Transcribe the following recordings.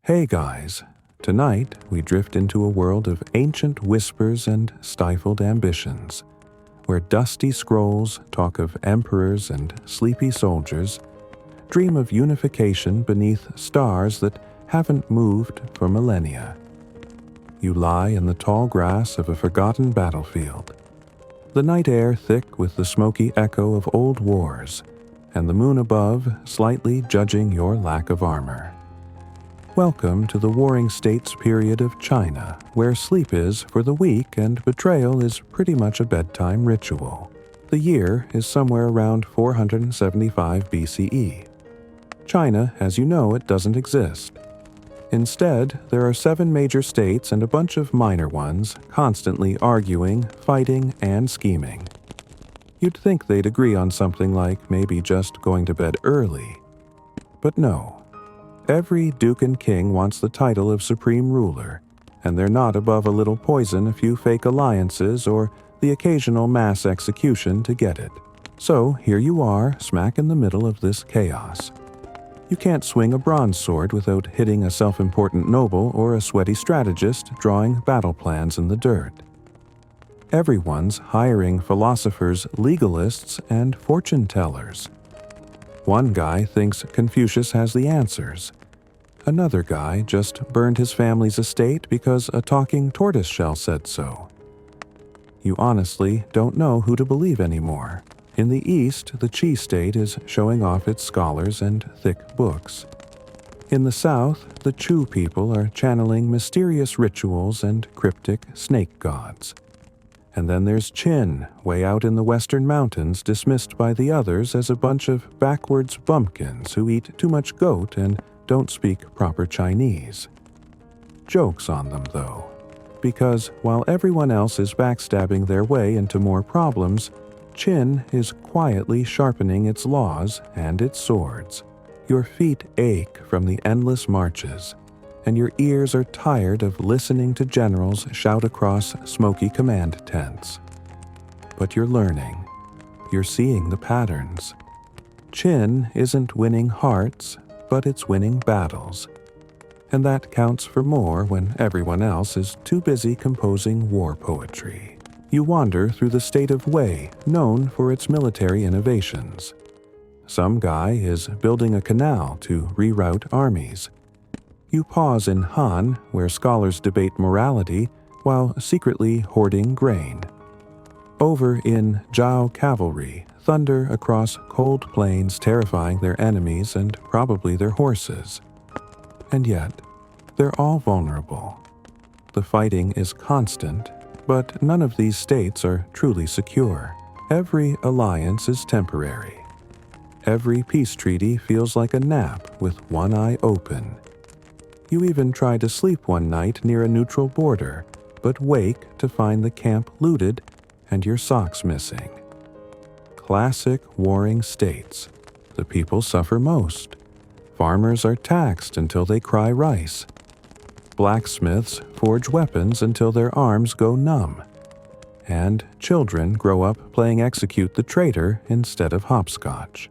Hey guys, tonight we drift into a world of ancient whispers and stifled ambitions, where dusty scrolls talk of emperors and sleepy soldiers, dream of unification beneath stars that haven't moved for millennia. You lie in the tall grass of a forgotten battlefield, the night air thick with the smoky echo of old wars, and the moon above slightly judging your lack of armor. Welcome to the Warring States period of China, where sleep is for the weak and betrayal is pretty much a bedtime ritual. The year is somewhere around 475 BCE. China, as you know it, doesn't exist. Instead, there are 7 major states and a bunch of minor ones, constantly arguing, fighting, and scheming. You'd think they'd agree on something like maybe just going to bed early. But no. Every duke and king wants the title of supreme ruler, and they're not above a little poison, a few fake alliances, or the occasional mass execution to get it. So here you are, smack in the middle of this chaos. You can't swing a bronze sword without hitting a self-important noble or a sweaty strategist drawing battle plans in the dirt. Everyone's hiring philosophers, legalists, and fortune tellers. One guy thinks Confucius has the answers. Another guy just burned his family's estate because a talking tortoiseshell said so. You honestly don't know who to believe anymore. In the East, the Qi state is showing off its scholars and thick books. In the South, the Chu people are channeling mysterious rituals and cryptic snake gods. And then there's Qin, way out in the western mountains, dismissed by the others as a bunch of backwards bumpkins who eat too much goat and don't speak proper Chinese. Joke's on them, though, because while everyone else is backstabbing their way into more problems, Qin is quietly sharpening its laws and its swords. Your feet ache from the endless marches, and your ears are tired of listening to generals shout across smoky command tents. But you're learning. You're seeing the patterns. Qin isn't winning hearts, but it's winning battles. And that counts for more when everyone else is too busy composing war poetry. You wander through the state of Wei, known for its military innovations. Some guy is building a canal to reroute armies. You pause in Han, where scholars debate morality while secretly hoarding grain. Over in Zhao cavalry, thunder across cold plains terrifying their enemies and probably their horses. And yet, they're all vulnerable. The fighting is constant, but none of these states are truly secure. Every alliance is temporary. Every peace treaty feels like a nap with one eye open. You even try to sleep one night near a neutral border, but wake to find the camp looted and your socks missing. Classic warring states. The people suffer most. Farmers are taxed until they cry rice. Blacksmiths forge weapons until their arms go numb. And children grow up playing execute the traitor instead of hopscotch.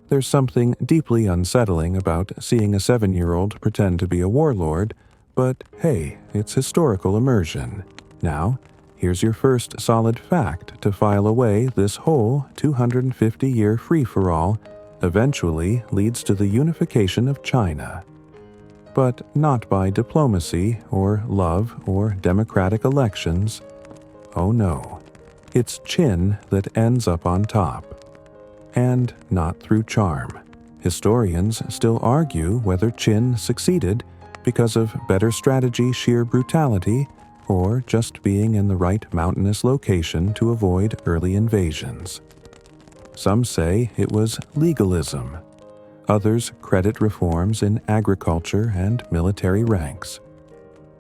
There's something deeply unsettling about seeing a 7-year-old pretend to be a warlord, but hey, it's historical immersion. Now, here's your first solid fact to file away this whole 250-year free-for-all eventually leads to the unification of China. But not by diplomacy or love or democratic elections. Oh no, it's Qin that ends up on top. And not through charm. Historians still argue whether Qin succeeded because of better strategy, sheer brutality, or just being in the right mountainous location to avoid early invasions. Some say it was legalism. Others credit reforms in agriculture and military ranks.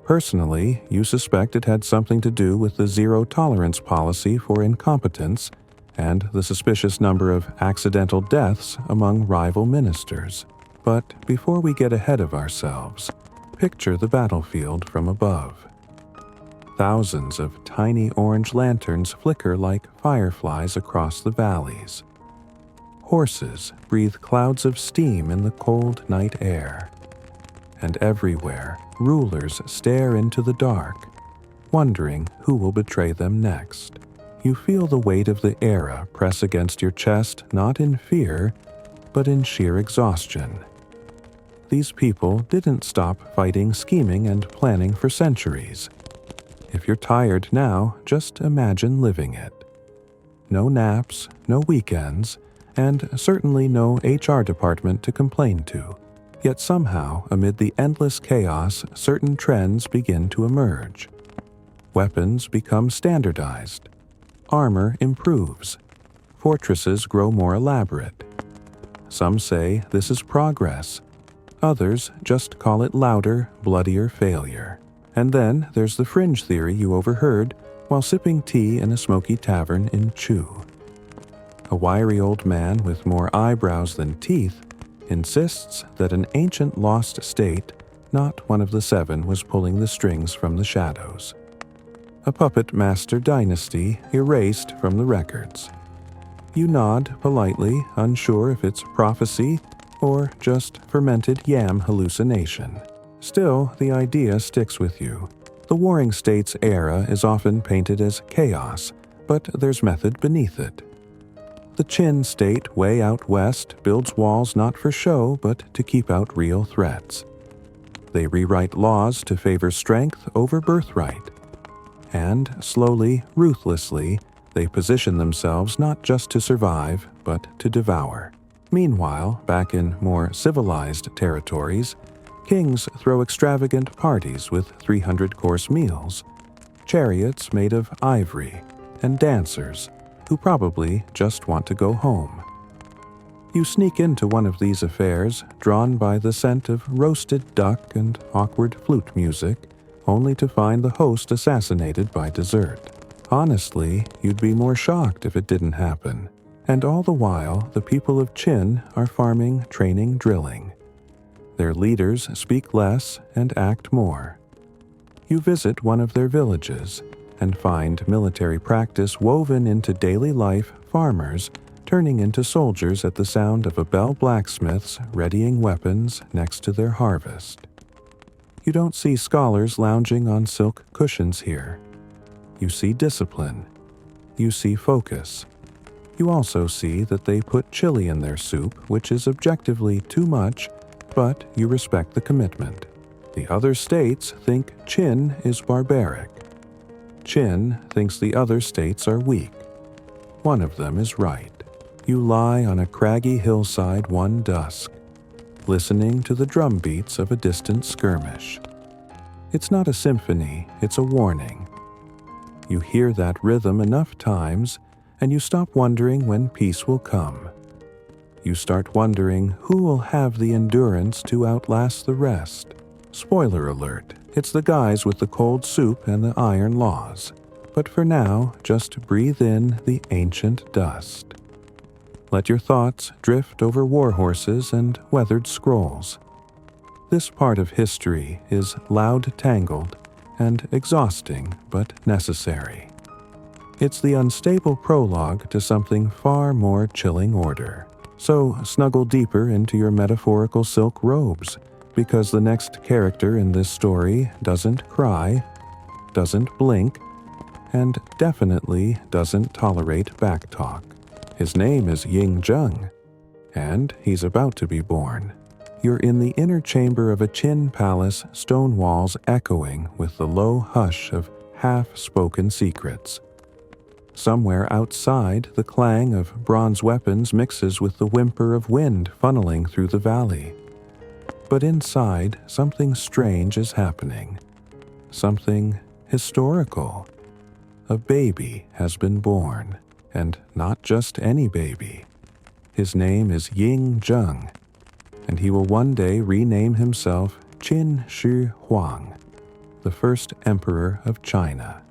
Personally, you suspect it had something to do with the zero-tolerance policy for incompetence and the suspicious number of accidental deaths among rival ministers. But before we get ahead of ourselves, picture the battlefield from above. Thousands of tiny orange lanterns flicker like fireflies across the valleys. Horses breathe clouds of steam in the cold night air. and everywhere rulers stare into the dark, wondering who will betray them next. You feel the weight of the era press against your chest, not in fear, but in sheer exhaustion. These people didn't stop fighting, scheming, and planning for centuries. If you're tired now, just imagine living it. No naps, no weekends, and certainly no HR department to complain to. Yet somehow, amid the endless chaos, certain trends begin to emerge. Weapons become standardized. Armor improves. Fortresses grow more elaborate. Some say this is progress. Others just call it louder, bloodier failure. And then there's the fringe theory you overheard while sipping tea in a smoky tavern in Chu. A wiry old man with more eyebrows than teeth insists that an ancient lost state, not one of the seven, was pulling the strings from the shadows. A puppet master dynasty erased from the records. You nod politely, unsure if it's prophecy or just fermented yam hallucination. Still, the idea sticks with you. The Warring States era is often painted as chaos, but there's method beneath it. The Qin state way out west builds walls not for show but to keep out real threats. They rewrite laws to favor strength over birthright. And slowly, ruthlessly, they position themselves not just to survive, but to devour. Meanwhile, back in more civilized territories, kings throw extravagant parties with 300-course meals, chariots made of ivory, and dancers who probably just want to go home. You sneak into one of these affairs, drawn by the scent of roasted duck and awkward flute music, only to find the host assassinated by dessert. Honestly, you'd be more shocked if it didn't happen. And all the while, the people of Qin are farming, training, drilling. Their leaders speak less and act more. You visit one of their villages and find military practice woven into daily life, farmers turning into soldiers at the sound of a bell blacksmith's readying weapons next to their harvest. You don't see scholars lounging on silk cushions here. You see discipline. You see focus. You also see that they put chili in their soup, which is objectively too much, but you respect the commitment. The other states think Qin is barbaric. Qin thinks the other states are weak. One of them is right. You lie on a craggy hillside one dusk, listening to the drum beats of a distant skirmish. It's not a symphony, it's a warning. You hear that rhythm enough times, and you stop wondering when peace will come. You start wondering who will have the endurance to outlast the rest. Spoiler alert, it's the guys with the cold soup and the iron laws. But for now, just breathe in the ancient dust. Let your thoughts drift over war horses and weathered scrolls. This part of history is loud, tangled, and exhausting but necessary. It's the unstable prologue to something far more chilling order. So snuggle deeper into your metaphorical silk robes, because the next character in this story doesn't cry, doesn't blink, and definitely doesn't tolerate backtalk. His name is Ying Zheng, and he's about to be born. You're in the inner chamber of a Qin palace, stone walls echoing with the low hush of half-spoken secrets. Somewhere outside, the clang of bronze weapons mixes with the whimper of wind funneling through the valley. But inside, something strange is happening. Something historical. A baby has been born, and not just any baby. His name is Ying Zheng, and he will one day rename himself Qin Shi Huang, the first emperor of China.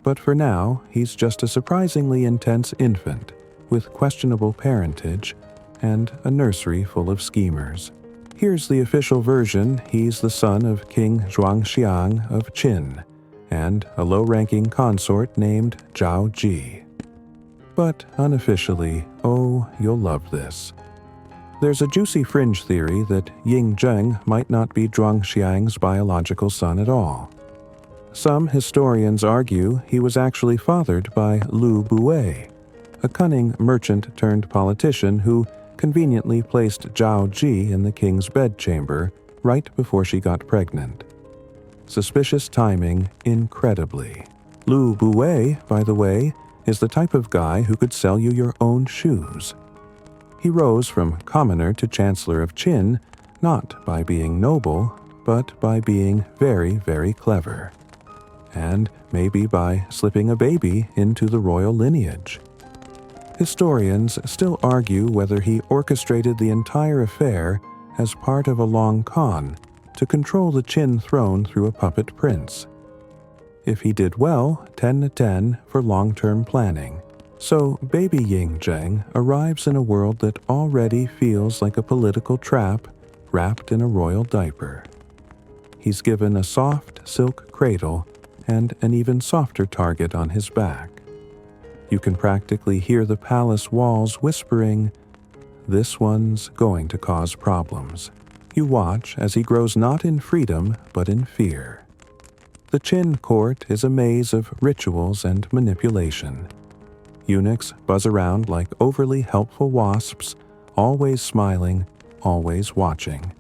But for now, he's just a surprisingly intense infant with questionable parentage and a nursery full of schemers. Here's the official version. He's the son of King Zhuangxiang of Qin and a low-ranking consort named Zhao Ji. But unofficially, oh, you'll love this. There's a juicy fringe theory that Ying Zheng might not be Zhuangxiang's biological son at all. Some historians argue he was actually fathered by Lu Buwei, a cunning merchant-turned-politician who conveniently placed Zhao Ji in the king's bedchamber right before she got pregnant. Suspicious timing, incredibly. Lu Buwei, by the way, is the type of guy who could sell you your own shoes. He rose from commoner to chancellor of Qin, not by being noble, but by being very, very clever. And maybe by slipping a baby into the royal lineage. Historians still argue whether he orchestrated the entire affair as part of a long con to control the Qin throne through a puppet prince. If he did well, 10/10 for long-term planning. So baby Ying Zheng arrives in a world that already feels like a political trap wrapped in a royal diaper. He's given a soft silk cradle and an even softer target on his back. You can practically hear the palace walls whispering, "This one's going to cause problems." You watch as he grows not in freedom but in fear. The Qin court is a maze of rituals and manipulation. Eunuchs buzz around like overly helpful wasps, always smiling, always watching.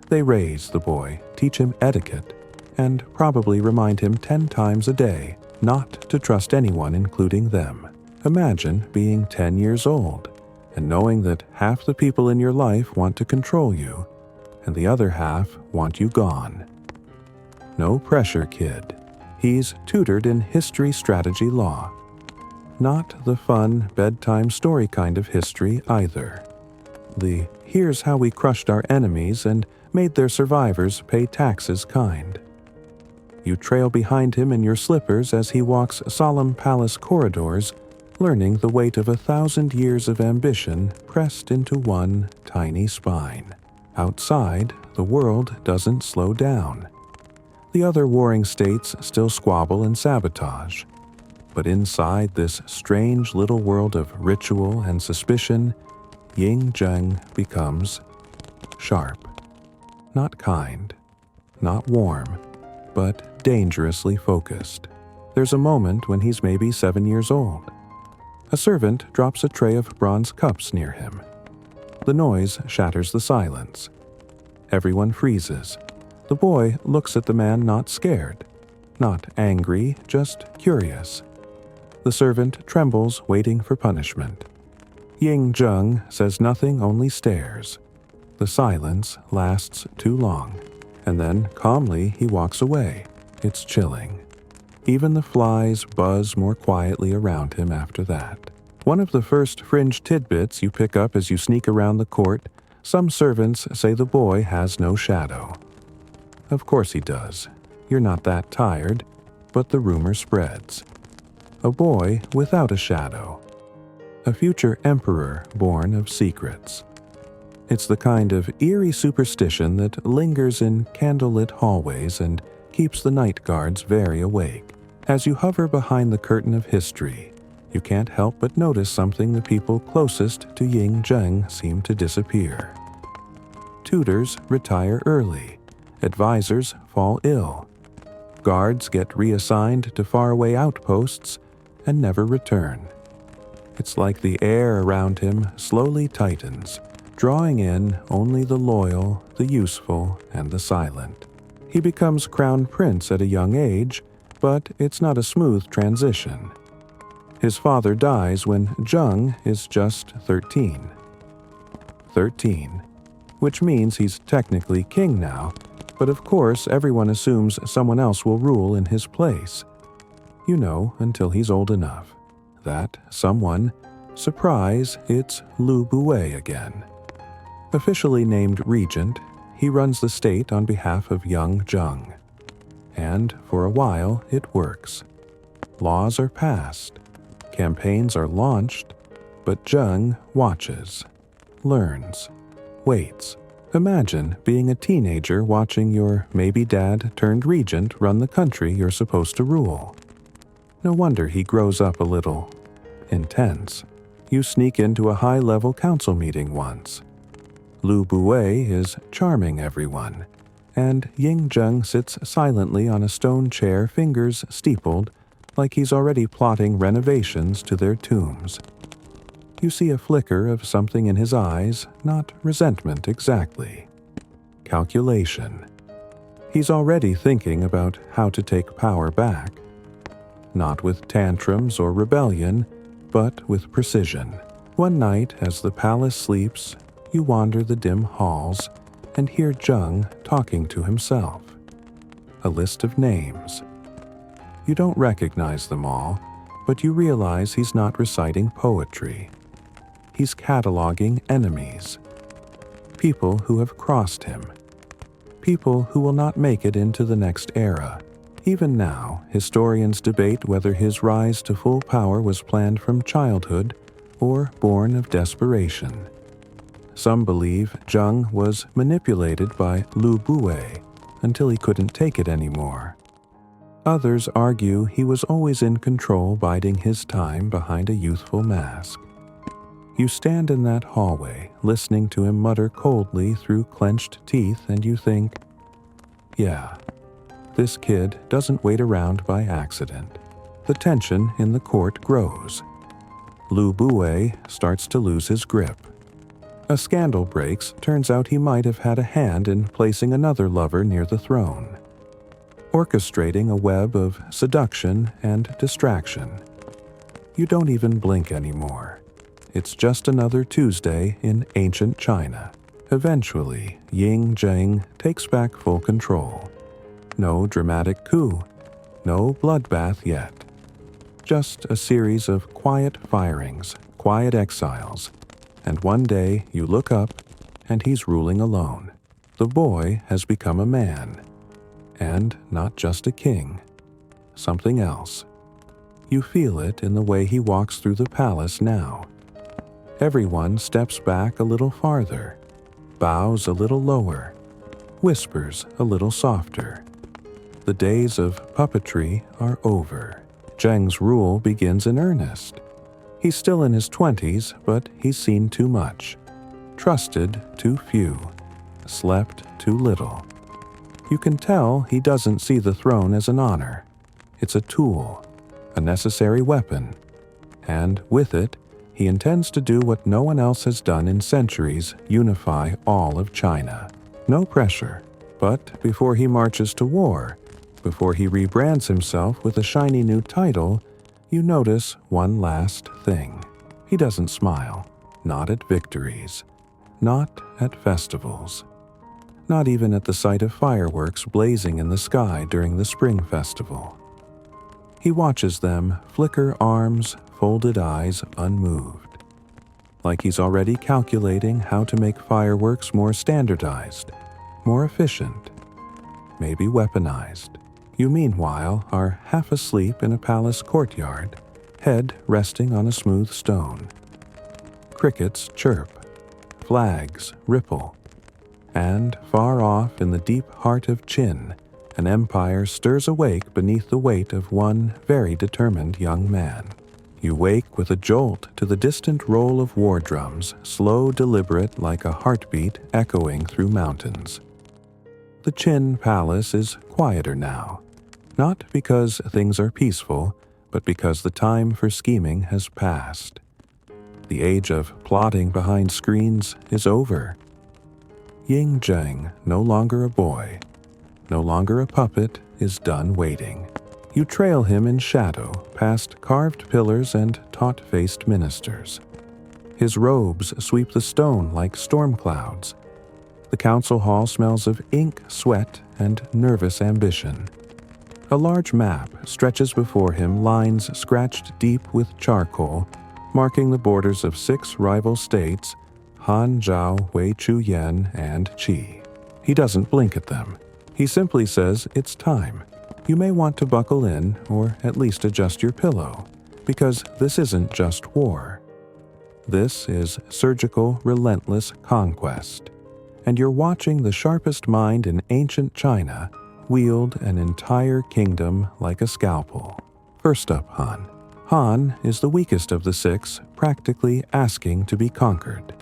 They raise the boy, teach him etiquette, and probably remind him 10 times a day not to trust anyone, including them. Imagine being 10 years old and knowing that half the people in your life want to control you and the other half want you gone. No pressure, kid. He's tutored in history strategy law. Not the fun bedtime story kind of history either. The here's how we crushed our enemies and made their survivors pay taxes kind. You trail behind him in your slippers as he walks solemn palace corridors, learning the weight of 1,000 years of ambition pressed into one tiny spine. Outside, the world doesn't slow down. The other warring states still squabble and sabotage. But inside this strange little world of ritual and suspicion, Ying Zheng becomes sharp. Not kind, not warm, but dangerously focused. There's a moment when he's maybe 7 years old. A servant drops a tray of bronze cups near him. The noise shatters the silence. Everyone freezes. The boy looks at the man not scared, not angry, just curious. The servant trembles, waiting for punishment. Ying Zheng says nothing, only stares. The silence lasts too long, and then calmly he walks away. It's chilling. Even the flies buzz more quietly around him after that. One of the first fringe tidbits you pick up as you sneak around the court, some servants say the boy has no shadow. Of course he does. You're not that tired, but the rumor spreads. A boy without a shadow. A future emperor born of secrets. It's the kind of eerie superstition that lingers in candlelit hallways and keeps the night guards very awake. As you hover behind the curtain of history, you can't help but notice something the people closest to Ying Zheng seem to disappear. Tutors retire early. Advisors fall ill. Guards get reassigned to faraway outposts and never return. It's like the air around him slowly tightens, drawing in only the loyal, the useful, and the silent. He becomes crown prince at a young age, but it's not a smooth transition. His father dies when Zheng is just 13. 13, which means he's technically king now, but of course everyone assumes someone else will rule in his place. You know, until he's old enough. That someone, surprise, it's Lu Buwei again. Officially named regent, he runs the state on behalf of young Zheng. And for a while, it works. Laws are passed. Campaigns are launched, but Zheng watches, learns, waits. Imagine being a teenager watching your maybe dad turned regent run the country you're supposed to rule. No wonder he grows up a little intense. You sneak into a high-level council meeting once. Lu Bui is charming everyone, and Ying Zheng sits silently on a stone chair, fingers steepled, like he's already plotting renovations to their tombs. You see a flicker of something in his eyes, not resentment exactly. Calculation. He's already thinking about how to take power back. Not with tantrums or rebellion, but with precision. One night, as the palace sleeps, you wander the dim halls and hear Zheng talking to himself. A list of names. You don't recognize them all, but you realize he's not reciting poetry. He's cataloging enemies. People who have crossed him. People who will not make it into the next era. Even now, historians debate whether his rise to full power was planned from childhood or born of desperation. Some believe Zheng was manipulated by Lu Bui until he couldn't take it anymore. Others argue he was always in control, biding his time behind a youthful mask. You stand in that hallway, listening to him mutter coldly through clenched teeth, and you think, yeah, this kid doesn't wait around by accident. The tension in the court grows. Lu Bui starts to lose his grip. A scandal breaks. Turns out he might have had a hand in placing another lover near the throne, orchestrating a web of seduction and distraction. You don't even blink anymore. It's just another Tuesday in ancient China. Eventually, Ying Zheng takes back full control. No dramatic coup, no bloodbath yet. Just a series of quiet firings, quiet exiles, and one day you look up and he's ruling alone. The boy has become a man, and not just a king, something else. You feel it in the way he walks through the palace now. Everyone steps back a little farther, bows a little lower, whispers a little softer. The days of puppetry are over. Zheng's rule begins in earnest. He's still in his 20s, but he's seen too much, trusted too few, slept too little. You can tell he doesn't see the throne as an honor. It's a tool, a necessary weapon, and with it, he intends to do what no one else has done in centuries: unify all of China. No pressure, but before he marches to war, before he rebrands himself with a shiny new title, you notice one last thing. He doesn't smile, not at victories, not at festivals, not even at the sight of fireworks blazing in the sky during the spring festival. He watches them flicker, arms, folded eyes, unmoved, like he's already calculating how to make fireworks more standardized, more efficient, maybe weaponized. You, meanwhile, are half asleep in a palace courtyard, head resting on a smooth stone. Crickets chirp, flags ripple, and far off in the deep heart of Qin, an empire stirs awake beneath the weight of one very determined young man. You wake with a jolt to the distant roll of war drums, slow, deliberate, like a heartbeat echoing through mountains. The Qin palace is quieter now, not because things are peaceful, but because the time for scheming has passed. The age of plotting behind screens is over. Ying Zheng, no longer a boy, no longer a puppet, is done waiting. You trail him in shadow, past carved pillars and taut-faced ministers. His robes sweep the stone like storm clouds. The council hall smells of ink, sweat, and nervous ambition. A large map stretches before him, lines scratched deep with charcoal, marking the borders of 6 rival states: Han, Zhao, Wei, Chu, Yan, and Qi. He doesn't blink at them. He simply says, it's time. You may want to buckle in, or at least adjust your pillow, because this isn't just war. This is surgical, relentless conquest. And you're watching the sharpest mind in ancient China wield an entire kingdom like a scalpel. First up, Han. Han is the weakest of the 6, practically asking to be conquered.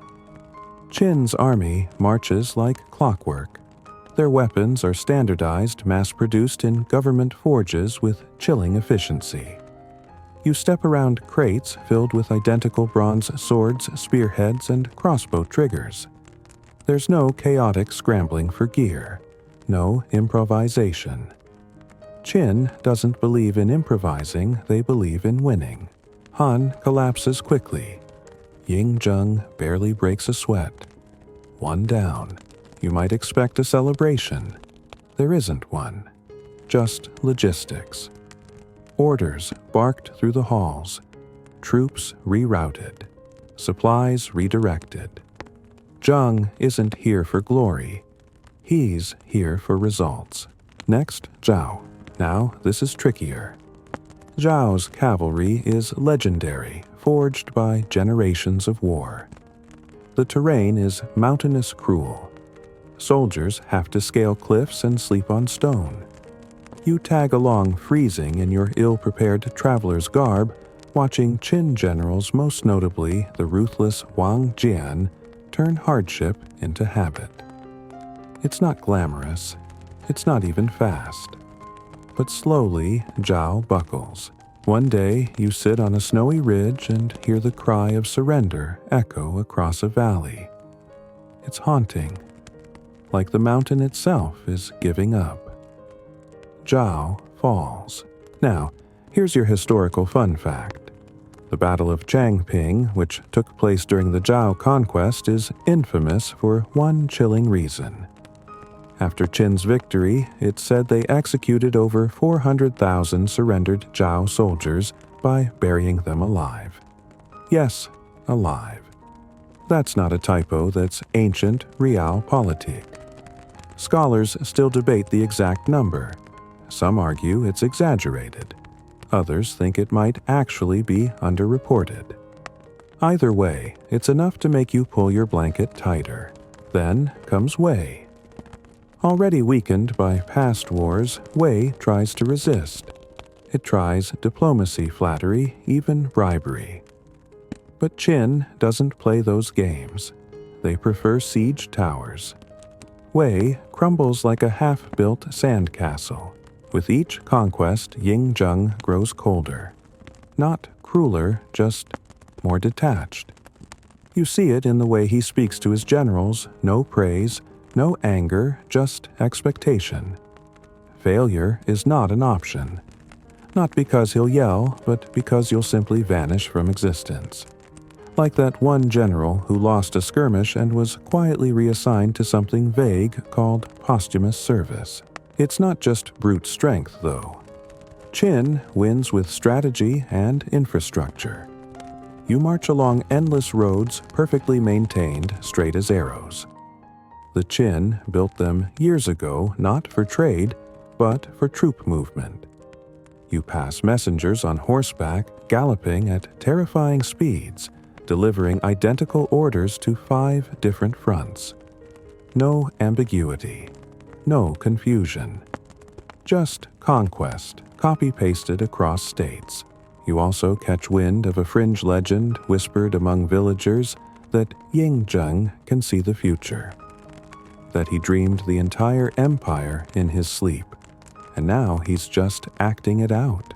Qin's army marches like clockwork. Their weapons are standardized, mass-produced in government forges with chilling efficiency. You step around crates filled with identical bronze swords, spearheads, and crossbow triggers. There's no chaotic scrambling for gear, no improvisation. Qin doesn't believe in improvising, they believe in winning. Han collapses quickly. Ying Zheng barely breaks a sweat. One down. You might expect a celebration. There isn't one. Just logistics. Orders barked through the halls. Troops rerouted. Supplies redirected. Zheng isn't here for glory. He's here for results. Next, Zhao. Now, this is trickier. Zhao's cavalry is legendary, forged by generations of war. The terrain is mountainous cruel. Soldiers have to scale cliffs and sleep on stone. You tag along freezing in your ill-prepared traveler's garb, watching Qin generals, most notably the ruthless Wang Jian, turn hardship into habit. It's not glamorous. It's not even fast. But slowly, Zhao buckles. One day, you sit on a snowy ridge and hear the cry of surrender echo across a valley. It's haunting, like the mountain itself is giving up. Zhao falls. Now, here's your historical fun fact. The Battle of Changping, which took place during the Zhao conquest, is infamous for one chilling reason. After Qin's victory, it's said they executed over 400,000 surrendered Zhao soldiers by burying them alive. Yes, alive. That's not a typo, that's ancient realpolitik. Scholars still debate the exact number. Some argue it's exaggerated. Others think it might actually be underreported. Either way, it's enough to make you pull your blanket tighter. Then comes Wei. Already weakened by past wars, Wei tries to resist. It tries diplomacy, flattery, even bribery. But Qin doesn't play those games. They prefer siege towers. Wei crumbles like a half-built sandcastle. With each conquest, Ying Zheng grows colder. Not crueler, just more detached. You see it in the way he speaks to his generals, no praise, no anger, just expectation. Failure is not an option. Not because he'll yell, but because you'll simply vanish from existence. Like that one general who lost a skirmish and was quietly reassigned to something vague called posthumous service. It's not just brute strength, though. Qin wins with strategy and infrastructure. You march along endless roads perfectly maintained, straight as arrows. The Qin built them years ago not for trade, but for troop movement. You pass messengers on horseback, galloping at terrifying speeds, delivering identical orders to 5 different fronts. No ambiguity, no confusion. Just conquest, copy-pasted across states. You also catch wind of a fringe legend whispered among villagers that Ying Zheng can see the future. That he dreamed the entire empire in his sleep, and now he's just acting it out.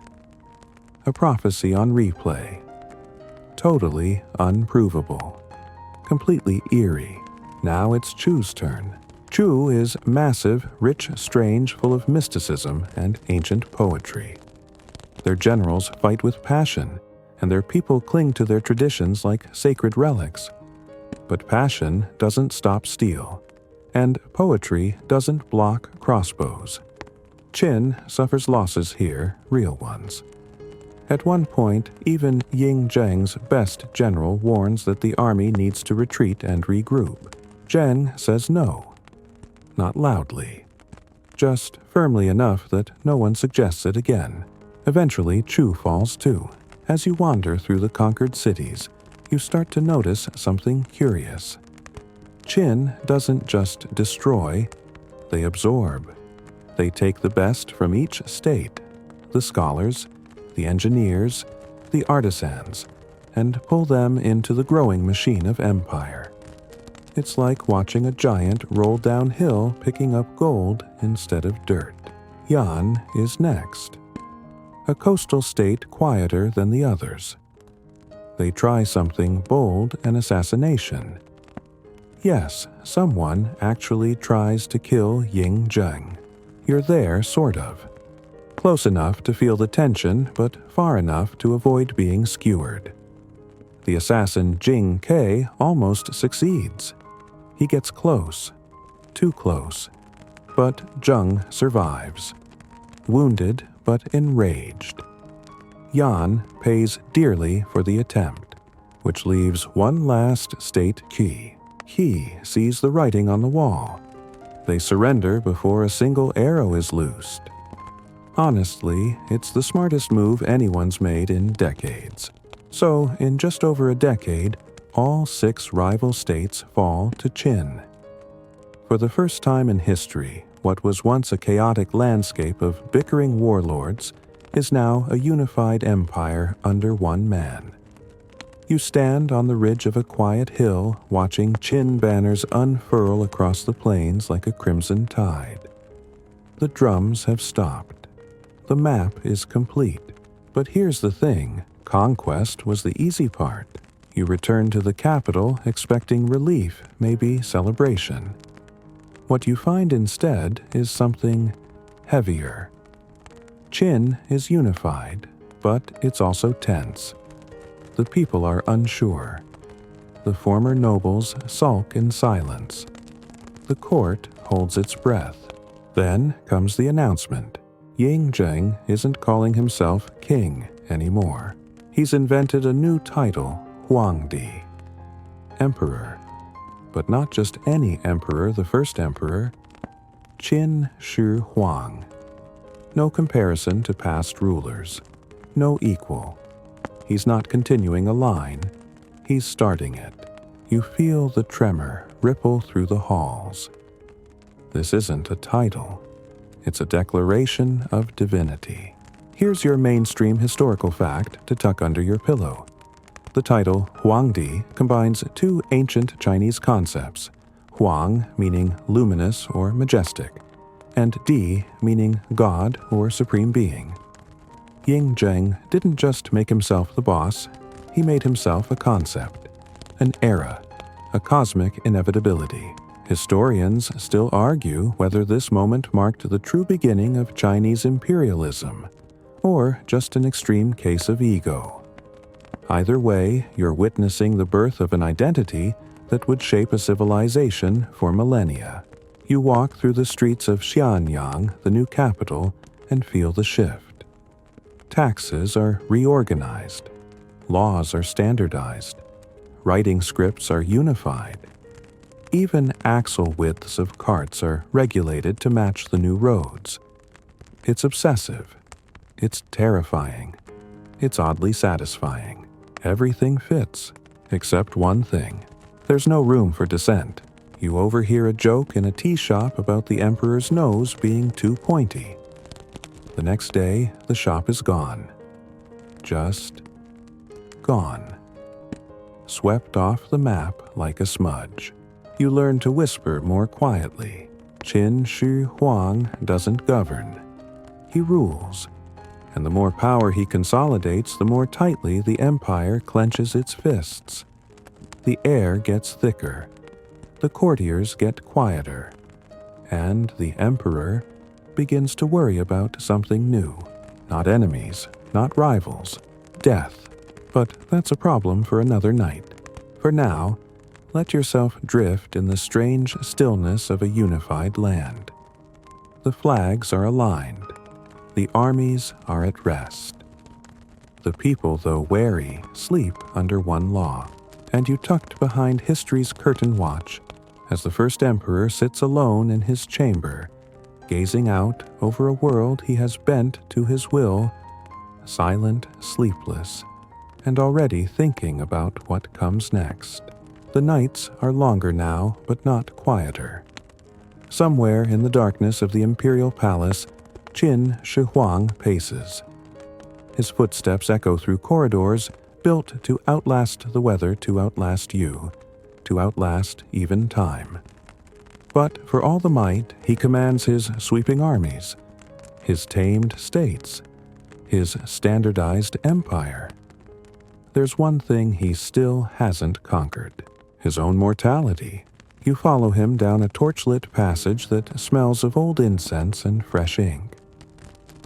A prophecy on replay. Totally unprovable. Completely eerie. Now it's Chu's turn. Chu is massive, rich, strange, full of mysticism and ancient poetry. Their generals fight with passion, and their people cling to their traditions like sacred relics. But passion doesn't stop steel. And poetry doesn't block crossbows. Qin suffers losses here, real ones. At one point, even Ying Zheng's best general warns that the army needs to retreat and regroup. Zheng says no. Not loudly. Just firmly enough that no one suggests it again. Eventually, Chu falls too. As you wander through the conquered cities, you start to notice something curious. Qin doesn't just destroy, they absorb. They take the best from each state, the scholars, the engineers, the artisans, and pull them into the growing machine of empire. It's like watching a giant roll downhill picking up gold instead of dirt. Yan is next. A coastal state quieter than the others. They try something bold, an assassination. Yes, someone actually tries to kill Ying Zheng. You're there, sort of. Close enough to feel the tension, but far enough to avoid being skewered. The assassin Jing Ke almost succeeds. He gets close. Too close. But Zheng survives. Wounded, but enraged. Yan pays dearly for the attempt, which leaves one last state key. He sees the writing on the wall. They surrender before a single arrow is loosed. Honestly, it's the smartest move anyone's made in decades. So, in just over a decade, all 6 rival states fall to Qin. For the first time in history, what was once a chaotic landscape of bickering warlords is now a unified empire under one man. You stand on the ridge of a quiet hill watching Qin banners unfurl across the plains like a crimson tide. The drums have stopped. The map is complete. But here's the thing, conquest was the easy part. You return to the capital expecting relief, maybe celebration. What you find instead is something heavier. Qin is unified, but it's also tense. The people are unsure. The former nobles sulk in silence. The court holds its breath. Then comes the announcement. Ying Zheng isn't calling himself king anymore. He's invented a new title, Huangdi, emperor. But not just any emperor, the first emperor, Qin Shi Huang. No comparison to past rulers. No equal. He's not continuing a line. He's starting it. You feel the tremor ripple through the halls. This isn't a title. It's a declaration of divinity. Here's your mainstream historical fact to tuck under your pillow. The title Huangdi combines 2 ancient Chinese concepts, Huang meaning luminous or majestic, and Di meaning God or supreme being. Ying Zheng didn't just make himself the boss, he made himself a concept, an era, a cosmic inevitability. Historians still argue whether this moment marked the true beginning of Chinese imperialism, or just an extreme case of ego. Either way, you're witnessing the birth of an identity that would shape a civilization for millennia. You walk through the streets of Xianyang, the new capital, and feel the shift. Taxes are reorganized. Laws are standardized. Writing scripts are unified. Even axle widths of carts are regulated to match the new roads. It's obsessive. It's terrifying. It's oddly satisfying. Everything fits, except one thing. There's no room for dissent. You overhear a joke in a tea shop about the emperor's nose being too pointy. The next day, the shop is gone. Just gone. Swept off the map like a smudge. You learn to whisper more quietly. Qin Shi Huang doesn't govern. He rules. And the more power he consolidates, the more tightly the empire clenches its fists. The air gets thicker. The courtiers get quieter. And the emperor begins to worry about something new. Not enemies, not rivals, death. But that's a problem for another night. For now, let yourself drift in the strange stillness of a unified land. The flags are aligned. The armies are at rest. The people, though wary, sleep under one law. And you tucked behind history's curtain watch as the first emperor sits alone in his chamber, gazing out over a world he has bent to his will, silent, sleepless, and already thinking about what comes next. The nights are longer now, but not quieter. Somewhere in the darkness of the imperial palace, Qin Shi Huang paces. His footsteps echo through corridors built to outlast the weather, to outlast you, to outlast even time. But for all the might, he commands his sweeping armies, his tamed states, his standardized empire. There's one thing he still hasn't conquered: his own mortality. You follow him down a torchlit passage that smells of old incense and fresh ink.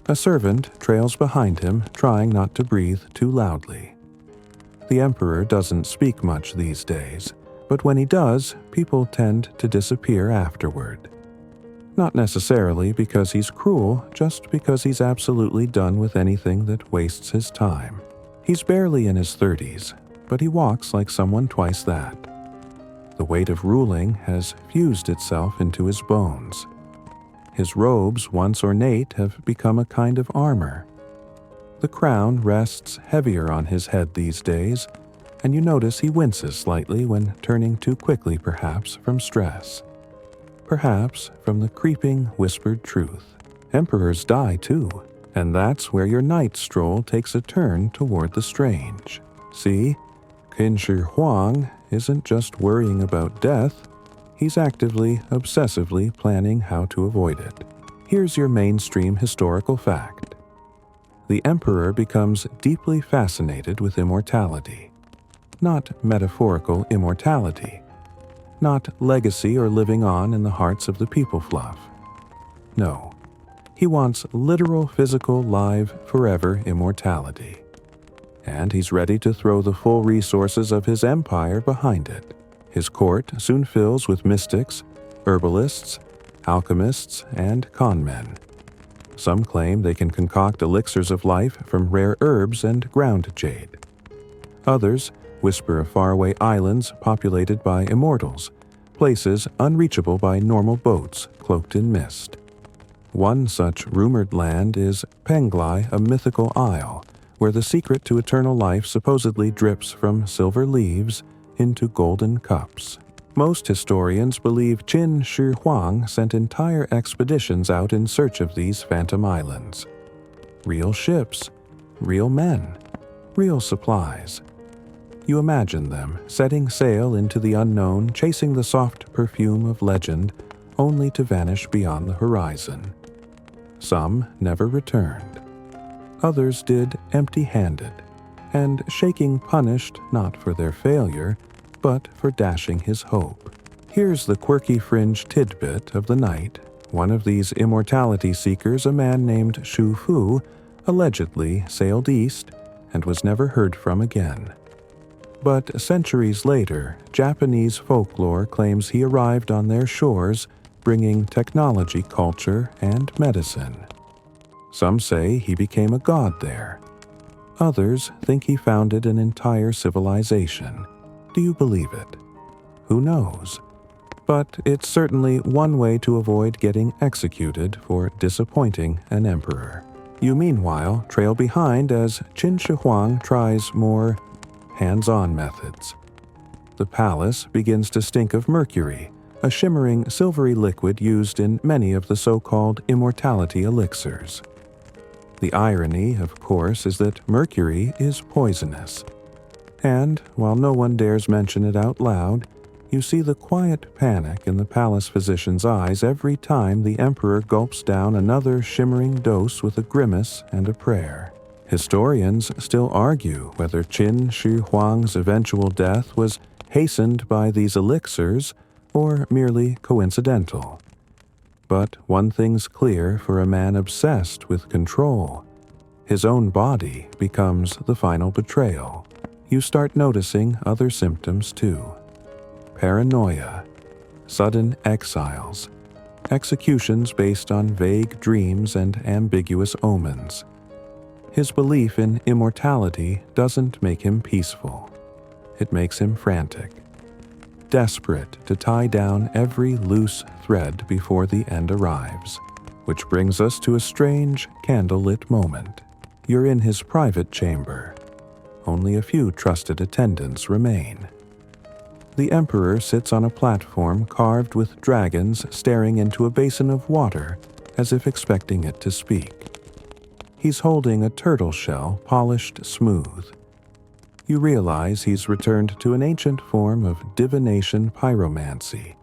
A servant trails behind him, trying not to breathe too loudly. The emperor doesn't speak much these days, but when he does, people tend to disappear afterward. Not necessarily because he's cruel, just because he's absolutely done with anything that wastes his time. He's barely in his 30s, but he walks like someone twice that. The weight of ruling has fused itself into his bones. His robes, once ornate, have become a kind of armor. The crown rests heavier on his head these days, and you notice he winces slightly when turning too quickly, perhaps from stress. Perhaps from the creeping, whispered truth. Emperors die too, and that's where your night stroll takes a turn toward the strange. See, Qin Shi Huang isn't just worrying about death, he's actively, obsessively planning how to avoid it. Here's your mainstream historical fact. The emperor becomes deeply fascinated with immortality. Not metaphorical immortality. Not legacy or living on in the hearts of the people fluff. No, he wants literal, physical, live, forever immortality. And he's ready to throw the full resources of his empire behind it. His court soon fills with mystics, herbalists, alchemists, and conmen. Some claim they can concoct elixirs of life from rare herbs and ground jade. Others whisper of faraway islands populated by immortals, places unreachable by normal boats cloaked in mist. One such rumored land is Penglai, a mythical isle, where the secret to eternal life supposedly drips from silver leaves into golden cups. Most historians believe Qin Shi Huang sent entire expeditions out in search of these phantom islands. Real ships, real men, real supplies. You imagine them setting sail into the unknown, chasing the soft perfume of legend, only to vanish beyond the horizon. Some never returned. Others did empty-handed, and shaking punished not for their failure, but for dashing his hope. Here's the quirky fringe tidbit of the night. One of these immortality seekers, a man named Shu Fu, allegedly sailed east and was never heard from again. But centuries later, Japanese folklore claims he arrived on their shores, bringing technology, culture, and medicine. Some say he became a god there. Others think he founded an entire civilization. Do you believe it? Who knows? But it's certainly one way to avoid getting executed for disappointing an emperor. You meanwhile trail behind as Qin Shi Huang tries more hands-on methods. The palace begins to stink of mercury, a shimmering silvery liquid used in many of the so-called immortality elixirs. The irony, of course, is that mercury is poisonous. And, while no one dares mention it out loud, you see the quiet panic in the palace physician's eyes every time the emperor gulps down another shimmering dose with a grimace and a prayer. Historians still argue whether Qin Shi Huang's eventual death was hastened by these elixirs or merely coincidental. But one thing's clear for a man obsessed with control. His own body becomes the final betrayal. You start noticing other symptoms too. Paranoia, sudden exiles, executions based on vague dreams and ambiguous omens. His belief in immortality doesn't make him peaceful. It makes him frantic, desperate to tie down every loose thread before the end arrives. Which brings us to a strange, candlelit moment. You're in his private chamber. Only a few trusted attendants remain. The emperor sits on a platform carved with dragons staring into a basin of water as if expecting it to speak. He's holding a turtle shell polished smooth. You realize he's returned to an ancient form of divination pyromancy,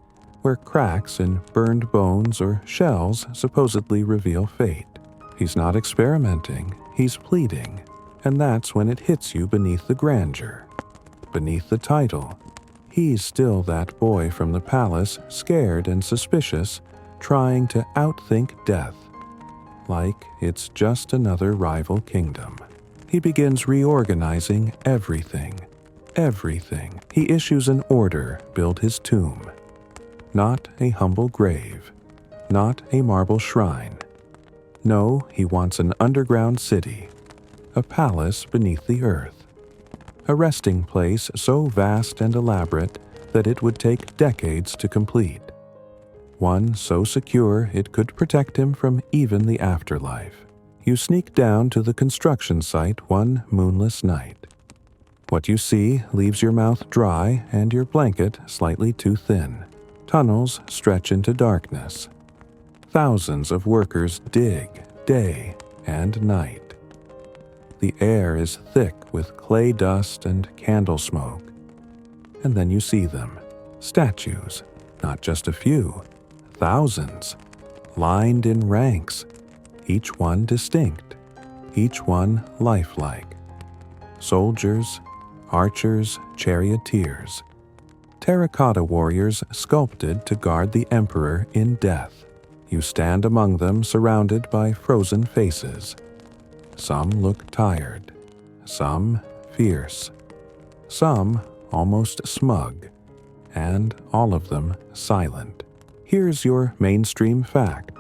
where cracks in burned bones or shells supposedly reveal fate. He's not experimenting, he's pleading, and that's when it hits you beneath the grandeur, beneath the title. He's still that boy from the palace, scared and suspicious, trying to outthink death, like it's just another rival kingdom. He begins reorganizing everything. He issues an order, build his tomb. Not a humble grave, not a marble shrine. No, he wants an underground city, a palace beneath the earth, a resting place so vast and elaborate that it would take decades to complete, one so secure it could protect him from even the afterlife. You sneak down to the construction site one moonless night. What you see leaves your mouth dry and your blanket slightly too thin. Tunnels stretch into darkness. Thousands of workers dig day and night. The air is thick with clay dust and candle smoke. And then you see them, statues, not just a few, thousands, lined in ranks, each one distinct, each one lifelike. Soldiers, archers, charioteers, terracotta warriors sculpted to guard the emperor in death. You stand among them surrounded by frozen faces. Some look tired, some fierce, some almost smug, and all of them silent. Here's your mainstream fact.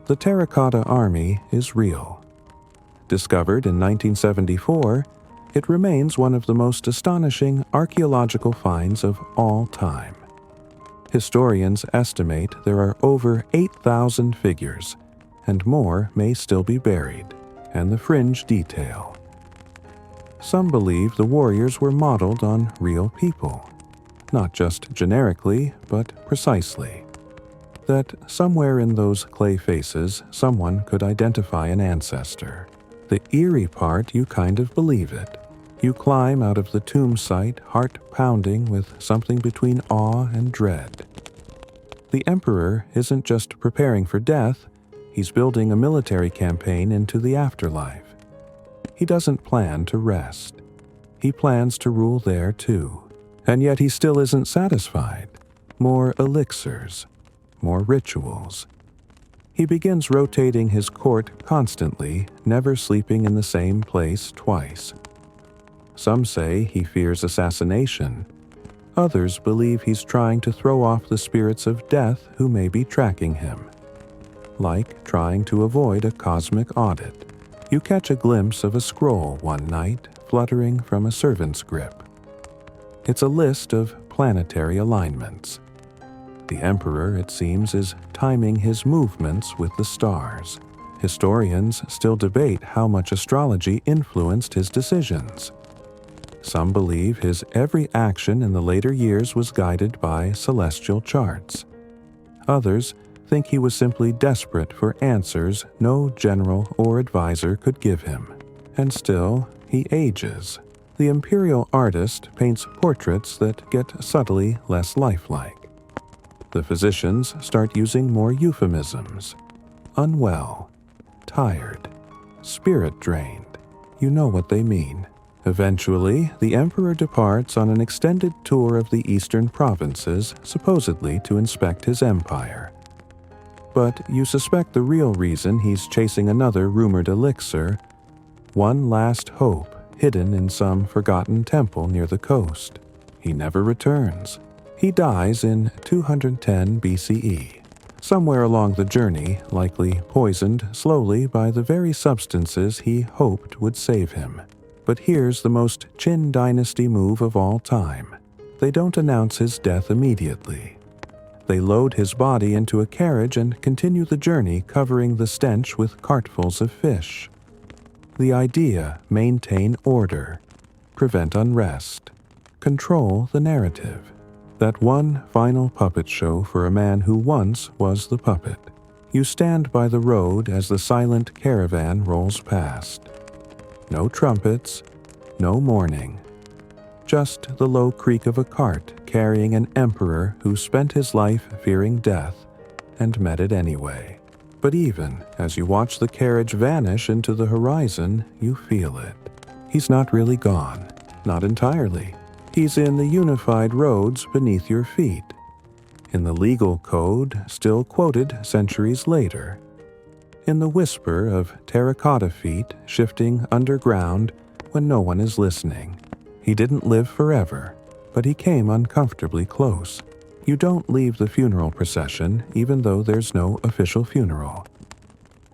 The Terracotta Army is real. Discovered in 1974, it remains one of the most astonishing archaeological finds of all time. Historians estimate there are over 8,000 figures, and more may still be buried, and the fringe detail. Some believe the warriors were modeled on real people, not just generically, but precisely. That somewhere in those clay faces someone could identify an ancestor. The eerie part, you kind of believe it. You climb out of the tomb site, heart pounding with something between awe and dread. The emperor isn't just preparing for death, he's building a military campaign into the afterlife. He doesn't plan to rest. He plans to rule there too. And yet he still isn't satisfied. More elixirs, more rituals. He begins rotating his court constantly, never sleeping in the same place twice. Some say he fears assassination. Others believe he's trying to throw off the spirits of death who may be tracking him. Like trying to avoid a cosmic audit. You catch a glimpse of a scroll one night, fluttering from a servant's grip. It's a list of planetary alignments. The emperor, it seems, is timing his movements with the stars. Historians still debate how much astrology influenced his decisions. Some believe his every action in the later years was guided by celestial charts. Others think he was simply desperate for answers no general or advisor could give him. And still, he ages. The imperial artist paints portraits that get subtly less lifelike. The physicians start using more euphemisms. Unwell, tired, spirit drained. You know what they mean. Eventually, the emperor departs on an extended tour of the eastern provinces, supposedly to inspect his empire. But you suspect the real reason he's chasing another rumored elixir, one last hope hidden in some forgotten temple near the coast. He never returns. He dies in 210 BCE, somewhere along the journey, likely poisoned slowly by the very substances he hoped would save him. But here's the most Qin Dynasty move of all time. They don't announce his death immediately. They load his body into a carriage and continue the journey covering the stench with cartfuls of fish. The idea: maintain order, prevent unrest, control the narrative. That one final puppet show for a man who once was the puppet. You stand by the road as the silent caravan rolls past. No trumpets, no mourning, just the low creak of a cart carrying an emperor who spent his life fearing death and met it anyway. But even as you watch the carriage vanish into the horizon, you feel it. He's not really gone, not entirely. He's in the unified roads beneath your feet, in the legal code still quoted centuries later, in the whisper of terracotta feet shifting underground when no one is listening. He didn't live forever, but he came uncomfortably close. You don't leave the funeral procession even though there's no official funeral.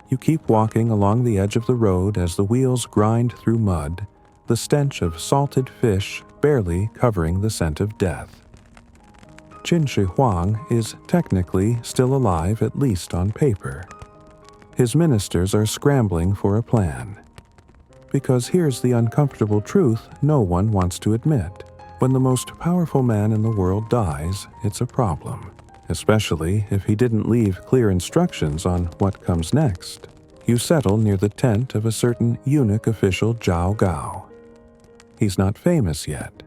You keep walking along the edge of the road as the wheels grind through mud, the stench of salted fish barely covering the scent of death. Qin Shi Huang is technically still alive, at least on paper. His ministers are scrambling for a plan. Because here's the uncomfortable truth no one wants to admit. When the most powerful man in the world dies, it's a problem, especially if he didn't leave clear instructions on what comes next. You settle near the tent of a certain eunuch official Zhao Gao. He's not famous yet.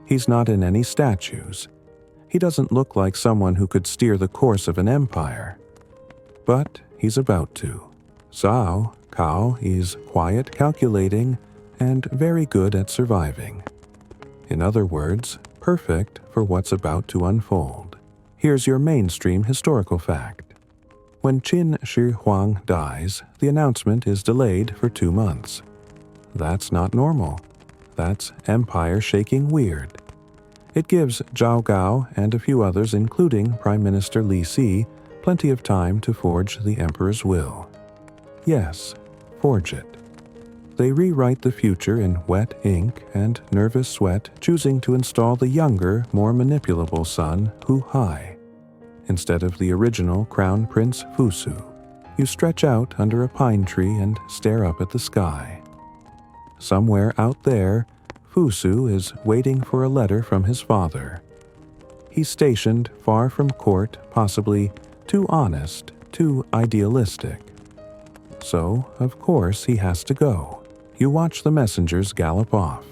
He's not in any statues. He doesn't look like someone who could steer the course of an empire. But he's about to. Zhao Gao is quiet, calculating, and very good at surviving. In other words, perfect for what's about to unfold. Here's your mainstream historical fact. When Qin Shi Huang dies, the announcement is delayed for 2 months. That's not normal. That's empire shaking weird. It gives Zhao Gao and a few others, including Prime Minister Li Si, plenty of time to forge the emperor's will. Yes, forge it. They rewrite the future in wet ink and nervous sweat, choosing to install the younger, more manipulable son, Hu Hai, instead of the original Crown Prince Fusu. You stretch out under a pine tree and stare up at the sky. Somewhere out there, Fusu is waiting for a letter from his father. He's stationed far from court, possibly too honest, too idealistic. So, of course, he has to go. You watch the messengers gallop off.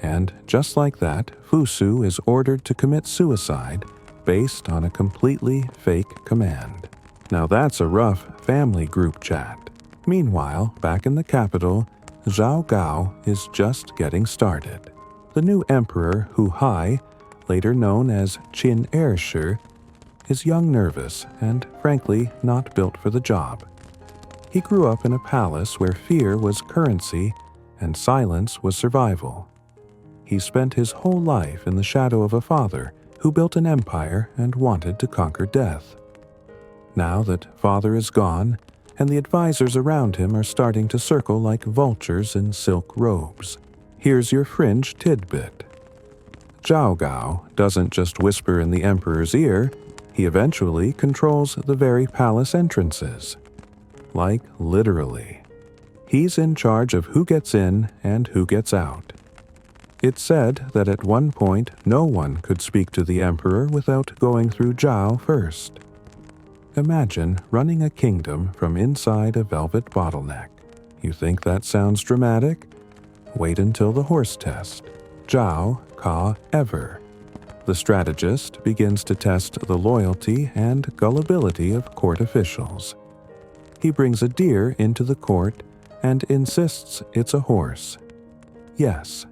And just like that, Fusu is ordered to commit suicide based on a completely fake command. Now that's a rough family group chat. Meanwhile, back in the capital, Zhao Gao is just getting started. The new emperor, Hu Hai, later known as Qin Shi, is young, nervous, and frankly not built for the job. He grew up in a palace where fear was currency and silence was survival. He spent his whole life in the shadow of a father who built an empire and wanted to conquer death. Now that father is gone, and the advisors around him are starting to circle like vultures in silk robes, here's your fringe tidbit. Zhao Gao doesn't just whisper in the emperor's ear, he eventually controls the very palace entrances. Like literally. He's in charge of who gets in and who gets out. It's said that at one point no one could speak to the emperor without going through Zhao first. Imagine running a kingdom from inside a velvet bottleneck. You think that sounds dramatic? Wait until the horse test. Zhao Ka Ever. The strategist begins to test the loyalty and gullibility of court officials. He brings a deer into the court and insists it's a horse. Yes,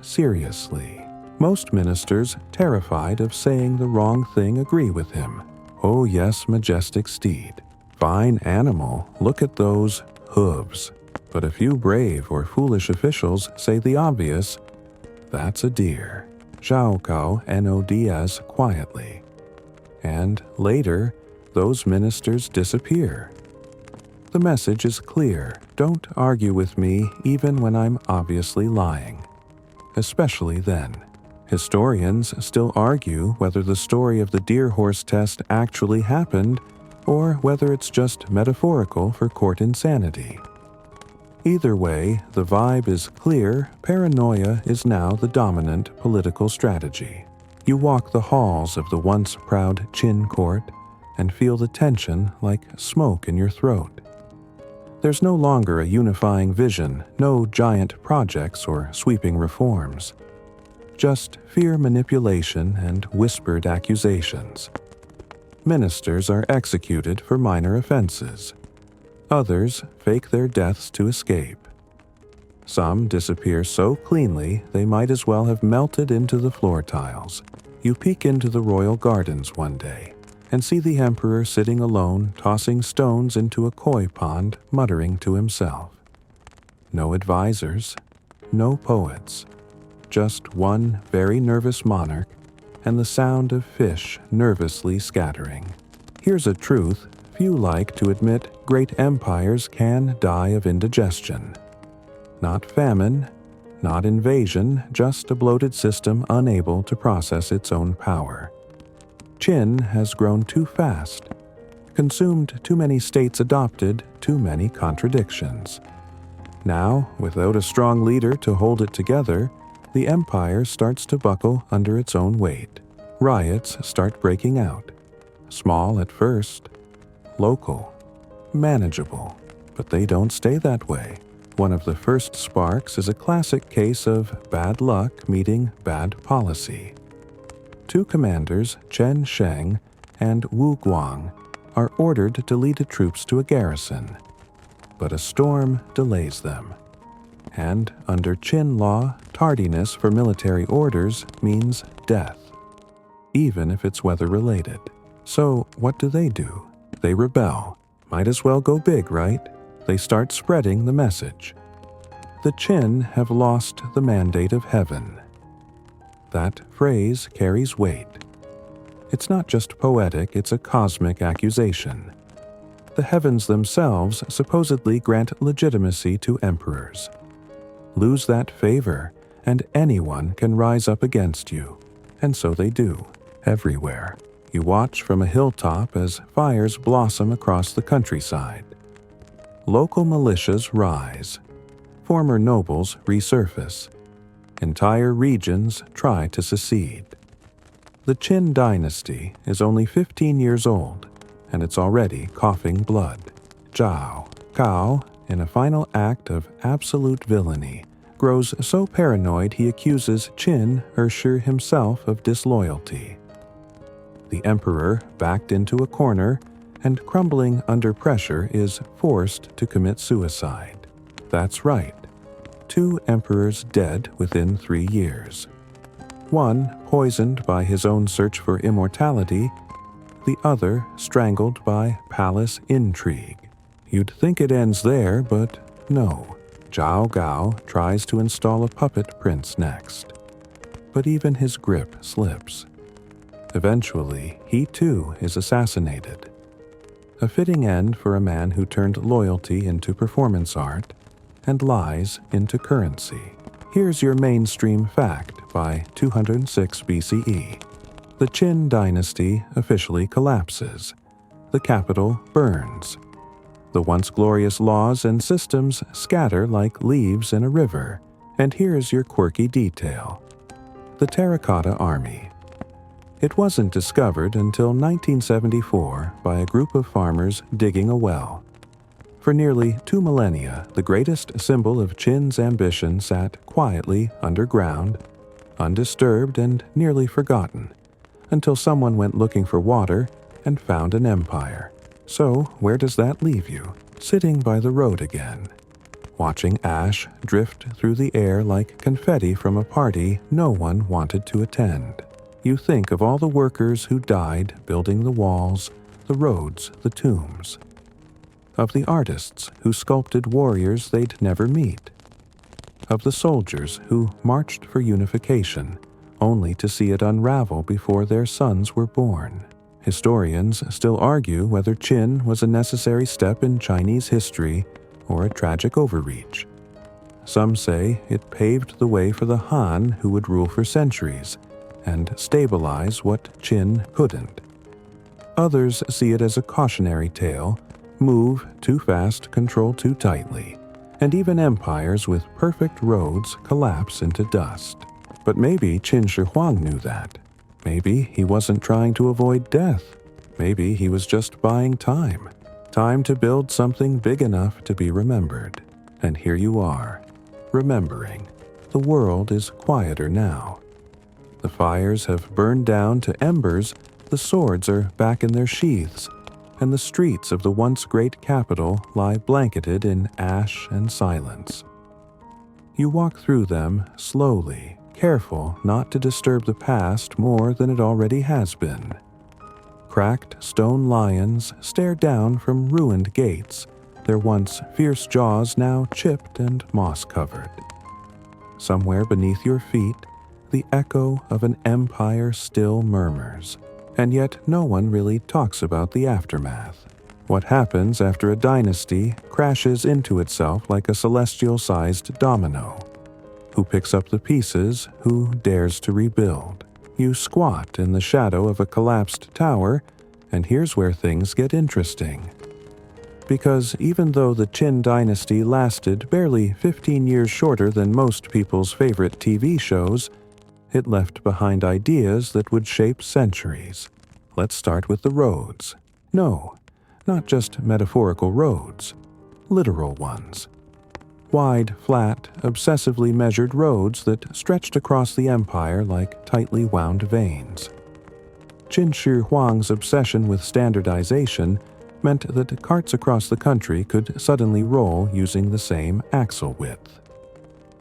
seriously. Most ministers, terrified of saying the wrong thing, agree with him. Oh yes, majestic steed. Fine animal, look at those hooves. But a few brave or foolish officials say the obvious, that's a deer. Zhao Gao nods quietly. And later, those ministers disappear. The message is clear. Don't argue with me even when I'm obviously lying. Especially then. Historians still argue whether the story of the deer horse test actually happened or whether it's just metaphorical for court insanity. Either way, the vibe is clear. Paranoia is now the dominant political strategy. You walk the halls of the once proud Qin court and feel the tension like smoke in your throat. There's no longer a unifying vision, no giant projects or sweeping reforms. just fear manipulation and whispered accusations. Ministers are executed for minor offenses. Others fake their deaths to escape. Some disappear so cleanly they might as well have melted into the floor tiles. You peek into the royal gardens one day and see the emperor sitting alone, tossing stones into a koi pond, muttering to himself. No advisors, no poets, just one very nervous monarch and the sound of fish nervously scattering. Here's a truth few like to admit: great empires can die of indigestion. Not famine, not invasion, just a bloated system unable to process its own power. Qin has grown too fast, consumed too many states, adopted too many contradictions. Now, without a strong leader to hold it together, the empire starts to buckle under its own weight. Riots start breaking out. Small at first, local, manageable, but they don't stay that way. One of the first sparks is a classic case of bad luck meeting bad policy. Two commanders, Chen Sheng and Wu Guang, are ordered to lead the troops to a garrison, but a storm delays them. And under Qin law, tardiness for military orders means death, even if it's weather-related. So what do? They rebel. Might as well go big, right? They start spreading the message. The Qin have lost the mandate of heaven. That phrase carries weight. It's not just poetic, it's a cosmic accusation. The heavens themselves supposedly grant legitimacy to emperors. Lose that favor, and anyone can rise up against you. And so they do, everywhere. You watch from a hilltop as fires blossom across the countryside. Local militias rise. Former nobles resurface. Entire regions try to secede. The Qin Dynasty is only 15 years old, and it's already coughing blood. Zhao Cao, in a final act of absolute villainy, grows so paranoid he accuses Qin Shi himself of disloyalty. The emperor, backed into a corner and crumbling under pressure, is forced to commit suicide. That's right. 2 emperors dead within 3 years. One poisoned by his own search for immortality, the other strangled by palace intrigue. You'd think it ends there, but no. Zhao Gao tries to install a puppet prince next. But even his grip slips. Eventually, he too is assassinated. A fitting end for a man who turned loyalty into performance art and lies into currency. Here's your mainstream fact by 206 BCE. The Qin Dynasty officially collapses. The capital burns. The once glorious laws and systems scatter like leaves in a river. And here's your quirky detail. The Terracotta Army. It wasn't discovered until 1974 by a group of farmers digging a well. For nearly 2 millennia, the greatest symbol of Qin's ambition sat quietly underground, undisturbed and nearly forgotten, until someone went looking for water and found an empire. So where does that leave you? Sitting by the road again, watching ash drift through the air like confetti from a party no one wanted to attend. You think of all the workers who died building the walls, the roads, the tombs. Of the artists who sculpted warriors they'd never meet. Of the soldiers who marched for unification, only to see it unravel before their sons were born. Historians still argue whether Qin was a necessary step in Chinese history or a tragic overreach. Some say it paved the way for the Han who would rule for centuries and stabilize what Qin couldn't. Others see it as a cautionary tale: move too fast, control too tightly, and even empires with perfect roads collapse into dust. But maybe Qin Shi Huang knew that. Maybe he wasn't trying to avoid death. Maybe he was just buying time. Time to build something big enough to be remembered. And here you are, remembering. The world is quieter now. The fires have burned down to embers, the swords are back in their sheaths, and the streets of the once great capital lie blanketed in ash and silence. You walk through them slowly, careful not to disturb the past more than it already has been. Cracked stone lions stare down from ruined gates, their once fierce jaws now chipped and moss-covered. Somewhere beneath your feet, the echo of an empire still murmurs, and yet no one really talks about the aftermath. What happens after a dynasty crashes into itself like a celestial-sized domino. Who picks up the pieces, who dares to rebuild? You squat in the shadow of a collapsed tower, and here's where things get interesting. Because even though the Qin Dynasty lasted barely 15 years shorter than most people's favorite TV shows, it left behind ideas that would shape centuries. Let's start with the roads. No, not just metaphorical roads, literal ones. Wide, flat, obsessively measured roads that stretched across the empire like tightly wound veins. Qin Shi Huang's obsession with standardization meant that carts across the country could suddenly roll using the same axle width.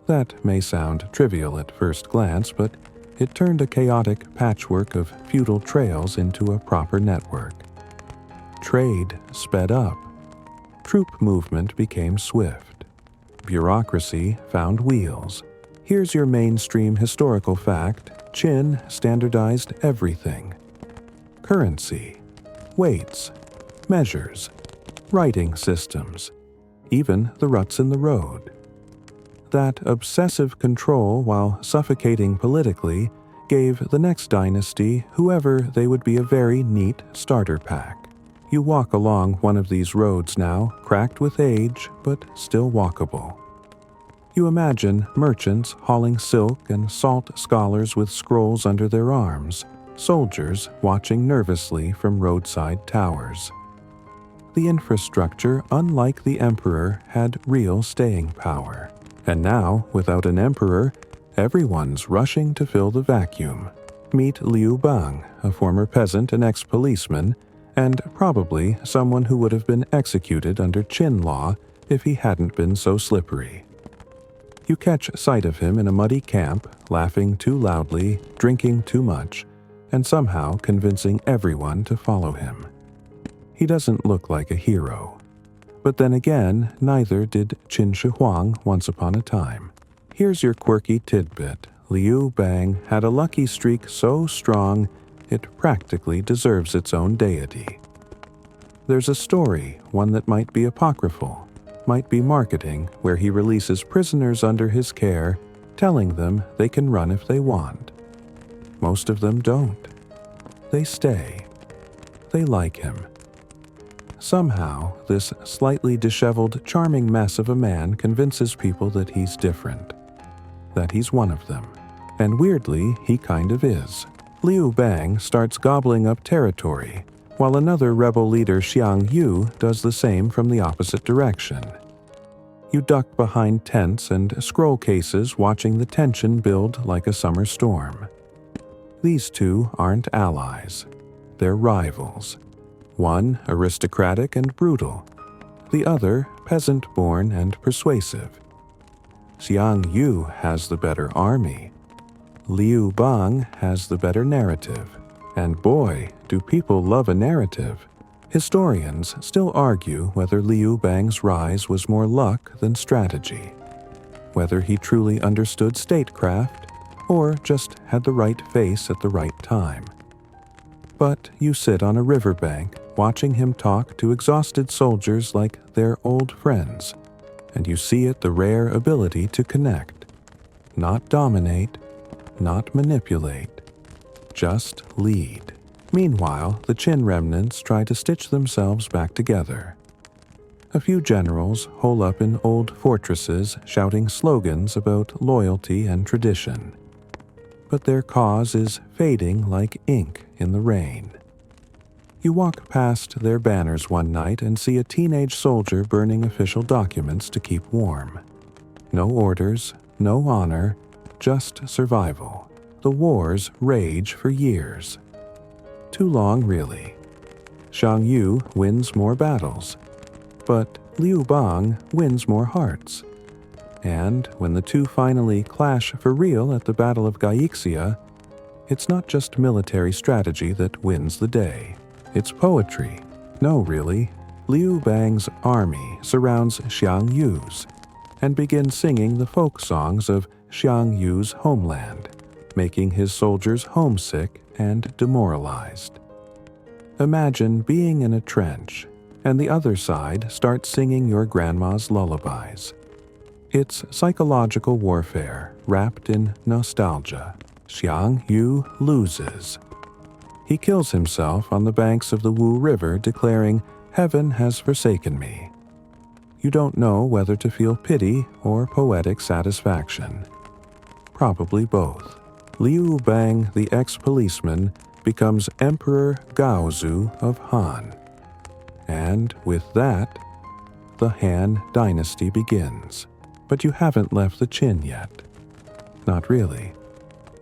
That may sound trivial at first glance, but it turned a chaotic patchwork of feudal trails into a proper network. Trade sped up. Troop movement became swift. Bureaucracy found wheels. Here's your mainstream historical fact: Qin standardized everything. Currency, weights, measures, writing systems, even the ruts in the road. That obsessive control, while suffocating politically, gave the next dynasty, whoever they would be, a very neat starter pack. You walk along one of these roads now, cracked with age, but still walkable. You imagine merchants hauling silk and salt scholars with scrolls under their arms, soldiers watching nervously from roadside towers. The infrastructure, unlike the emperor, had real staying power. And now, without an emperor, everyone's rushing to fill the vacuum. Meet Liu Bang, a former peasant and ex-policeman, and probably someone who would have been executed under Qin law if he hadn't been so slippery. You catch sight of him in a muddy camp, laughing too loudly, drinking too much, and somehow convincing everyone to follow him. He doesn't look like a hero. But then again, neither did Qin Shi Huang once upon a time. Here's your quirky tidbit. Liu Bang had a lucky streak so strong it practically deserves its own deity. There's a story, one that might be apocryphal, might be marketing, where he releases prisoners under his care, telling them they can run if they want. Most of them don't. They stay. They like him. Somehow, this slightly disheveled, charming mess of a man convinces people that he's different, that he's one of them. And weirdly, he kind of is. Liu Bang starts gobbling up territory, while another rebel leader, Xiang Yu, does the same from the opposite direction. You duck behind tents and scroll cases, watching the tension build like a summer storm. These two aren't allies. They're rivals. One aristocratic and brutal, the other peasant-born and persuasive. Xiang Yu has the better army. Liu Bang has the better narrative. And boy, do people love a narrative. Historians still argue whether Liu Bang's rise was more luck than strategy, whether he truly understood statecraft or just had the right face at the right time. But you sit on a riverbank, watching him talk to exhausted soldiers like they're old friends, and you see it, the rare ability to connect. Not dominate, not manipulate, just lead. Meanwhile, the Qin remnants try to stitch themselves back together. A few generals hole up in old fortresses, shouting slogans about loyalty and tradition. But their cause is fading like ink in the rain. You walk past their banners one night and see a teenage soldier burning official documents to keep warm. No orders, no honor, just survival. the wars rage for years. Too long, really. Xiang Yu wins more battles, but Liu Bang wins more hearts. And when the two finally clash for real at the Battle of Gaixia, it's not just military strategy that wins the day. It's poetry. No, really. Liu Bang's army surrounds Xiang Yu's and begins singing the folk songs of Xiang Yu's homeland, making his soldiers homesick and demoralized. Imagine being in a trench and the other side starts singing your grandma's lullabies. It's psychological warfare wrapped in nostalgia. Xiang Yu loses. He kills himself on the banks of the Wu River, declaring, "Heaven has forsaken me." You don't know whether to feel pity or poetic satisfaction. Probably both. Liu Bang, the ex-policeman, becomes Emperor Gaozu of Han. And with that, the Han Dynasty begins. But you haven't left the Qin yet. Not really.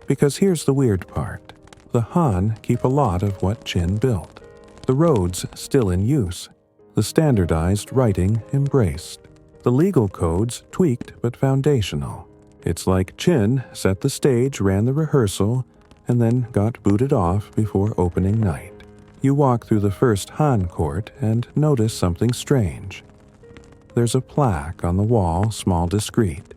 Because here's the weird part. The Han keep a lot of what Qin built. The roads still in use. The standardized writing embraced. The legal codes tweaked but foundational. It's like Qin set the stage, ran the rehearsal, and then got booted off before opening night. You walk through the first Han court and notice something strange. There's a plaque on the wall, small discreet.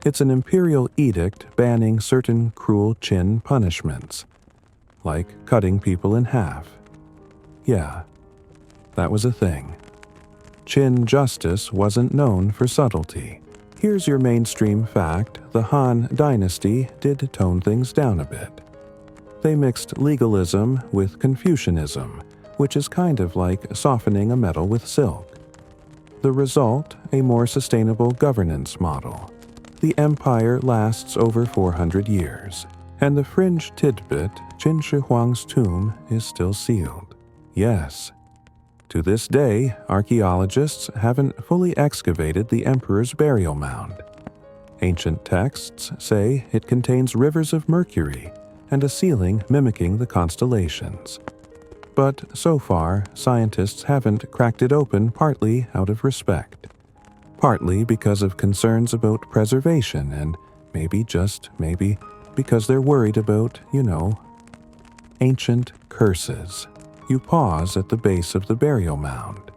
It's an imperial edict banning certain cruel Qin punishments, like cutting people in half. Yeah, that was a thing. Qin justice wasn't known for subtlety. Here's your mainstream fact: the Han Dynasty did tone things down a bit. They mixed legalism with Confucianism, which is kind of like softening a metal with silk. The result, a more sustainable governance model. The empire lasts over 400 years, and the fringe tidbit, Qin Shi Huang's tomb, is still sealed. Yes. To this day, archaeologists haven't fully excavated the emperor's burial mound. Ancient texts say it contains rivers of mercury and a ceiling mimicking the constellations. But so far, scientists haven't cracked it open, partly out of respect, partly because of concerns about preservation, and maybe, just maybe, because they're worried about, ancient curses. You pause at the base of the burial mound.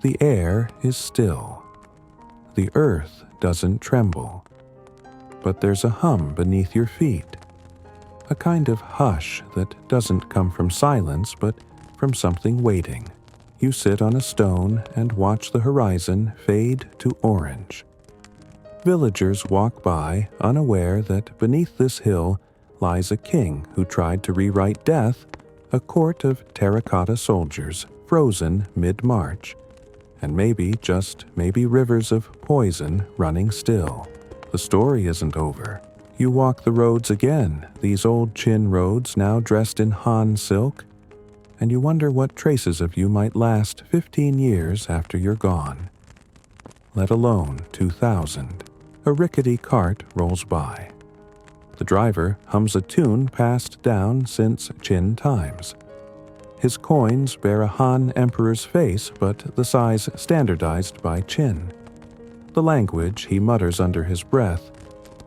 The air is still. The earth doesn't tremble. But there's a hum beneath your feet. A kind of hush that doesn't come from silence, but from something waiting. You sit on a stone and watch the horizon fade to orange. Villagers walk by, unaware that beneath this hill lies a king who tried to rewrite death, a court of terracotta soldiers, frozen mid-March, and maybe, just maybe, rivers of poison running still. The story isn't over. You walk the roads again, these old Qin roads now dressed in Han silk, and you wonder what traces of you might last 15 years after you're gone. Let alone 2,000. A rickety cart rolls by. The driver hums a tune passed down since Qin times. His coins bear a Han emperor's face, but the size standardized by Qin. The language he mutters under his breath,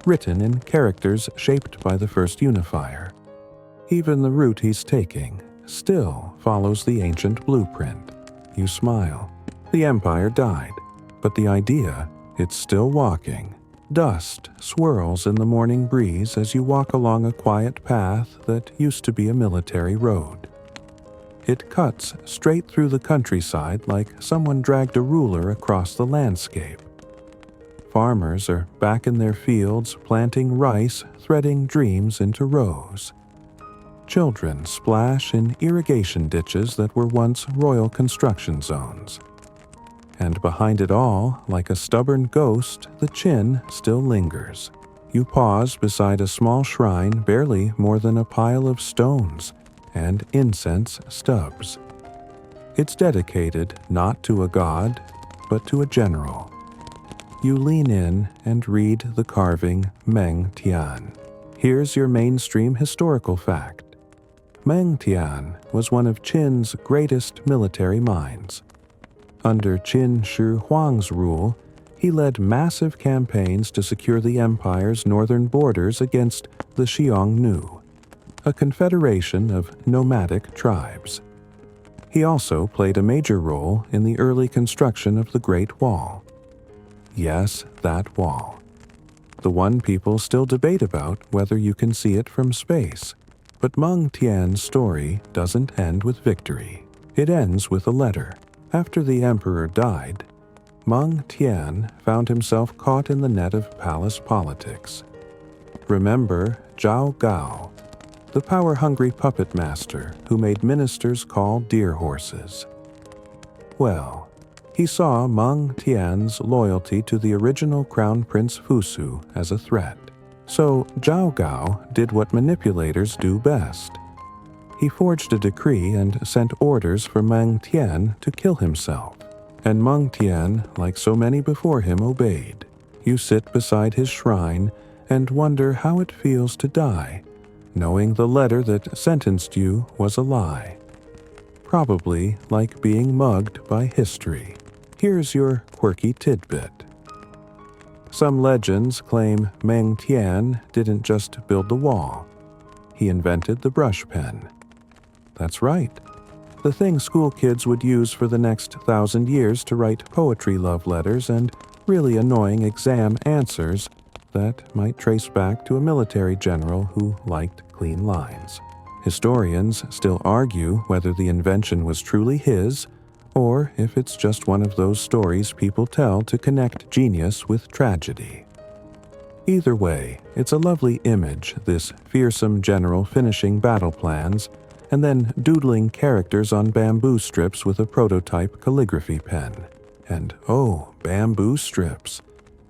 written in characters shaped by the first unifier. Even the route he's taking still follows the ancient blueprint. You smile. The empire died, but the idea, it's still walking. Dust swirls in the morning breeze as you walk along a quiet path that used to be a military road. It cuts straight through the countryside like someone dragged a ruler across the landscape. Farmers are back in their fields planting rice, threading dreams into rows. Children splash in irrigation ditches that were once royal construction zones. And behind it all, like a stubborn ghost, the Qin still lingers. You pause beside a small shrine barely more than a pile of stones and incense stubs. It's dedicated not to a god, but to a general. You lean in and read the carving Meng Tian. Here's your mainstream historical fact. Meng Tian was one of Qin's greatest military minds. Under Qin Shi Huang's rule, he led massive campaigns to secure the empire's northern borders against the Xiongnu, a confederation of nomadic tribes. He also played a major role in the early construction of the Great Wall. Yes, that wall. The one people still debate about whether you can see it from space. But Meng Tian's story doesn't end with victory. It ends with a letter. After the emperor died, Meng Tian found himself caught in the net of palace politics. Remember Zhao Gao, the power-hungry puppet master who made ministers call deer horses? Well, he saw Meng Tian's loyalty to the original Crown Prince Fusu as a threat. So Zhao Gao did what manipulators do best. He forged a decree and sent orders for Meng Tian to kill himself. And Meng Tian, like so many before him, obeyed. You sit beside his shrine and wonder how it feels to die, knowing the letter that sentenced you was a lie. Probably like being mugged by history. Here's your quirky tidbit. Some legends claim Meng Tian didn't just build the wall. He invented the brush pen. That's right. The thing school kids would use for the next 1,000 years to write poetry love letters and really annoying exam answers that might trace back to a military general who liked clean lines. Historians still argue whether the invention was truly his, or if it's just one of those stories people tell to connect genius with tragedy. Either way, it's a lovely image, this fearsome general finishing battle plans and then doodling characters on bamboo strips with a prototype calligraphy pen. And oh, bamboo strips.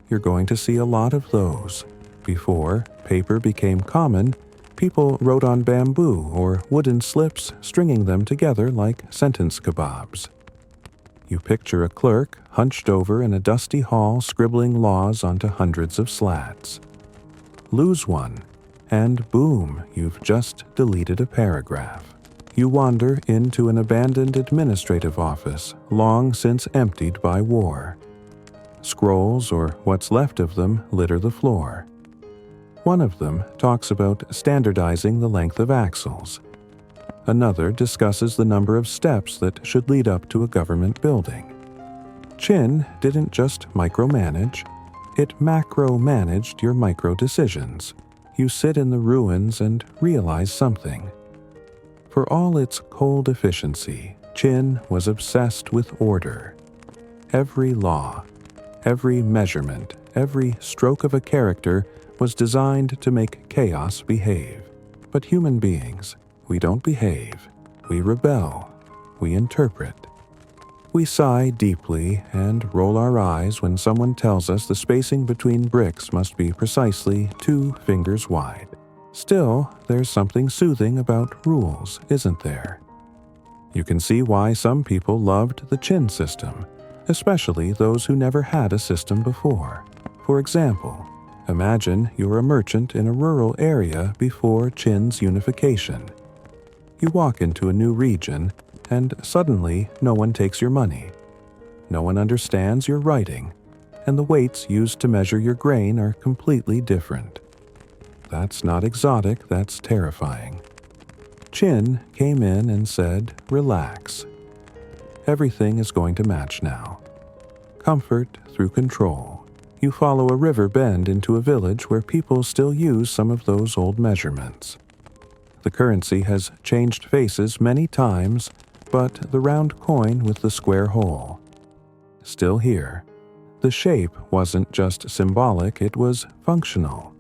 You're going to see a lot of those. Before paper became common, people wrote on bamboo or wooden slips, stringing them together like sentence kebabs. You picture a clerk hunched over in a dusty hall scribbling laws onto hundreds of slats. Lose one, and boom, you've just deleted a paragraph. You wander into an abandoned administrative office, long since emptied by war. Scrolls, or what's left of them, litter the floor. One of them talks about standardizing the length of axles. Another discusses the number of steps that should lead up to a government building. Qin didn't just micromanage, it macro-managed your micro-decisions. You sit in the ruins and realize something. For all its cold efficiency, Qin was obsessed with order. Every law, every measurement, every stroke of a character was designed to make chaos behave. But human beings, we don't behave. We rebel. We interpret. We sigh deeply and roll our eyes when someone tells us the spacing between bricks must be precisely 2 fingers wide. Still, there's something soothing about rules, isn't there? You can see why some people loved the Qin system, especially those who never had a system before. For example, imagine you're a merchant in a rural area before Qin's unification. You walk into a new region, and suddenly no one takes your money. No one understands your writing, and the weights used to measure your grain are completely different. That's not exotic, that's terrifying. Qin came in and said, "Relax. Everything is going to match now. Comfort through control. You follow a river bend into a village where people still use some of those old measurements. The currency has changed faces many times, but the round coin with the square hole, still here. The shape wasn't just symbolic, it was functional.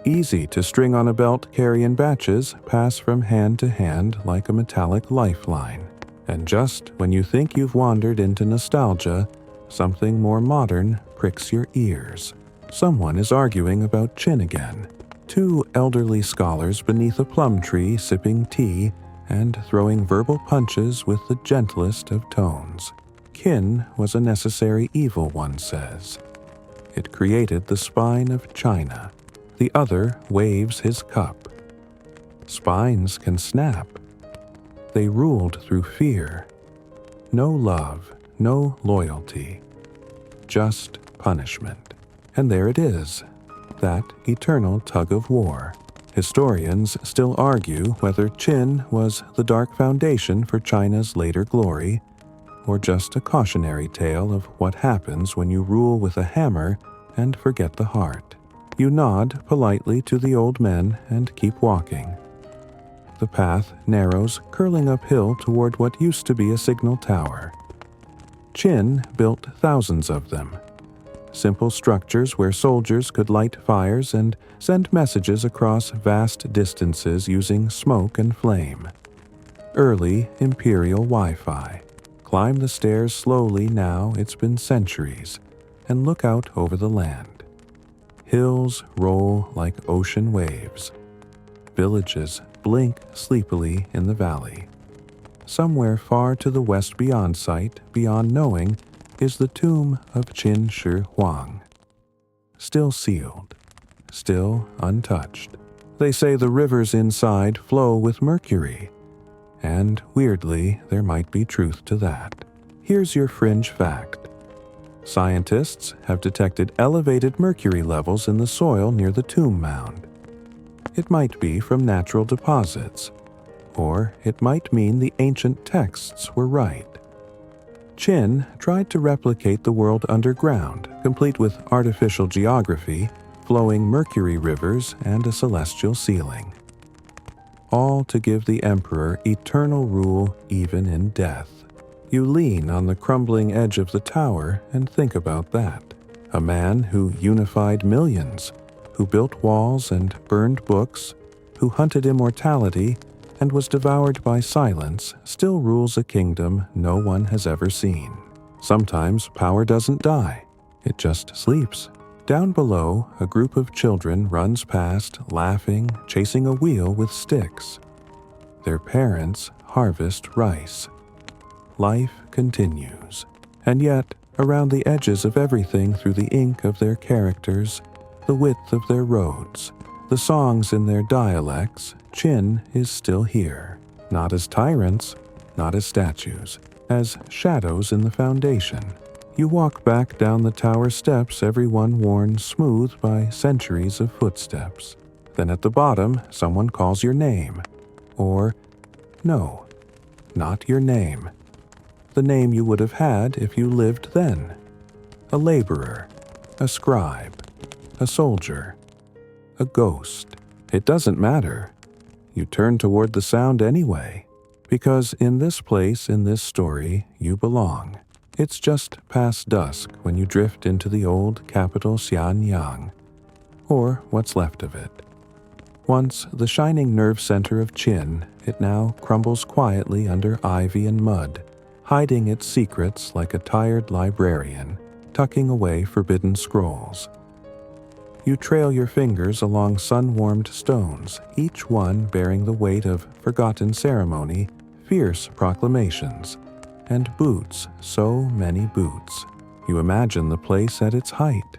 Easy to string on a belt, carry in batches, pass from hand to hand like a metallic lifeline. And just when you think you've wandered into nostalgia, something more modern pricks your ears. Someone is arguing about Qin again. 2 elderly scholars beneath a plum tree sipping tea and throwing verbal punches with the gentlest of tones. Qin was a necessary evil, one says. It created the spine of China, the other waves his cup. Spines can snap. They ruled through fear. No love, no loyalty, just punishment. And there it is, that eternal tug-of-war. Historians still argue whether Qin was the dark foundation for China's later glory, or just a cautionary tale of what happens when you rule with a hammer and forget the heart. You nod politely to the old men and keep walking. The path narrows, curling uphill toward what used to be a signal tower. Qin built thousands of them. Simple structures where soldiers could light fires and send messages across vast distances using smoke and flame. Early imperial Wi-Fi. Climb the stairs slowly now, it's been centuries, and look out over the land. Hills roll like ocean waves. Villages blink sleepily in the valley. Somewhere far to the west beyond sight, beyond knowing, is the tomb of Qin Shi Huang. Still sealed, still untouched. They say the rivers inside flow with mercury, and weirdly, there might be truth to that. Here's your fringe fact. Scientists have detected elevated mercury levels in the soil near the tomb mound. It might be from natural deposits, or it might mean the ancient texts were right. Qin tried to replicate the world underground, complete with artificial geography, flowing mercury rivers, and a celestial ceiling. All to give the emperor eternal rule even in death. You lean on the crumbling edge of the tower and think about that. A man who unified millions, who built walls and burned books, who hunted immortality and was devoured by silence, still rules a kingdom no one has ever seen. Sometimes power doesn't die, it just sleeps. Down below, a group of children runs past, laughing, chasing a wheel with sticks. Their parents harvest rice. Life continues. And yet, around the edges of everything, through the ink of their characters, the width of their roads, the songs in their dialects, Qin is still here. Not as tyrants, not as statues, as shadows in the foundation. You walk back down the tower steps, everyone worn smooth by centuries of footsteps. Then at the bottom, someone calls your name. Or, no, not your name. The name you would have had if you lived then. A laborer, a scribe, a soldier, a ghost. It doesn't matter. You turn toward the sound anyway, because in this place, in this story, you belong. It's just past dusk when you drift into the old capital Xianyang, or what's left of it. Once the shining nerve center of Qin, it now crumbles quietly under ivy and mud, hiding its secrets like a tired librarian, tucking away forbidden scrolls. You trail your fingers along sun-warmed stones, each one bearing the weight of forgotten ceremony, fierce proclamations, and boots, so many boots. You imagine the place at its height.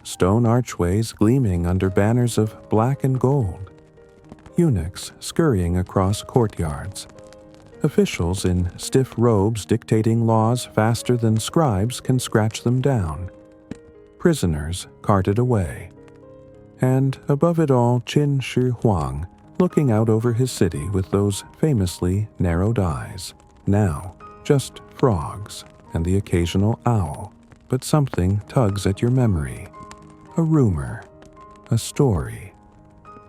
Stone archways gleaming under banners of black and gold. Eunuchs scurrying across courtyards. Officials in stiff robes dictating laws faster than scribes can scratch them down. Prisoners carted away. And above it all, Qin Shi Huang, looking out over his city with those famously narrowed eyes. Now, just frogs and the occasional owl, but something tugs at your memory. A rumor, a story.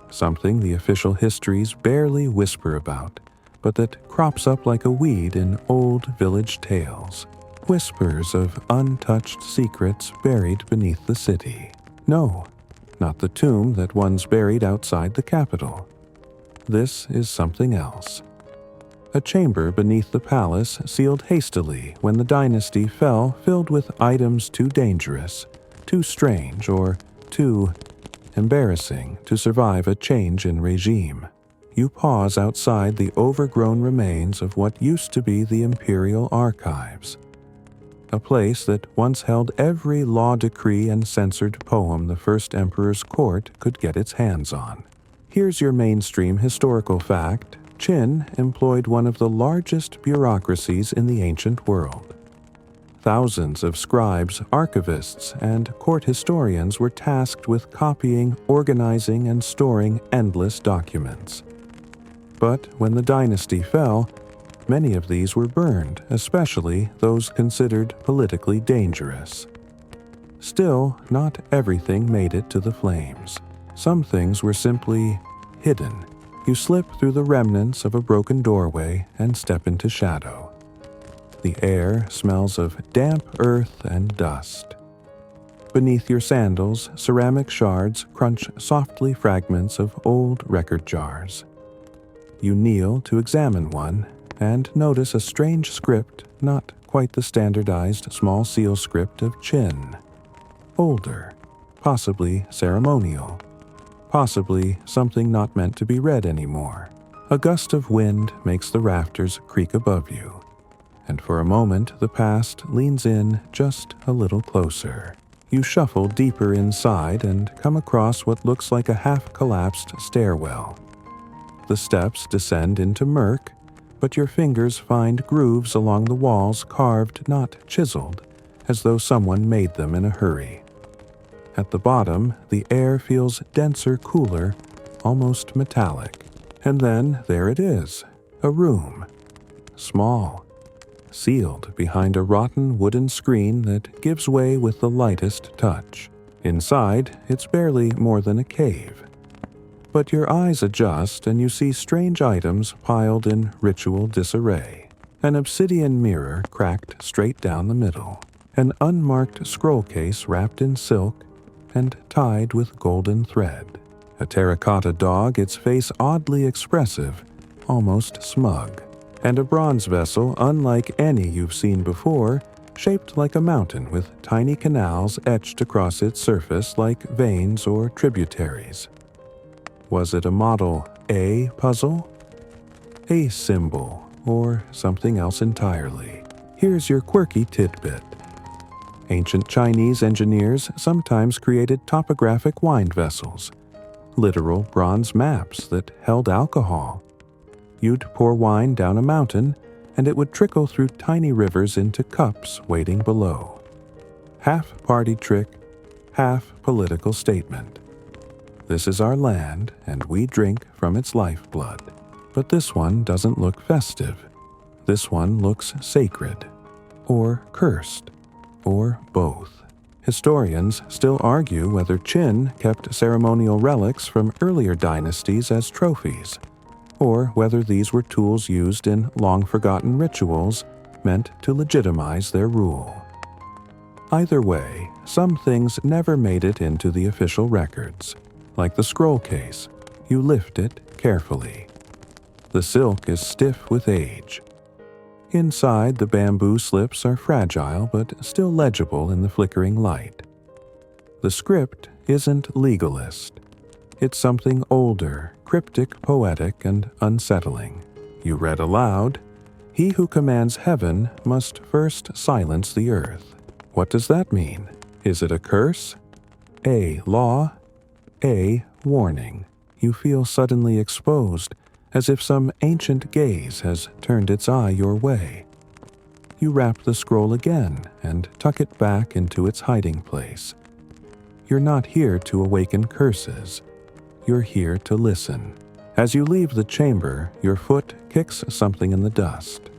Something the official histories barely whisper about, but that crops up like a weed in old village tales. Whispers of untouched secrets buried beneath the city. No, not the tomb that once buried outside the capital. This is something else. A chamber beneath the palace sealed hastily when the dynasty fell, filled with items too dangerous, too strange, or too embarrassing to survive a change in regime. You pause outside the overgrown remains of what used to be the imperial archives. a place that once held every law decree and censored poem the first emperor's court could get its hands on. Here's your mainstream historical fact. Qin employed one of the largest bureaucracies in the ancient world. Thousands of scribes, archivists, and court historians were tasked with copying, organizing, and storing endless documents. But when the dynasty fell, many of these were burned, especially those considered politically dangerous. Still, not everything made it to the flames. Some things were simply hidden. You slip through the remnants of a broken doorway and step into shadow. The air smells of damp earth and dust. Beneath your sandals, ceramic shards crunch softly fragments of old record jars. You kneel to examine one and notice a strange script, not quite the standardized small seal script of Qin. Older, possibly ceremonial, possibly something not meant to be read anymore. A gust of wind makes the rafters creak above you, and for a moment the past leans in just a little closer. You shuffle deeper inside and come across what looks like a half-collapsed stairwell. The steps descend into murk, but your fingers find grooves along the walls carved, not chiseled, as though someone made them in a hurry. At the bottom, the air feels denser, cooler, almost metallic. And then there it is, a room. Small, sealed behind a rotten wooden screen that gives way with the lightest touch. Inside, it's barely more than a cave. But your eyes adjust and you see strange items piled in ritual disarray. An obsidian mirror cracked straight down the middle. An unmarked scroll case wrapped in silk and tied with golden thread. A terracotta dog, its face oddly expressive, almost smug. And a bronze vessel unlike any you've seen before, shaped like a mountain with tiny canals etched across its surface like veins or tributaries. Was it a Model A puzzle? A symbol, or something else entirely? Here's your quirky tidbit. Ancient Chinese engineers sometimes created topographic wine vessels, literal bronze maps that held alcohol. You'd pour wine down a mountain, and it would trickle through tiny rivers into cups waiting below. Half party trick, half political statement. This is our land, and we drink from its lifeblood. But this one doesn't look festive. This one looks sacred, or cursed, or both. Historians still argue whether Qin kept ceremonial relics from earlier dynasties as trophies, or whether these were tools used in long-forgotten rituals meant to legitimize their rule. Either way, some things never made it into the official records. Like the scroll case, you lift it carefully. The silk is stiff with age. Inside, the bamboo slips are fragile but still legible in the flickering light. The script isn't legalist. It's something older, cryptic, poetic, and unsettling. You read aloud, "He who commands heaven must first silence the earth." What does that mean? Is it a curse? A law? A warning. You feel suddenly exposed, as if some ancient gaze has turned its eye your way. You wrap the scroll again and tuck it back into its hiding place. You're not here to awaken curses. You're here to listen. As you leave the chamber, your foot kicks something in the dust.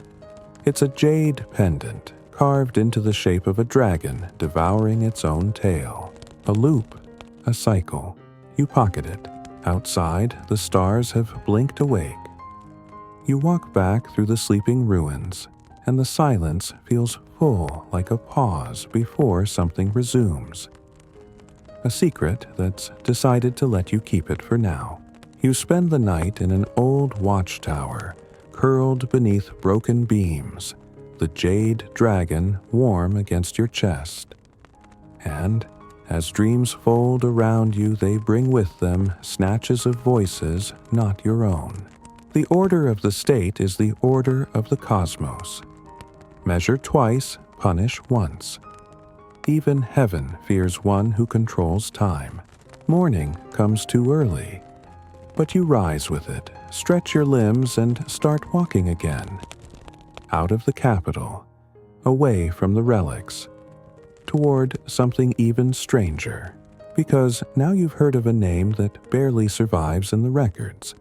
It's a jade pendant, carved into the shape of a dragon devouring its own tail. A loop, a cycle. You pocket it. Outside, the stars have blinked awake. You walk back through the sleeping ruins, and the silence feels full like a pause before something resumes. A secret that's decided to let you keep it for now. You spend the night in an old watchtower, curled beneath broken beams, the jade dragon warm against your chest. And as dreams fold around you, they bring with them snatches of voices not your own. The order of the state is the order of the cosmos. Measure twice, punish once. Even heaven fears one who controls time. Morning comes too early, but you rise with it, stretch your limbs, and start walking again. Out of the capital, away from the relics, toward something even stranger, because now you've heard of a name that barely survives in the records.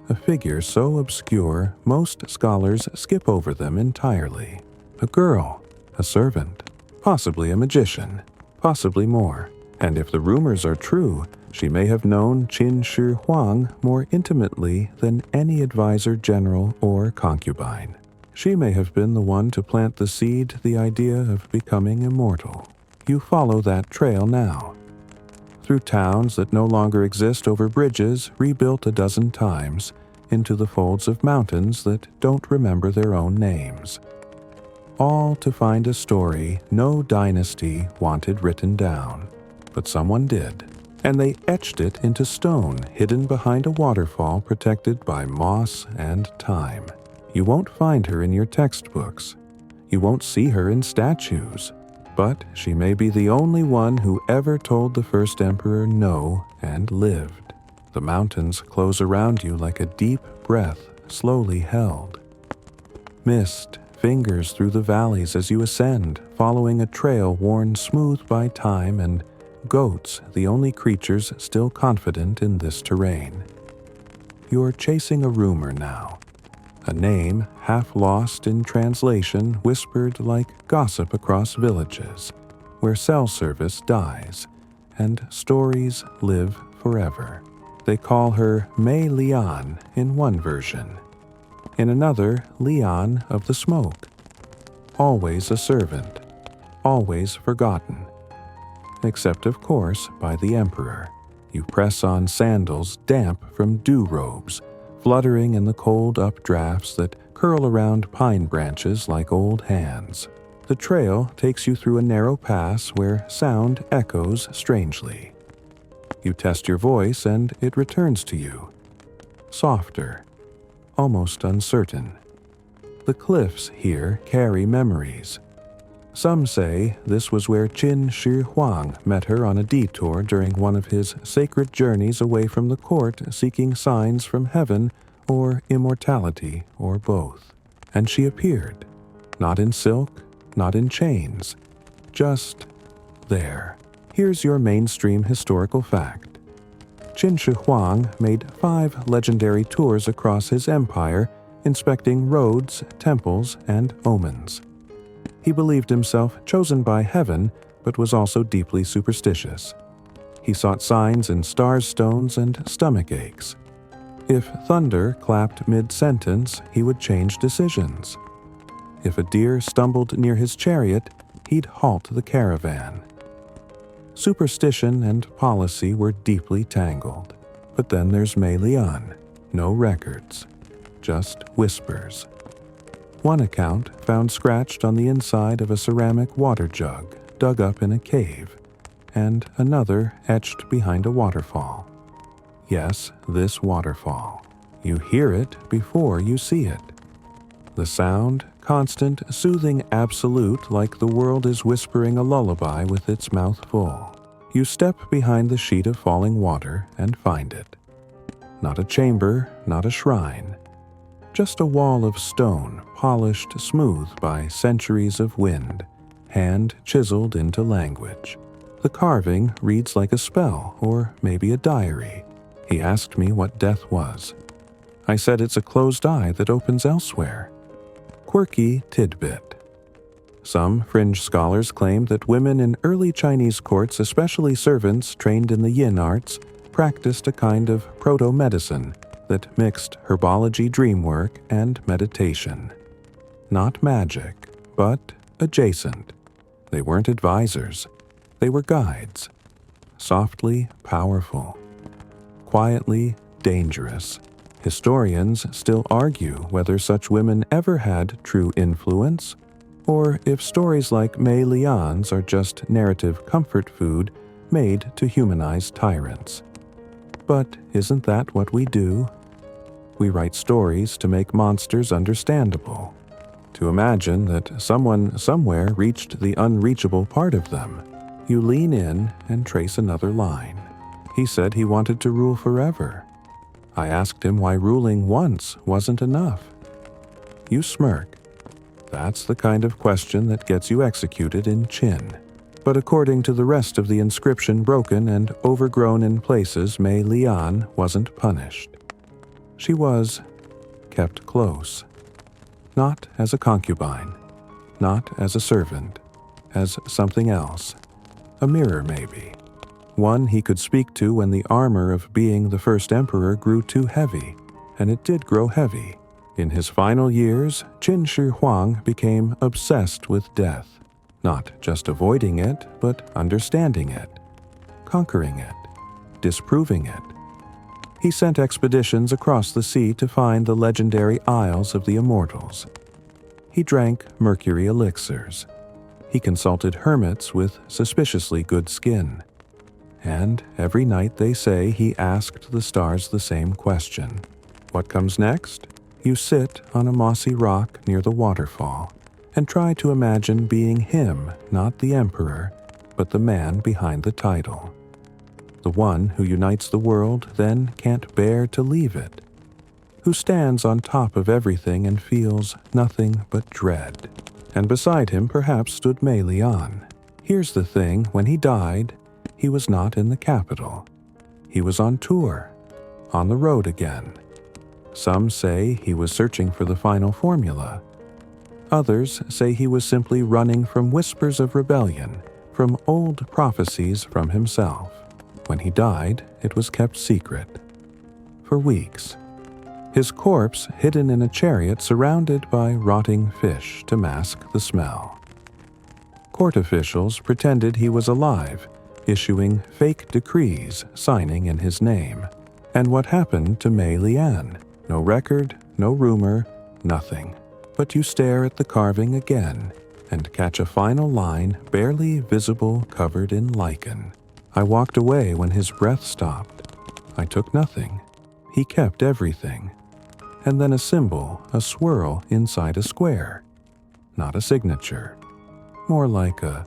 A figure so obscure most scholars skip over them entirely. A girl, a servant, possibly a magician, possibly more. And if the rumors are true, she may have known Qin Shi Huang more intimately than any advisor general or concubine. She may have been the one to plant the seed, the idea of becoming immortal. You follow that trail now. Through towns that no longer exist, over bridges rebuilt a dozen times, into the folds of mountains that don't remember their own names. All to find a story no dynasty wanted written down, but someone did, and they etched it into stone, hidden behind a waterfall protected by moss and time. You won't find her in your textbooks. You won't see her in statues, but she may be the only one who ever told the first emperor no and lived. The mountains close around you like a deep breath slowly held. Mist fingers through the valleys as you ascend, following a trail worn smooth by time, and goats, the only creatures still confident in this terrain. You're chasing a rumor now, a name half lost in translation, whispered like gossip across villages, where cell service dies and stories live forever. They call her Mei Lian in one version. In another, Leon of the Smoke. Always a servant, always forgotten. Except, of course, by the emperor. You press on sandals damp from dew robes, fluttering in the cold updrafts that curl around pine branches like old hands. The trail takes you through a narrow pass where sound echoes strangely. You test your voice and it returns to you. Softer, almost uncertain. The cliffs here carry memories. Some say this was where Qin Shi Huang met her on a detour during one of his sacred journeys away from the court, seeking signs from heaven or immortality or both. And she appeared, not in silk, not in chains, just there. Here's your mainstream historical fact. Qin Shi Huang made 5 legendary tours across his empire, inspecting roads, temples, and omens. He believed himself chosen by heaven, but was also deeply superstitious. He sought signs in star stones and stomach aches. If thunder clapped mid-sentence, he would change decisions. If a deer stumbled near his chariot, he'd halt the caravan. Superstition and policy were deeply tangled. But then there's Mei Lian. No records, just whispers. One account found scratched on the inside of a ceramic water jug dug up in a cave, and another etched behind a waterfall. Yes, this waterfall. You hear it before you see it. The sound, constant, soothing absolute, like the world is whispering a lullaby with its mouth full. You step behind the sheet of falling water and find it. Not a chamber, not a shrine. Just a wall of stone, polished smooth by centuries of wind, hand chiseled into language. The carving reads like a spell, or maybe a diary. He asked me what death was. I said it's a closed eye that opens elsewhere. Quirky tidbit. Some fringe scholars claim that women in early Chinese courts, especially servants trained in the yin arts, practiced a kind of proto-medicine that mixed herbology, dream work, and meditation. Not magic, but adjacent. They weren't advisors. They were guides. Softly powerful. Quietly dangerous. Historians still argue whether such women ever had true influence, or if stories like Mei Lian's are just narrative comfort food made to humanize tyrants. But isn't that what we do? We write stories to make monsters understandable. To imagine that someone somewhere reached the unreachable part of them, you lean in and trace another line. He said he wanted to rule forever. I asked him why ruling once wasn't enough. You smirk. That's the kind of question that gets you executed in Qin. But according to the rest of the inscription, broken and overgrown in places, Mei Lian wasn't punished. She was kept close. Not as a concubine, not as a servant, as something else. A mirror, maybe. One he could speak to when the armor of being the first emperor grew too heavy, and it did grow heavy. In his final years, Qin Shi Huang became obsessed with death, not just avoiding it, but understanding it, conquering it, disproving it. He sent expeditions across the sea to find the legendary Isles of the Immortals. He drank mercury elixirs. He consulted hermits with suspiciously good skin. And every night, they say, he asked the stars the same question. What comes next? You sit on a mossy rock near the waterfall and try to imagine being him, not the emperor, but the man behind the title. The one who unites the world, then can't bear to leave it, who stands on top of everything and feels nothing but dread. And beside him perhaps stood Mei Lian. Here's the thing, when he died, he was not in the capital. He was on tour, on the road again. Some say he was searching for the final formula. Others say he was simply running from whispers of rebellion, from old prophecies from himself. When he died, it was kept secret. For weeks. His corpse hidden in a chariot surrounded by rotting fish to mask the smell. Court officials pretended he was alive, issuing fake decrees, signing in his name. And what happened to Mei Lian? No record, no rumor, nothing. But you stare at the carving again and catch a final line barely visible, covered in lichen. I walked away when his breath stopped. I took nothing. He kept everything. And then a symbol, a swirl inside a square. Not a signature. More like a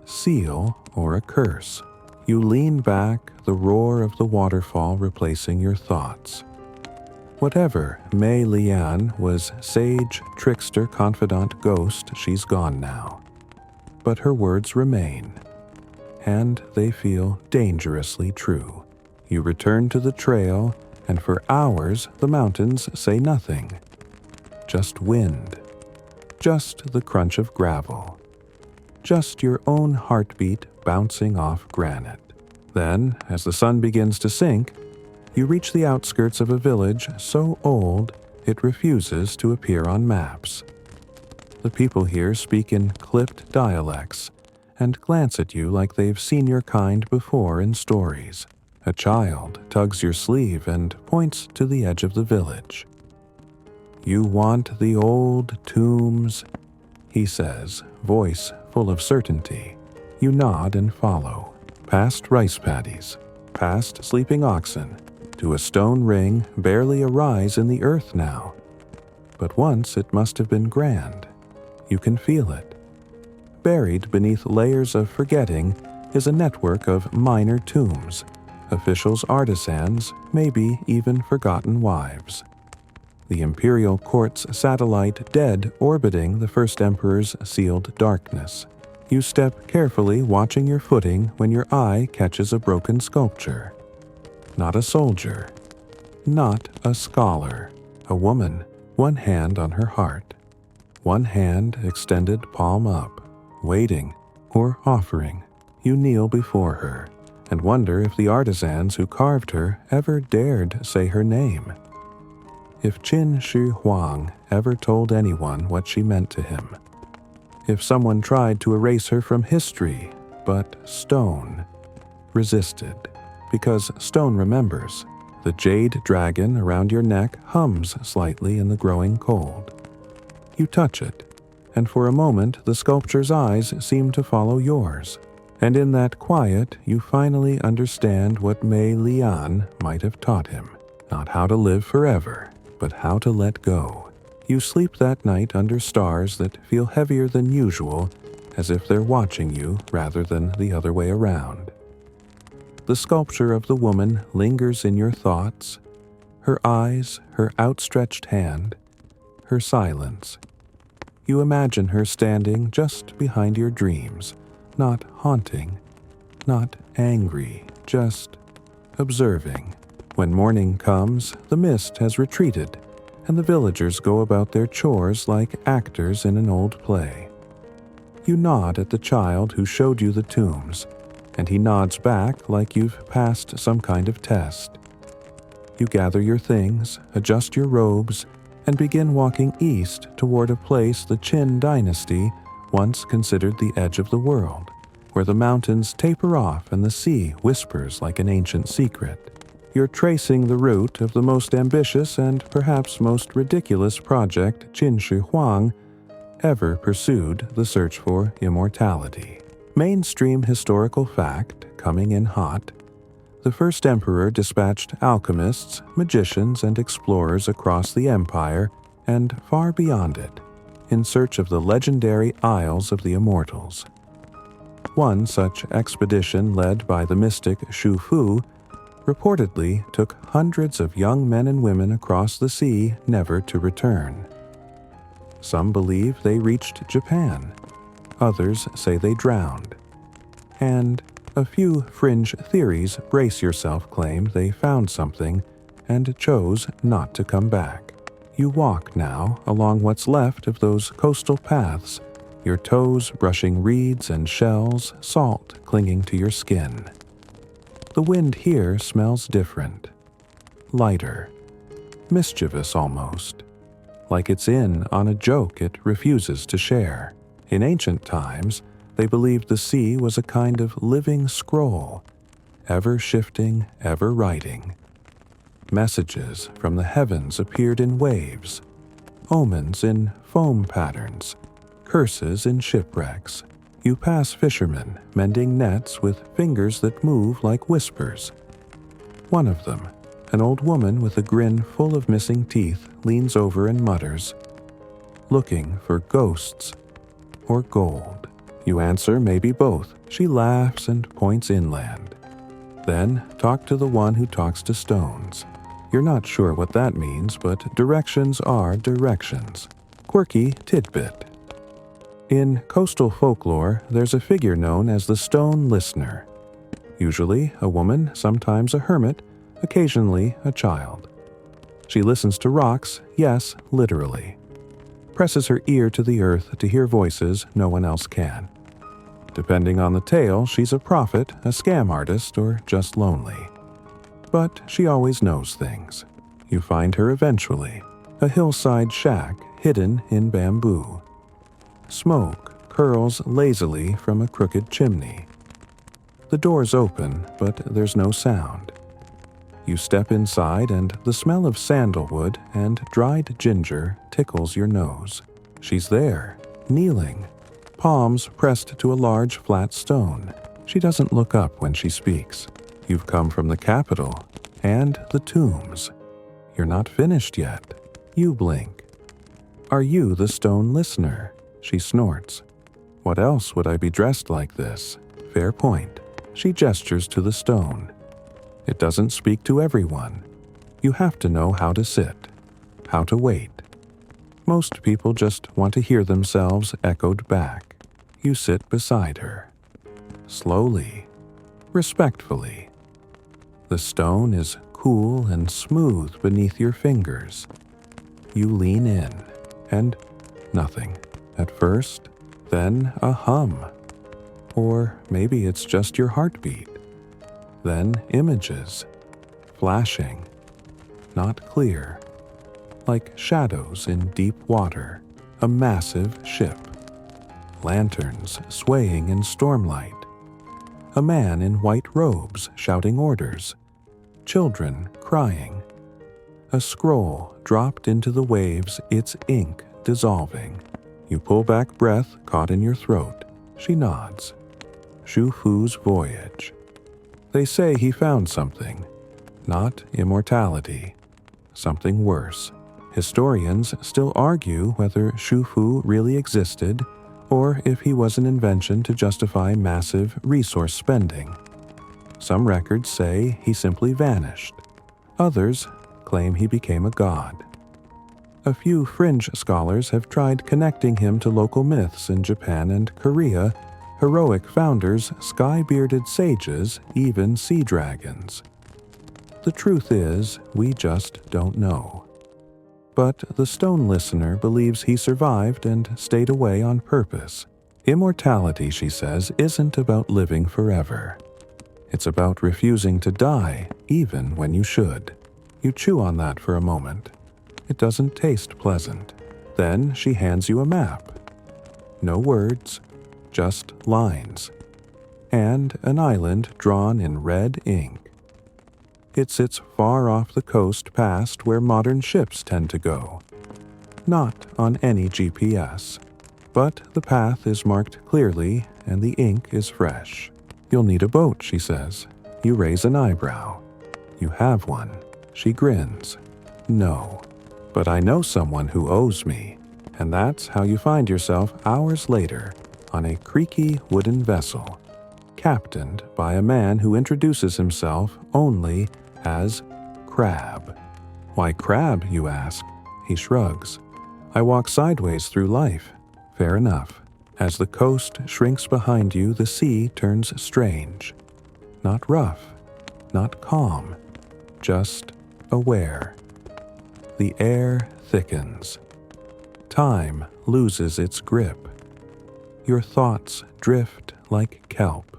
seal or a curse. You lean back, the roar of the waterfall replacing your thoughts. Whatever Mei Lian was, sage, trickster, confidant, ghost, she's gone now. But her words remain. And they feel dangerously true. You return to the trail, and for hours the mountains say nothing. Just wind. Just the crunch of gravel. Just your own heartbeat bouncing off granite. Then, as the sun begins to sink, you reach the outskirts of a village so old it refuses to appear on maps. The people here speak in clipped dialects and glance at you like they've seen your kind before in stories. A child tugs your sleeve and points to the edge of the village. You want the old tombs, he says, voice full of certainty. You nod and follow, past rice paddies, past sleeping oxen, to a stone ring barely a rise in the earth now. But once it must have been grand. You can feel it. Buried beneath layers of forgetting is a network of minor tombs, officials, artisans, maybe even forgotten wives. The imperial court's satellite dead orbiting the first emperor's sealed darkness. You step carefully, watching your footing when your eye catches a broken sculpture. Not a soldier. Not a scholar. A woman, one hand on her heart. One hand extended palm up, waiting or offering. You kneel before her and wonder if the artisans who carved her ever dared say her name. If Qin Shi Huang ever told anyone what she meant to him. If someone tried to erase her from history, but stone resisted. Because stone remembers. The jade dragon around your neck hums slightly in the growing cold. You touch it, and for a moment the sculpture's eyes seem to follow yours. And in that quiet, you finally understand what Mei Lian might have taught him. Not how to live forever, but how to let go. You sleep that night under stars that feel heavier than usual, as if they're watching you rather than the other way around. The sculpture of the woman lingers in your thoughts, her eyes, her outstretched hand, her silence. You imagine her standing just behind your dreams, not haunting, not angry, just observing. When morning comes, the mist has retreated, and the villagers go about their chores like actors in an old play. You nod at the child who showed you the tombs, and he nods back like you've passed some kind of test. You gather your things, adjust your robes, and begin walking east toward a place the Qin Dynasty once considered the edge of the world, where the mountains taper off and the sea whispers like an ancient secret. You're tracing the route of the most ambitious and perhaps most ridiculous project Qin Shi Huang ever pursued, the search for immortality. Mainstream historical fact, coming in hot. The first emperor dispatched alchemists, magicians, and explorers across the empire and far beyond it, in search of the legendary Isles of the Immortals. One such expedition, led by the mystic Xu Fu, reportedly took hundreds of young men and women across the sea, never to return. Some believe they reached Japan. Others say they drowned. And a few fringe theories, brace yourself, claim they found something and chose not to come back. You walk now along what's left of those coastal paths, your toes brushing reeds and shells, salt clinging to your skin. The wind here smells different, lighter, mischievous almost, like it's in on a joke it refuses to share. In ancient times, they believed the sea was a kind of living scroll, ever shifting, ever writing. Messages from the heavens appeared in waves, omens in foam patterns, curses in shipwrecks. You pass fishermen mending nets with fingers that move like whispers. One of them, an old woman with a grin full of missing teeth, leans over and mutters, "Looking for ghosts or gold." You answer, "Maybe both." She laughs and points inland. Then talk to the one who talks to stones. You're not sure what that means, but directions are directions. Quirky tidbit. In coastal folklore, there's a figure known as the Stone Listener. Usually a woman, sometimes a hermit, occasionally a child. She listens to rocks, yes, literally. Presses her ear to the earth to hear voices no one else can. Depending on the tale, she's a prophet, a scam artist, or just lonely. But she always knows things. You find her eventually, a hillside shack hidden in bamboo. Smoke curls lazily from a crooked chimney. The door's open, but there's no sound. You step inside and the smell of sandalwood and dried ginger tickles your nose. She's there, kneeling, palms pressed to a large flat stone. She doesn't look up when she speaks. You've come from the capital and the tombs. You're not finished yet. You blink. Are you the Stone Listener? She snorts. What else would I be dressed like this? Fair point. She gestures to the stone. It doesn't speak to everyone. You have to know how to sit, how to wait. Most people just want to hear themselves echoed back. You sit beside her. Slowly, respectfully. The stone is cool and smooth beneath your fingers. You lean in, and nothing. At first, then a hum. Or maybe it's just your heartbeat. Then images, flashing, not clear, like shadows in deep water, a massive ship. Lanterns swaying in stormlight. A man in white robes shouting orders. Children crying. A scroll dropped into the waves, its ink dissolving. You pull back breath caught in your throat. She nods. Xu Fu's voyage. They say he found something. Not immortality. Something worse. Historians still argue whether Shufu really existed or if he was an invention to justify massive resource spending. Some records say he simply vanished. Others claim he became a god. A few fringe scholars have tried connecting him to local myths in Japan and Korea, heroic founders, sky-bearded sages, even sea dragons. The truth is, we just don't know. But the stone listener believes he survived and stayed away on purpose. Immortality, she says, isn't about living forever. It's about refusing to die, even when you should. You chew on that for a moment. It doesn't taste pleasant. Then she hands you a map. No words, just lines. And an island drawn in red ink. It sits far off the coast past where modern ships tend to go. Not on any GPS. But the path is marked clearly and the ink is fresh. You'll need a boat, she says. You raise an eyebrow. You have one. She grins. No. But I know someone who owes me. And that's how you find yourself hours later on a creaky wooden vessel, captained by a man who introduces himself only as Crab. Why Crab, you ask? He shrugs. I walk sideways through life. Fair enough. As the coast shrinks behind you, the sea turns strange. Not rough, not calm, just aware. The air thickens. Time loses its grip. Your thoughts drift like kelp.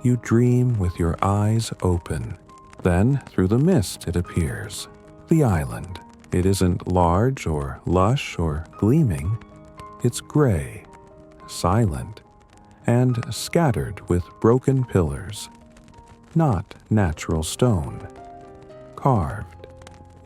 You dream with your eyes open. Then, through the mist, it appears. The island. It isn't large or lush or gleaming. It's gray, silent, and scattered with broken pillars. Not natural stone. Carved,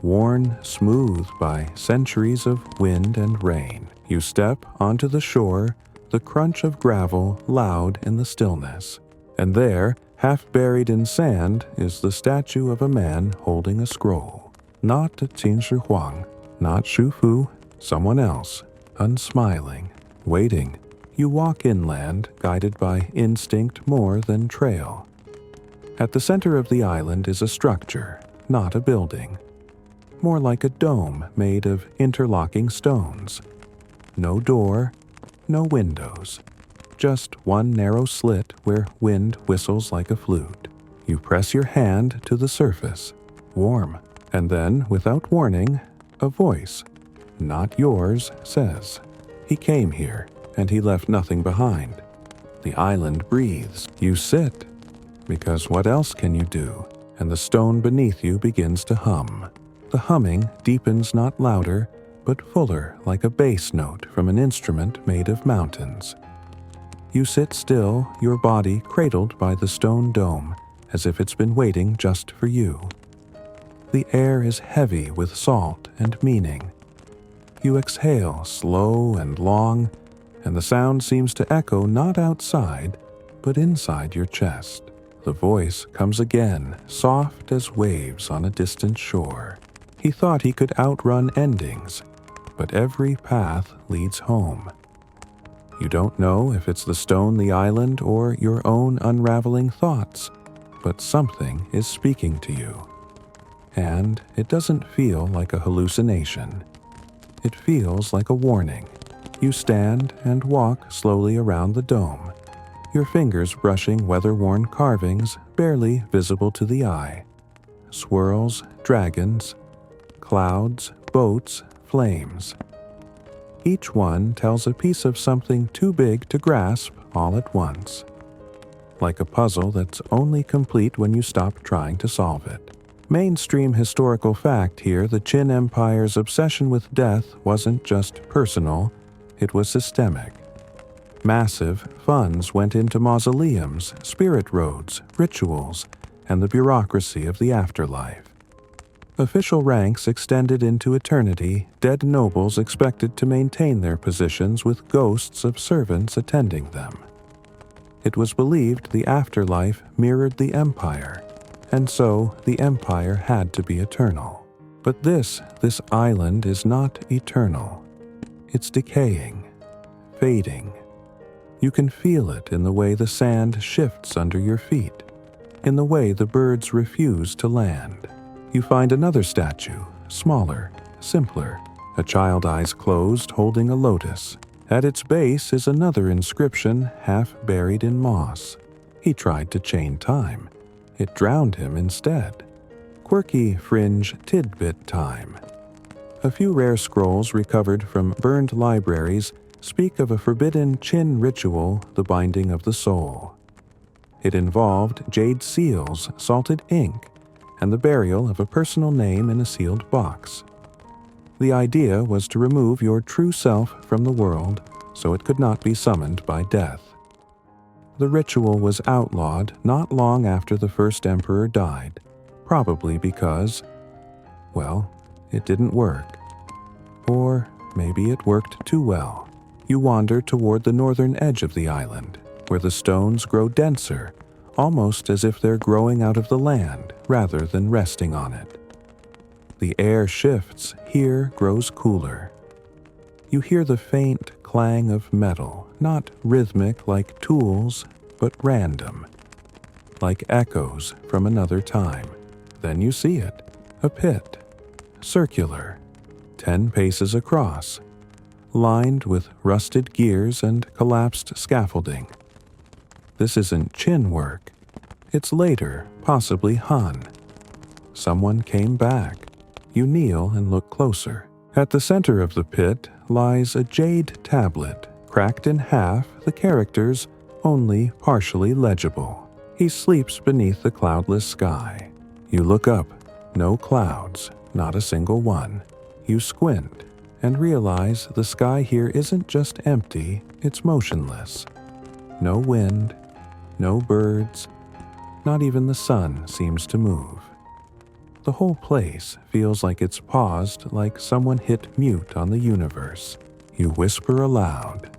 worn smooth by centuries of wind and rain. You step onto the shore, the crunch of gravel loud in the stillness. And there, half buried in sand, is the statue of a man holding a scroll. Not Qin Shi Huang, not Shufu, someone else, unsmiling, waiting. You walk inland, guided by instinct more than trail. At the center of the island is a structure, not a building. More like a dome made of interlocking stones. No door, no windows. Just one narrow slit where wind whistles like a flute. You press your hand to the surface, warm, and then, without warning, a voice, not yours, says, "He came here, and he left nothing behind." The island breathes. You sit, because what else can you do? And the stone beneath you begins to hum. The humming deepens not louder, but fuller like a bass note from an instrument made of mountains. You sit still, your body cradled by the stone dome, as if it's been waiting just for you. The air is heavy with salt and meaning. You exhale slow and long, and the sound seems to echo not outside, but inside your chest. The voice comes again, soft as waves on a distant shore. He thought he could outrun endings, but every path leads home. You don't know if it's the stone, the island, or your own unraveling thoughts, but something is speaking to you. And it doesn't feel like a hallucination. It feels like a warning. You stand and walk slowly around the dome, your fingers brushing weather-worn carvings barely visible to the eye. Swirls, dragons, clouds, boats, flames. Each one tells a piece of something too big to grasp all at once. Like a puzzle that's only complete when you stop trying to solve it. Mainstream historical fact here, the Qin Empire's obsession with death wasn't just personal, it was systemic. Massive funds went into mausoleums, spirit roads, rituals, and the bureaucracy of the afterlife. Official ranks extended into eternity, dead nobles expected to maintain their positions with ghosts of servants attending them. It was believed the afterlife mirrored the empire, and so the empire had to be eternal. But this island is not eternal. It's decaying, fading. You can feel it in the way the sand shifts under your feet, in the way the birds refuse to land. You find another statue, smaller, simpler, a child eyes closed holding a lotus. At its base is another inscription half buried in moss. He tried to chain time. It drowned him instead. Quirky fringe tidbit time. A few rare scrolls recovered from burned libraries speak of a forbidden Qin ritual, the binding of the soul. It involved jade seals, salted ink, and the burial of a personal name in a sealed box. The idea was to remove your true self from the world so it could not be summoned by death. The ritual was outlawed not long after the first emperor died, probably because, well, it didn't work. Or maybe it worked too well. You wander toward the northern edge of the island, where the stones grow denser, almost as if they're growing out of the land rather than resting on it. The air shifts, here grows cooler. You hear the faint clang of metal, not rhythmic like tools, but random, like echoes from another time. Then you see it, a pit, circular, 10 paces across, lined with rusted gears and collapsed scaffolding. This isn't Qin work. It's later, possibly Han. Someone came back. You kneel and look closer. At the center of the pit lies a jade tablet, cracked in half, the characters only partially legible. He sleeps beneath the cloudless sky. You look up, no clouds, not a single one. You squint and realize the sky here isn't just empty, it's motionless. No wind, no birds, not even the sun seems to move. The whole place feels like it's paused, like someone hit mute on the universe. You whisper aloud,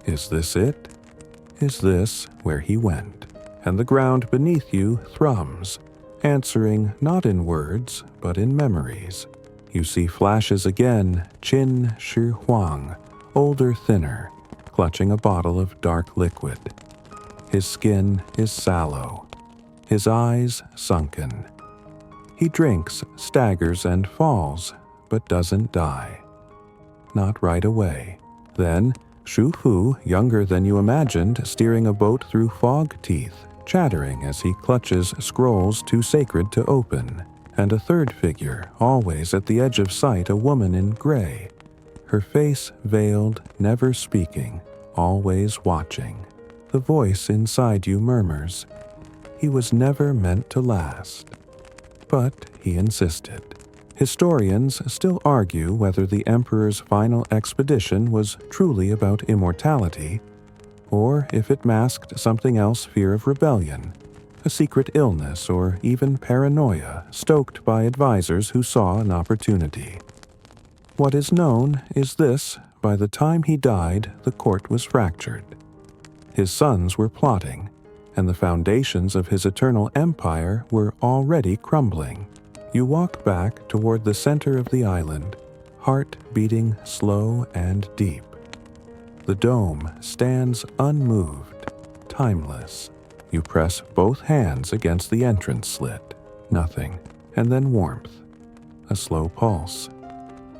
"Is this it? Is this where he went?" And the ground beneath you thrums, answering not in words, but in memories. You see flashes again, Qin Shi Huang, older, thinner, clutching a bottle of dark liquid. His skin is sallow, his eyes sunken. He drinks, staggers, and falls, but doesn't die. Not right away. Then, Shu Fu, younger than you imagined, steering a boat through fog teeth, chattering as he clutches scrolls too sacred to open. And a third figure, always at the edge of sight, a woman in gray. Her face veiled, never speaking, always watching. The voice inside you murmurs, "He was never meant to last." But he insisted. Historians still argue whether the emperor's final expedition was truly about immortality, or if it masked something else, fear of rebellion, a secret illness, or even paranoia stoked by advisors who saw an opportunity. What is known is this: by the time he died, the court was fractured. His sons were plotting, and the foundations of his eternal empire were already crumbling. You walk back toward the center of the island, heart beating slow and deep. The dome stands unmoved, timeless. You press both hands against the entrance slit. Nothing, and then warmth. A slow pulse,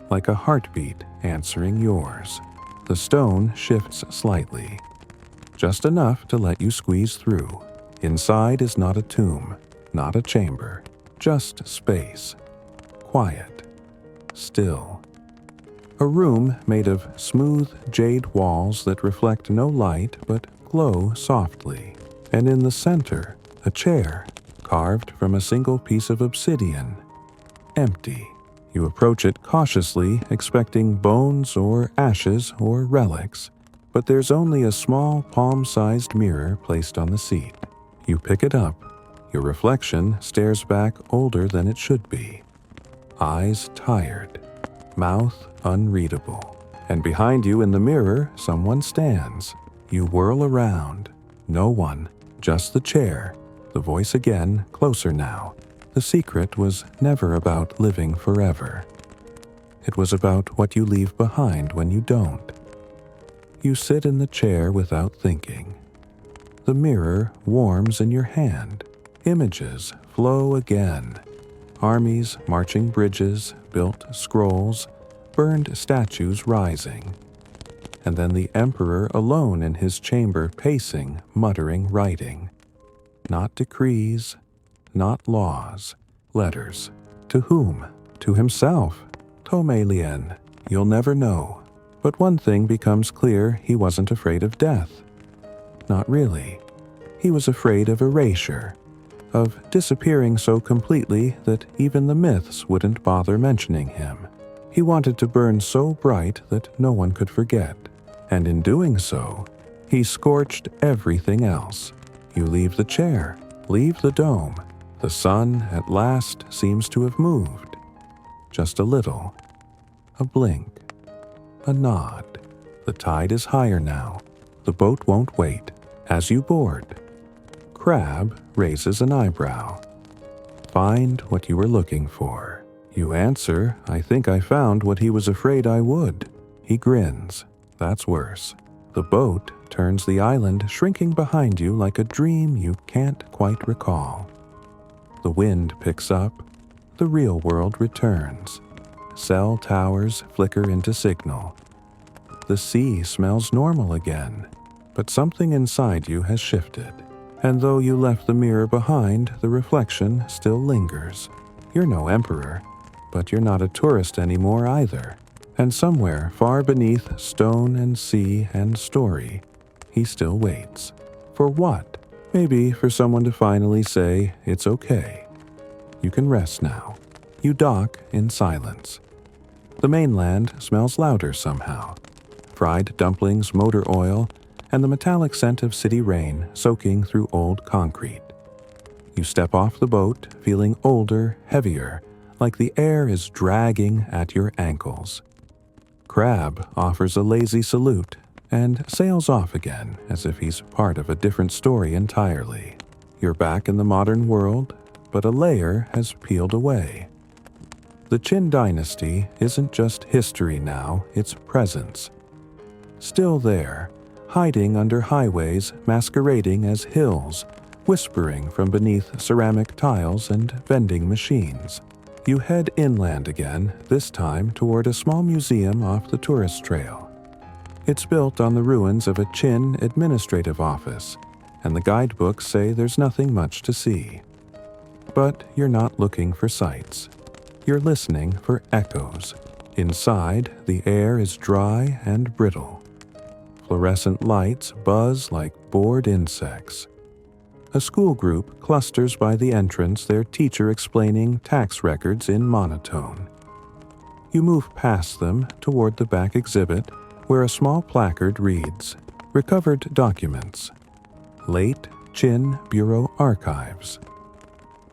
like a heartbeat answering yours. The stone shifts slightly, just enough to let you squeeze through. Inside is not a tomb, not a chamber, just space. Quiet, still. A room made of smooth jade walls that reflect no light but glow softly. And in the center, a chair, carved from a single piece of obsidian. Empty. You approach it cautiously, expecting bones or ashes or relics, but there's only a small palm-sized mirror placed on the seat. You pick it up. Your reflection stares back older than it should be. Eyes tired, mouth unreadable. And behind you in the mirror, someone stands. You whirl around. No one, just the chair. The voice again, closer now. The secret was never about living forever. It was about what you leave behind when you don't. You sit in the chair without thinking. The mirror warms in your hand. Images flow again. Armies marching bridges, built scrolls, burned statues rising. And then the emperor alone in his chamber pacing, muttering, writing. Not decrees, not laws, letters. To whom? To himself. Tome Lien, you'll never know. But one thing becomes clear: he wasn't afraid of death. Not really. He was afraid of erasure, of disappearing so completely that even the myths wouldn't bother mentioning him. He wanted to burn so bright that no one could forget. And in doing so, he scorched everything else. You leave the chair, leave the dome. The sun at last seems to have moved. Just a little. A blink. A nod. The tide is higher now. The boat won't wait. As you board, Crab raises an eyebrow. Find what you were looking for. You answer, I think I found what he was afraid I would. He grins. That's worse. The boat turns the island, shrinking behind you like a dream you can't quite recall. The wind picks up. The real world returns. Cell towers flicker into signal. The sea smells normal again, but something inside you has shifted. And though you left the mirror behind, the reflection still lingers. You're no emperor, but you're not a tourist anymore either. And somewhere far beneath stone and sea and story, he still waits. For what? Maybe for someone to finally say, it's okay. You can rest now. You dock in silence. The mainland smells louder somehow. Fried dumplings, motor oil, and the metallic scent of city rain soaking through old concrete. You step off the boat, feeling older, heavier, like the air is dragging at your ankles. Crab offers a lazy salute and sails off again as if he's part of a different story entirely. You're back in the modern world, but a layer has peeled away. The Qin Dynasty isn't just history now, it's presence. Still there, hiding under highways masquerading as hills, whispering from beneath ceramic tiles and vending machines. You head inland again, this time toward a small museum off the tourist trail. It's built on the ruins of a Qin administrative office, and the guidebooks say there's nothing much to see. But you're not looking for sights. You're listening for echoes. Inside, the air is dry and brittle. Fluorescent lights buzz like bored insects. A school group clusters by the entrance, their teacher explaining tax records in monotone. You move past them toward the back exhibit, where a small placard reads, Recovered Documents. Late Qin Bureau Archives.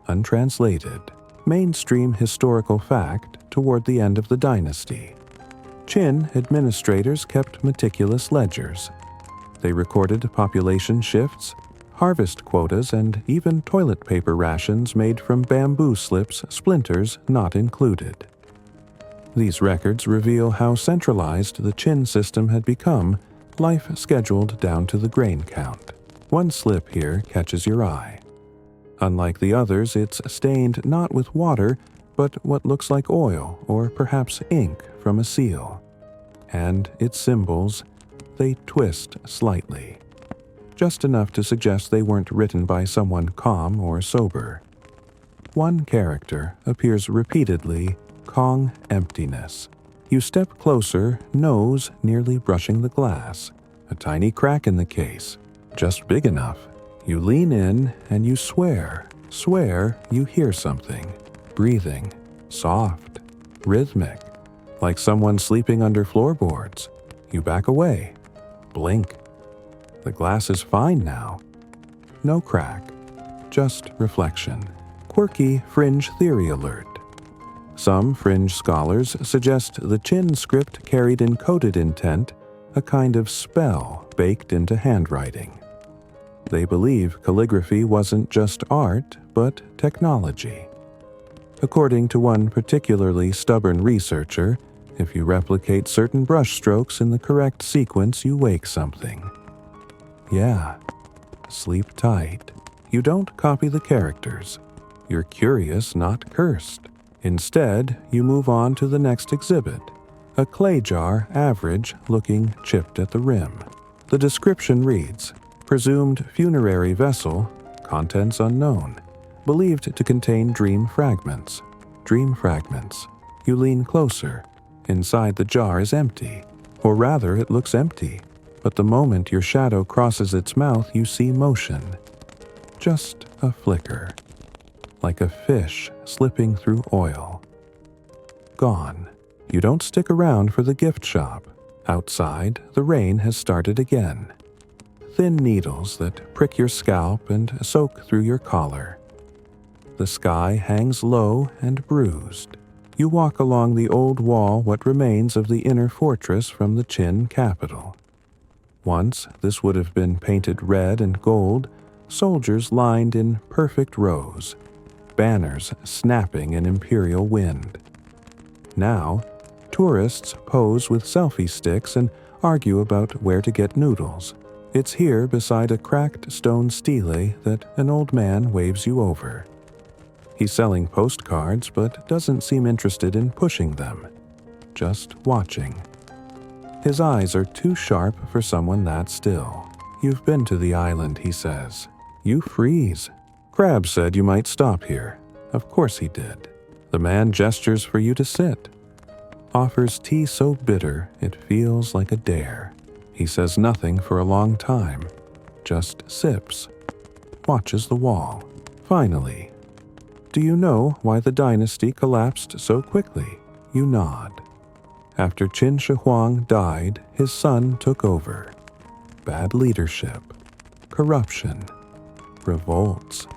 Untranslated. Mainstream historical fact toward the end of the dynasty. Qin administrators kept meticulous ledgers. They recorded population shifts, harvest quotas, and even toilet paper rations made from bamboo slips, splinters not included. These records reveal how centralized the Qin system had become, life scheduled down to the grain count. One slip here catches your eye. Unlike the others, it's stained not with water, but what looks like oil or perhaps ink from a seal. And its symbols, they twist slightly. Just enough to suggest they weren't written by someone calm or sober. One character appears repeatedly, Kong emptiness. You step closer, nose nearly brushing the glass. A tiny crack in the case, just big enough. You lean in and you swear you hear something. Breathing, soft, rhythmic, like someone sleeping under floorboards. You back away, blink. The glass is fine now. No crack, just reflection. Quirky fringe theory alert. Some fringe scholars suggest the Qin script carried encoded intent, a kind of spell baked into handwriting. They believe calligraphy wasn't just art, but technology. According to one particularly stubborn researcher, if you replicate certain brush strokes in the correct sequence, you wake something. Yeah, sleep tight. You don't copy the characters. You're curious, not cursed. Instead, you move on to the next exhibit, a clay jar, average, looking chipped at the rim. The description reads, presumed funerary vessel, contents unknown, believed to contain dream fragments. Dream fragments. You lean closer. Inside the jar is empty, or rather it looks empty, but the moment your shadow crosses its mouth you see motion. Just a flicker. Like a fish slipping through oil. Gone. You don't stick around for the gift shop. Outside, the rain has started again. Thin needles that prick your scalp and soak through your collar. The sky hangs low and bruised. You walk along the old wall, what remains of the inner fortress from the Qin capital. Once, this would have been painted red and gold, soldiers lined in perfect rows, banners snapping in imperial wind. Now, tourists pose with selfie sticks and argue about where to get noodles. It's here beside a cracked stone stele that an old man waves you over. He's selling postcards but doesn't seem interested in pushing them, just watching. His eyes are too sharp for someone that still. You've been to the island, he says. You freeze. Crab said you might stop here. Of course he did. The man gestures for you to sit. Offers tea so bitter it feels like a dare. He says nothing for a long time, just sips, watches the wall. Finally, do you know why the dynasty collapsed so quickly? You nod. After Qin Shi Huang died, his son took over. Bad leadership, corruption, revolts.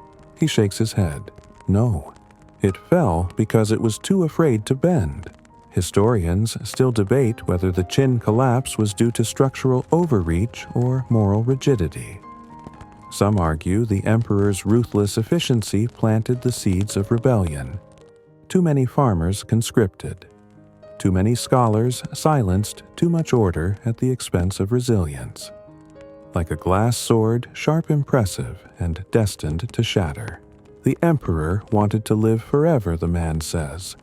He shakes his head. No, it fell because it was too afraid to bend. Historians still debate whether the Qin collapse was due to structural overreach or moral rigidity. Some argue the emperor's ruthless efficiency planted the seeds of rebellion. Too many farmers conscripted. Too many scholars silenced too much order at the expense of resilience. Like a glass sword, sharp, impressive, and destined to shatter. The emperor wanted to live forever, the man says.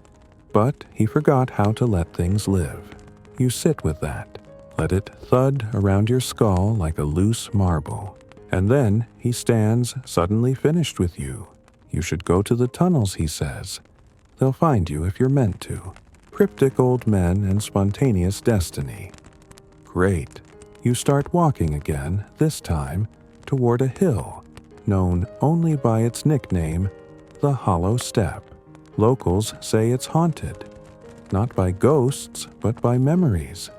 But he forgot how to let things live. You sit with that. Let it thud around your skull like a loose marble. And then he stands suddenly finished with you. You should go to the tunnels, he says. They'll find you if you're meant to. Cryptic old men and spontaneous destiny. Great. You start walking again, this time, toward a hill, known only by its nickname, the Hollow Step. Locals say it's haunted, not by ghosts, but by memories.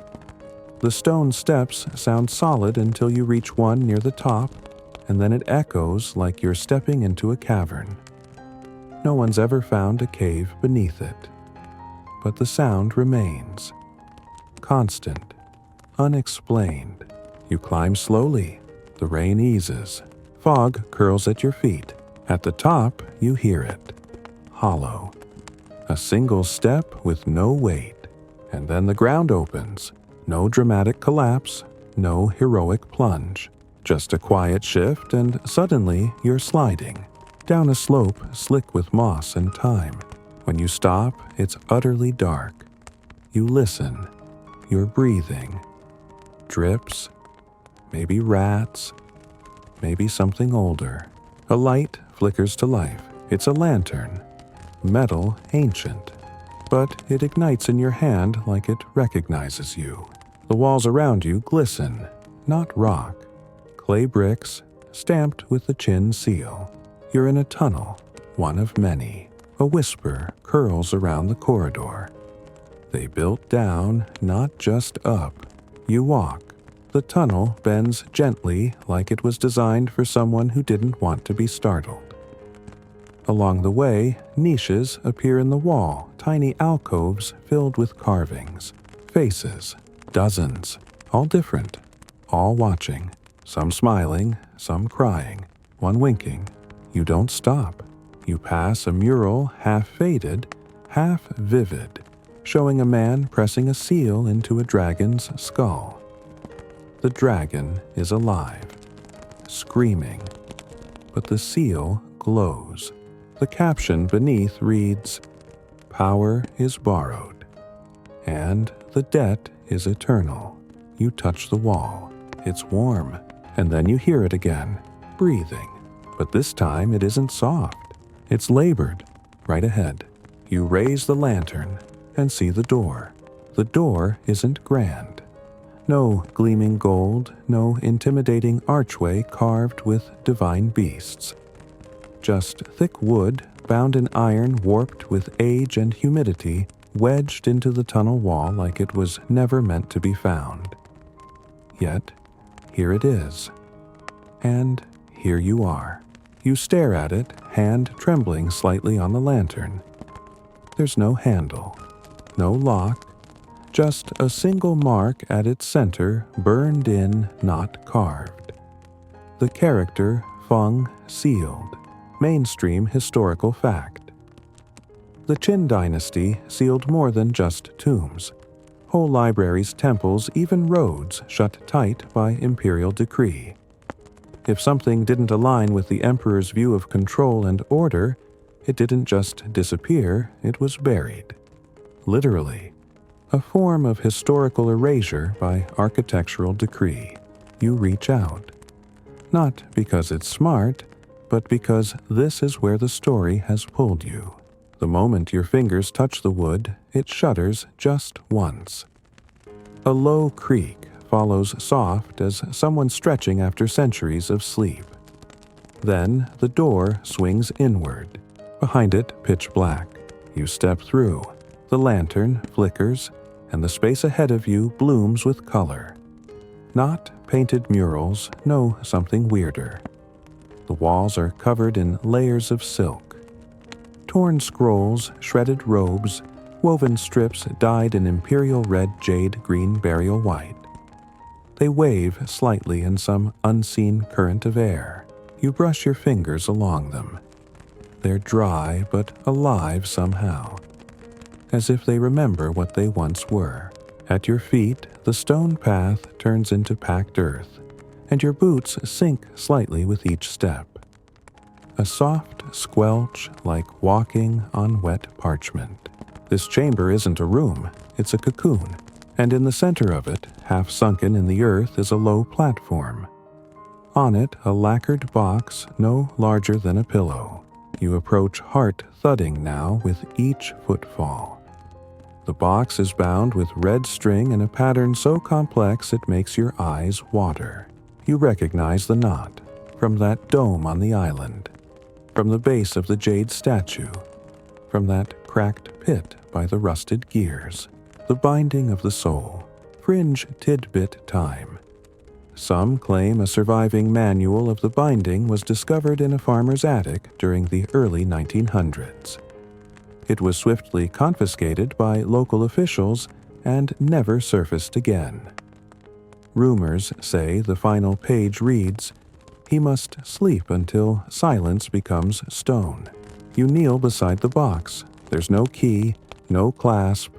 The stone steps sound solid until you reach one near the top, and then it echoes like you're stepping into a cavern. No one's ever found a cave beneath it. But the sound remains. Constant, unexplained. You climb slowly. The rain eases. Fog curls at your feet. At the top, you hear it. Hollow. A single step with no weight. And then the ground opens. No dramatic collapse, no heroic plunge. Just a quiet shift and suddenly you're sliding. Down a slope slick with moss and thyme. When you stop, it's utterly dark. You listen. You're breathing. Drips. Maybe rats. Maybe something older. A light flickers to life. It's a lantern. Metal, ancient. But it ignites in your hand like it recognizes you. The walls around you glisten, not rock. Clay bricks, stamped with the Qin seal. You're in a tunnel, one of many. A whisper curls around the corridor. They built down, not just up. You walk. The tunnel bends gently like it was designed for someone who didn't want to be startled. Along the way, niches appear in the wall, tiny alcoves filled with carvings. Faces, dozens, all different, all watching. Some smiling, some crying, one winking. You don't stop. You pass a mural half faded, half vivid, showing a man pressing a seal into a dragon's skull. The dragon is alive, screaming, but the seal glows. The caption beneath reads, "Power is borrowed, and the debt is eternal." You touch the wall. It's warm, and then you hear it again, breathing. But this time it isn't soft. It's labored, right ahead. You raise the lantern and see the door. The door isn't grand. No gleaming gold, no intimidating archway carved with divine beasts. Just thick wood, bound in iron warped with age and humidity, wedged into the tunnel wall like it was never meant to be found. Yet, here it is. And here you are. You stare at it, hand trembling slightly on the lantern. There's no handle, no lock, just a single mark at its center, burned in, not carved. The character Feng sealed, mainstream historical fact. The Qin Dynasty sealed more than just tombs. Whole libraries, temples, even roads shut tight by imperial decree. If something didn't align with the emperor's view of control and order, it didn't just disappear, it was buried. Literally. A form of historical erasure by architectural decree. You reach out. Not because it's smart, but because this is where the story has pulled you. The moment your fingers touch the wood, it shudders just once. A low creak follows soft as someone stretching after centuries of sleep. Then the door swings inward. Behind it, pitch black. You step through. The lantern flickers, and the space ahead of you blooms with color. Not painted murals, no, something weirder. The walls are covered in layers of silk. Torn scrolls, shredded robes, woven strips dyed in imperial red, jade, green, burial white. They wave slightly in some unseen current of air. You brush your fingers along them. They're dry but alive somehow, as if they remember what they once were. At your feet, the stone path turns into packed earth, and your boots sink slightly with each step. A soft squelch like walking on wet parchment. This chamber isn't a room, it's a cocoon, and in the center of it, half sunken in the earth, is a low platform. On it, a lacquered box no larger than a pillow. You approach, heart thudding now with each footfall. The box is bound with red string in a pattern so complex it makes your eyes water. You recognize the knot from that dome on the island, from the base of the jade statue, from that cracked pit by the rusted gears. The binding of the soul, fringe tidbit time. Some claim a surviving manual of the binding was discovered in a farmer's attic during the early 1900s. It was swiftly confiscated by local officials and never surfaced again. Rumors say the final page reads, "He must sleep until silence becomes stone." You kneel beside the box. There's no key, no clasp,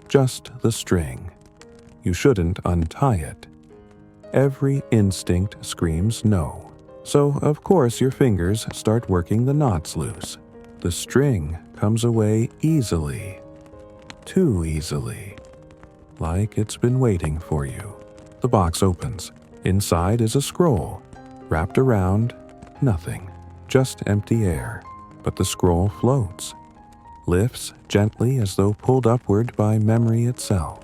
just the string. You shouldn't untie it. Every instinct screams no. So, of course, your fingers start working the knots loose. The string comes away easily. Too easily. Like it's been waiting for you. The box opens. Inside is a scroll. Wrapped around, nothing. Just empty air. But the scroll floats. Lifts gently as though pulled upward by memory itself.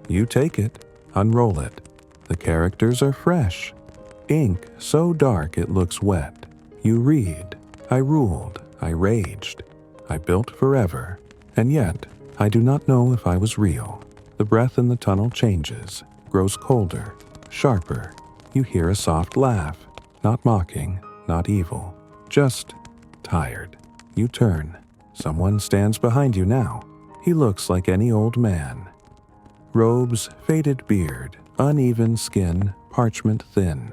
You take it, unroll it. The characters are fresh. Ink so dark it looks wet. You read, "I ruled, I raged, I built forever, and yet I do not know if I was real." The breath in the tunnel changes, grows colder, sharper. You hear a soft laugh, not mocking, not evil, just tired. You turn. Someone stands behind you now. He looks like any old man. Robes, faded beard, uneven skin, parchment thin.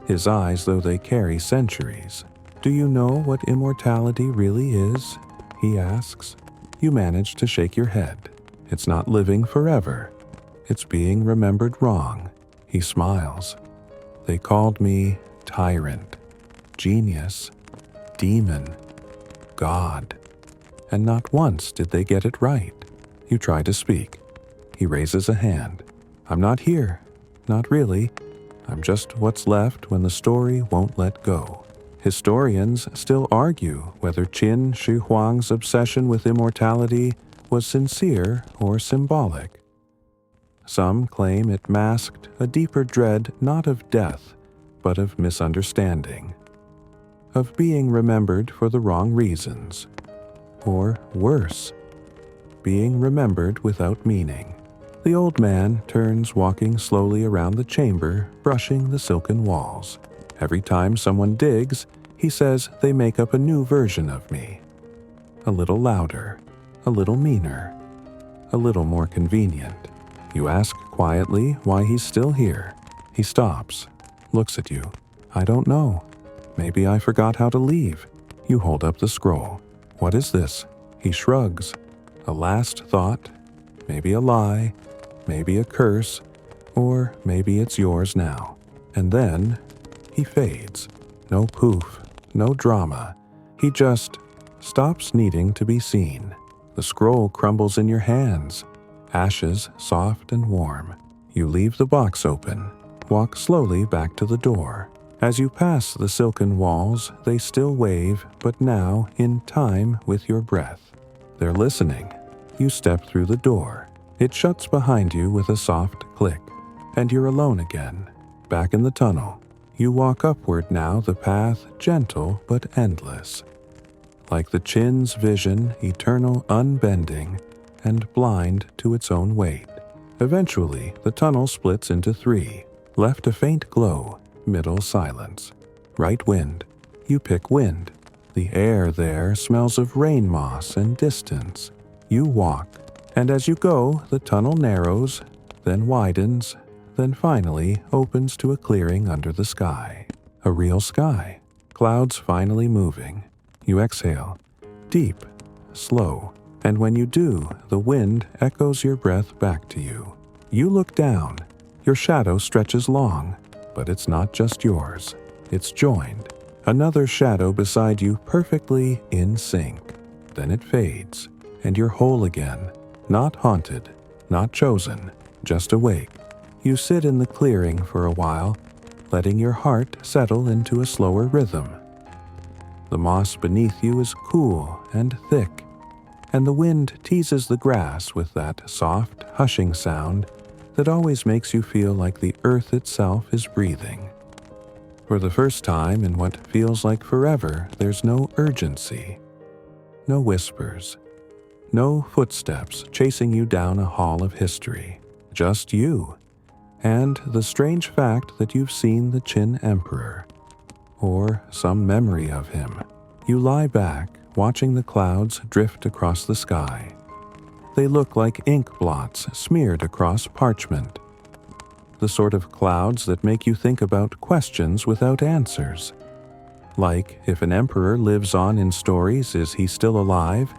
His eyes, though they carry centuries, Do you know what immortality really is? He asks. You manage to shake your head. It's not living forever. It's being remembered wrong. He smiles. They called me tyrant, genius, demon, God. And not once did they get it right. You try to speak. He raises a hand. I'm not here. Not really. I'm just what's left when the story won't let go. Historians still argue whether Qin Shi Huang's obsession with immortality was sincere or symbolic. Some claim it masked a deeper dread not of death, but of misunderstanding, of being remembered for the wrong reasons, or worse, being remembered without meaning. The old man turns, walking slowly around the chamber, brushing the silken walls. Every time someone digs, he says they make up a new version of me. A little louder, a little meaner, a little more convenient. You ask quietly why he's still here. He stops, looks at you. I don't know. Maybe I forgot how to leave. You hold up the scroll. What is this? He shrugs. A last thought, maybe a lie, maybe a curse, or maybe it's yours now. And then he fades. No poof, no drama. He just stops needing to be seen. The scroll crumbles in your hands, ashes soft and warm. You leave the box open, walk slowly back to the door. As you pass the silken walls, they still wave, but now in time with your breath. They're listening. You step through the door. It shuts behind you with a soft click, and you're alone again, back in the tunnel. You walk upward now, the path gentle but endless. Like the Qin's vision, eternal, unbending, and blind to its own weight. Eventually, the tunnel splits into three. Left a faint glow, middle silence. Right wind. You pick wind. The air there smells of rain moss and distance. You walk, and as you go, the tunnel narrows, then widens, then finally opens to a clearing under the sky. A real sky. Clouds finally moving. You exhale. Deep, slow. And when you do, the wind echoes your breath back to you. You look down. Your shadow stretches long, but it's not just yours. It's joined. Another shadow beside you, perfectly in sync. Then it fades, and you're whole again. Not haunted, not chosen, just awake. You sit in the clearing for a while, letting your heart settle into a slower rhythm. The moss beneath you is cool and thick, and the wind teases the grass with that soft, hushing sound that always makes you feel like the earth itself is breathing. For the first time in what feels like forever, there's no urgency, no whispers, no footsteps chasing you down a hall of history. Just you, and the strange fact that you've seen the Qin Emperor, or some memory of him. You lie back, watching the clouds drift across the sky. They look like ink blots smeared across parchment. The sort of clouds that make you think about questions without answers. Like, if an emperor lives on in stories, is he still alive?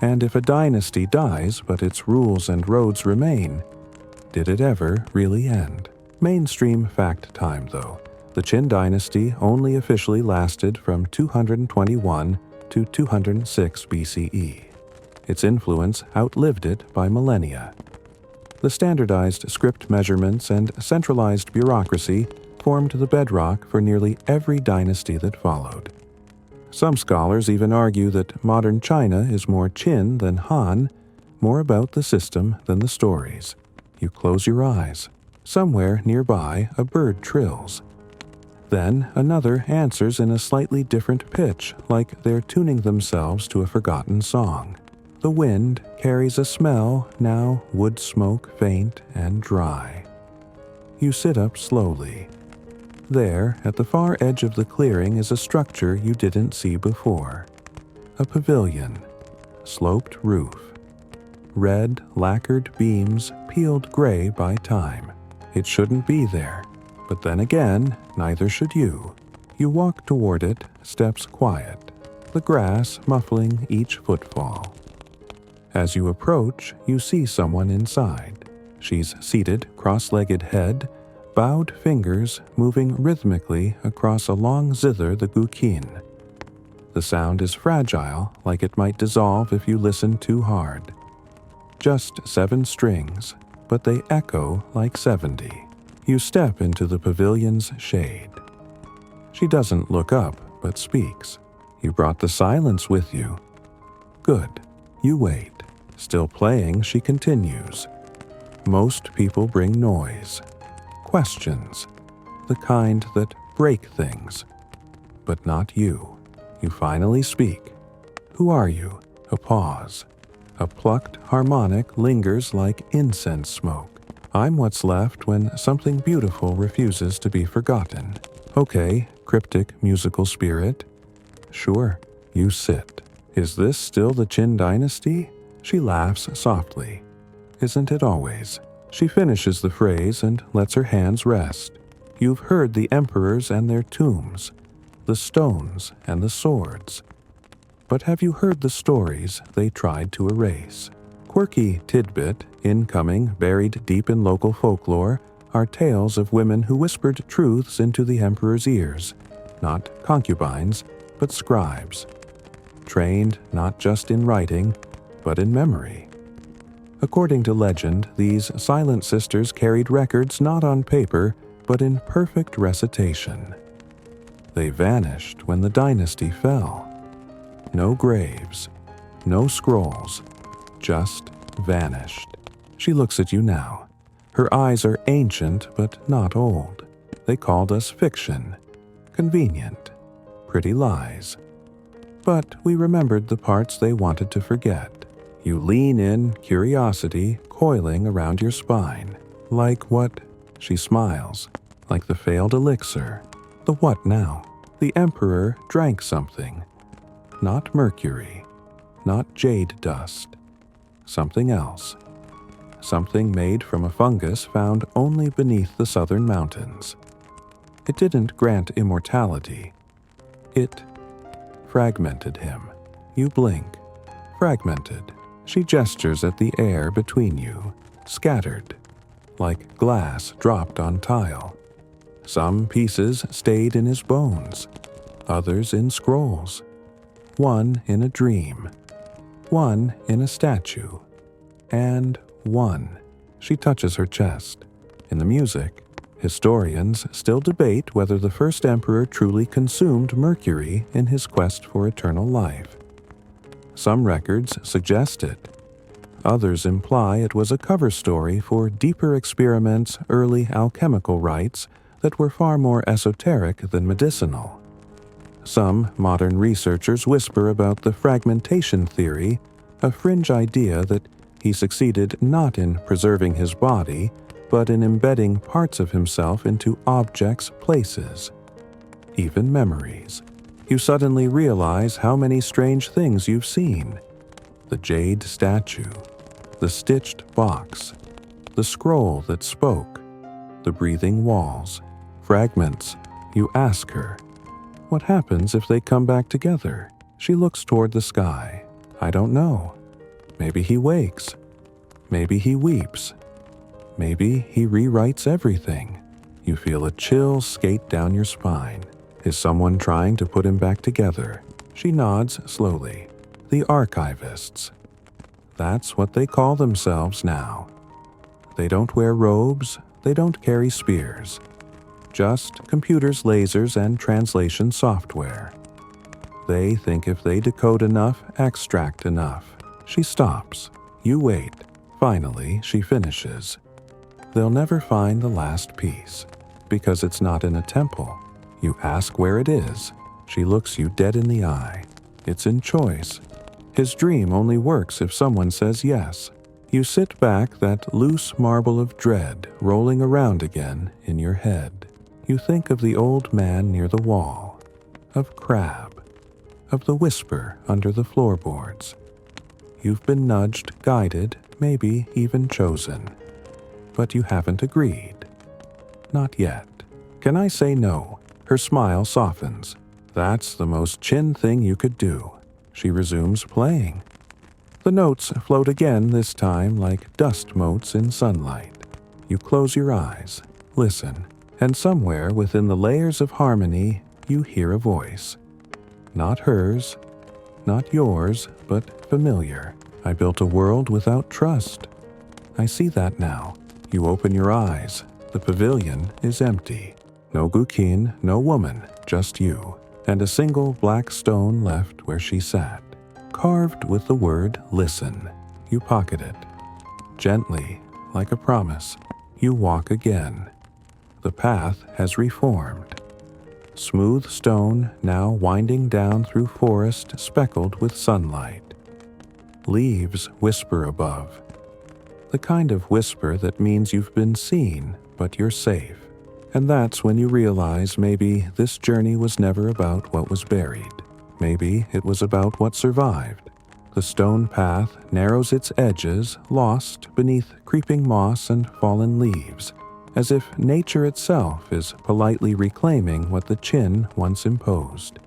And if a dynasty dies but its rules and roads remain, did it ever really end? Mainstream fact time, though. The Qin Dynasty only officially lasted from 221 to 206 BCE. Its influence outlived it by millennia. The standardized script measurements and centralized bureaucracy formed the bedrock for nearly every dynasty that followed. Some scholars even argue that modern China is more Qin than Han, more about the system than the stories. You close your eyes. Somewhere nearby, a bird trills. Then another answers in a slightly different pitch, like they're tuning themselves to a forgotten song. The wind carries a smell, now wood smoke faint and dry. You sit up slowly. There, at the far edge of the clearing, is a structure you didn't see before. A pavilion, sloped roof. Red, lacquered beams peeled gray by time. It shouldn't be there. But then again, neither should you. You walk toward it, steps quiet, the grass muffling each footfall. As you approach, you see someone inside. She's seated, cross-legged head, bowed fingers moving rhythmically across a long zither the guqin. The sound is fragile, like it might dissolve if you listen too hard. Just 7 strings, but they echo like 70. You step into the pavilion's shade. She doesn't look up, but speaks. You brought the silence with you. Good. You wait. Still playing, she continues. Most people bring noise. Questions. The kind that break things. But not you. You finally speak. Who are you? A pause. A plucked harmonic lingers like incense smoke. I'm what's left when something beautiful refuses to be forgotten. Okay, cryptic musical spirit. Sure, you sit. Is this still the Qin Dynasty? She laughs softly. Isn't it always? She finishes the phrase and lets her hands rest. You've heard the emperors and their tombs, the stones and the swords. But have you heard the stories they tried to erase? Quirky tidbit, incoming, buried deep in local folklore, are tales of women who whispered truths into the emperor's ears, not concubines, but scribes, trained not just in writing, but in memory. According to legend, these silent sisters carried records not on paper, but in perfect recitation. They vanished when the dynasty fell. No graves, no scrolls, just vanished. She looks at you now. Her eyes are ancient but not old. They called us fiction. Convenient. Pretty lies. But we remembered the parts they wanted to forget. You lean in, curiosity coiling around your spine. Like what? She smiles. Like the failed elixir. The what now? The emperor drank something. Not mercury. Not jade dust. Something else. Something made from a fungus found only beneath the southern mountains. It didn't grant immortality. It fragmented him. You blink. Fragmented. She gestures at the air between you. Scattered. Like glass dropped on tile. Some pieces stayed in his bones. Others in scrolls. One in a dream. One in a statue. And one. She touches her chest. In the music, historians still debate whether the first emperor truly consumed mercury in his quest for eternal life. Some records suggest it. Others imply it was a cover story for deeper experiments, early alchemical rites that were far more esoteric than medicinal. Some modern researchers whisper about the fragmentation theory, a fringe idea that he succeeded not in preserving his body, but in embedding parts of himself into objects, places, even memories. You suddenly realize how many strange things you've seen. The jade statue, the stitched box, the scroll that spoke, the breathing walls, fragments. You ask her, what happens if they come back together? She looks toward the sky. I don't know. Maybe he wakes. Maybe he weeps. Maybe he rewrites everything. You feel a chill skate down your spine. Is someone trying to put him back together? She nods slowly. The archivists. That's what they call themselves now. They don't wear robes. They don't carry spears. Just computers, lasers, and translation software. They think if they decode enough, extract enough. She stops. You wait. Finally, she finishes. They'll never find the last piece, because it's not in a temple. You ask where it is. She looks you dead in the eye. It's in choice. His dream only works if someone says yes. You sit back, that loose marble of dread rolling around again in your head. You think of the old man near the wall, of Crab, of the whisper under the floorboards. You've been nudged, guided, maybe even chosen. But you haven't agreed. Not yet. Can I say no? Her smile softens. That's the most Qin thing you could do. She resumes playing. The notes float again, this time like dust motes in sunlight. You close your eyes, listen, and somewhere within the layers of harmony, you hear a voice. Not hers, not yours, but familiar. I built a world without trust. I see that now. You open your eyes. The pavilion is empty. No Guqin, no woman, just you, and a single black stone left where she sat, carved with the word listen. You pocket it. Gently, like a promise, you walk again. The path has reformed. Smooth stone now winding down through forest speckled with sunlight. Leaves whisper above. The kind of whisper that means you've been seen, but you're safe. And that's when you realize maybe this journey was never about what was buried. Maybe it was about what survived. The stone path narrows its edges, lost beneath creeping moss and fallen leaves, as if nature itself is politely reclaiming what the Qin once imposed.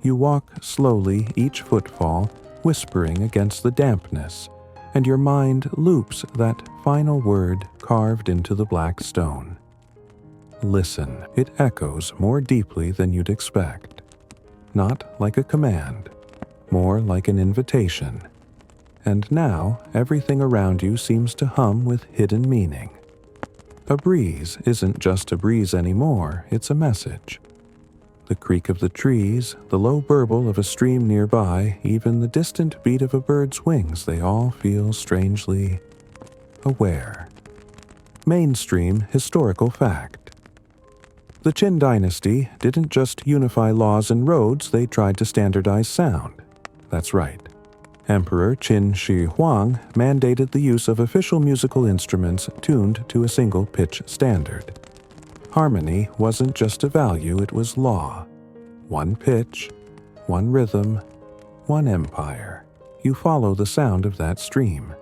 You walk slowly, each footfall whispering against the dampness, and your mind loops that final word carved into the black stone. Listen. It echoes more deeply than you'd expect. Not like a command, more like an invitation. And now everything around you seems to hum with hidden meaning. A breeze isn't just a breeze anymore, it's a message. The creak of the trees, the low burble of a stream nearby, even the distant beat of a bird's wings, they all feel strangely aware. Mainstream historical fact. The Qin Dynasty didn't just unify laws and roads, they tried to standardize sound. That's right. Emperor Qin Shi Huang mandated the use of official musical instruments tuned to a single pitch standard. Harmony wasn't just a value, it was law. One pitch, one rhythm, one empire. You follow the sound of that stream.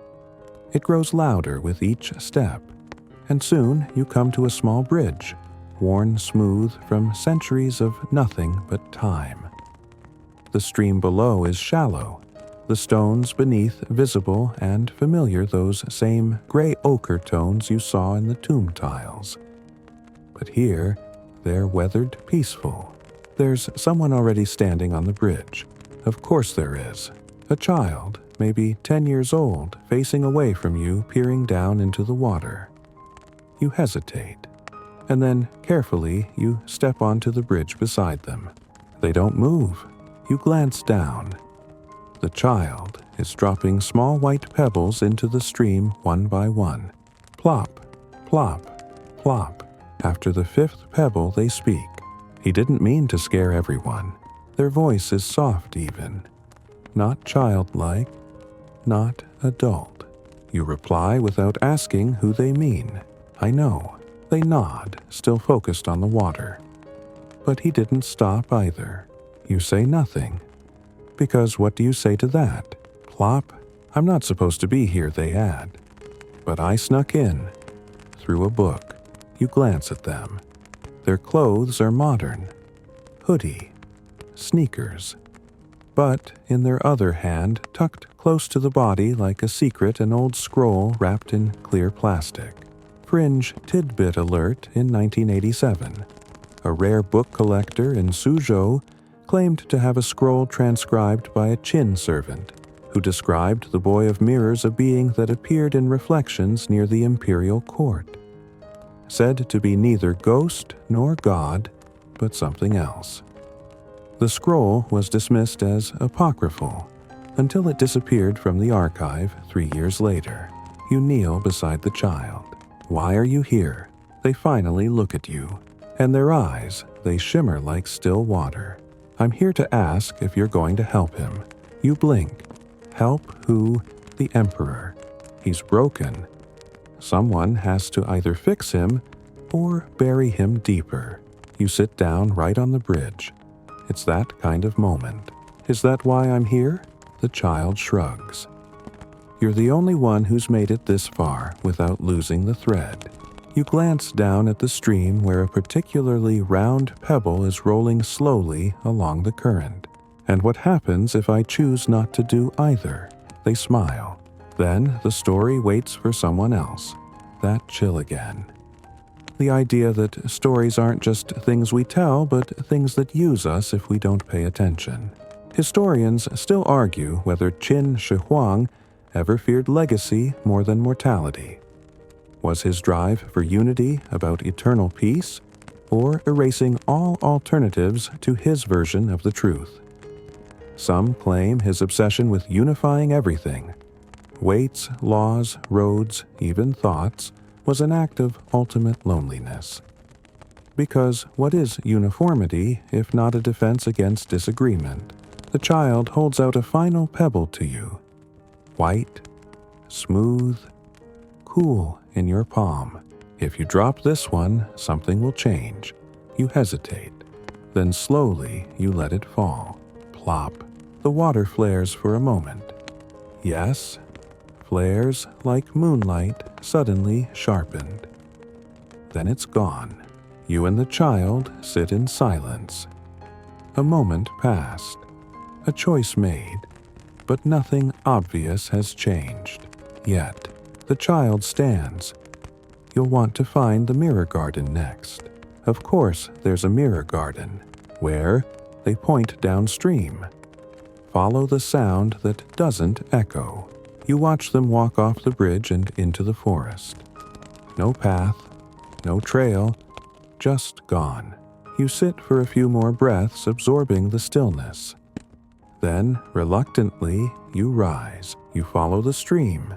It grows louder with each step, and soon you come to a small bridge, worn smooth from centuries of nothing but time. The stream below is shallow, the stones beneath visible and familiar, those same gray ochre tones you saw in the tomb tiles. But here, they're weathered, peaceful. There's someone already standing on the bridge. Of course there is. A child, maybe 10 years old, facing away from you, peering down into the water. You hesitate. And then, carefully, you step onto the bridge beside them. They don't move. You glance down. The child is dropping small white pebbles into the stream one by one. Plop, plop, plop. After the fifth pebble, they speak. He didn't mean to scare everyone. Their voice is soft even. Not childlike, not adult. You reply without asking who they mean. I know. They nod, still focused on the water. But he didn't stop either. You say nothing. Because what do you say to that? Plop? I'm not supposed to be here, they add. But I snuck in. Through a book. You glance at them. Their clothes are modern. Hoodie. Sneakers. But in their other hand, tucked close to the body like a secret, an old scroll wrapped in clear plastic. Fringe tidbit alert in 1987. A rare book collector in Suzhou claimed to have a scroll transcribed by a Qin servant, who described the Boy of Mirrors, a being that appeared in reflections near the imperial court. Said to be neither ghost nor god, but something else. The scroll was dismissed as apocryphal, until it disappeared from the archive 3 years later. You kneel beside the child. Why are you here? They finally look at you, and their eyes, they shimmer like still water. I'm here to ask if you're going to help him. You blink. Help who? The Emperor. He's broken. Someone has to either fix him or bury him deeper. You sit down right on the bridge. It's that kind of moment. Is that why I'm here? The child shrugs. You're the only one who's made it this far without losing the thread. You glance down at the stream where a particularly round pebble is rolling slowly along the current. And what happens if I choose not to do either? They smile. Then the story waits for someone else. That chill again. The idea that stories aren't just things we tell, but things that use us if we don't pay attention. Historians still argue whether Qin Shi Huang ever feared legacy more than mortality. Was his drive for unity about eternal peace, or erasing all alternatives to his version of the truth? Some claim his obsession with unifying everything, weights, laws, roads, even thoughts, was an act of ultimate loneliness. Because what is uniformity if not a defense against disagreement? The child holds out a final pebble to you. White, smooth, cool in your palm. If you drop this one, something will change. You hesitate. Then slowly you let it fall. Plop. The water flares for a moment. Yes, flares like moonlight suddenly sharpened. Then it's gone. You and the child sit in silence. A moment passed. A choice made. But nothing obvious has changed. Yet, the child stands. You'll want to find the mirror garden next. Of course, there's a mirror garden. Where? They point downstream. Follow the sound that doesn't echo. You watch them walk off the bridge and into the forest. No path, no trail, just gone. You sit for a few more breaths, absorbing the stillness. Then, reluctantly, you rise. You follow the stream.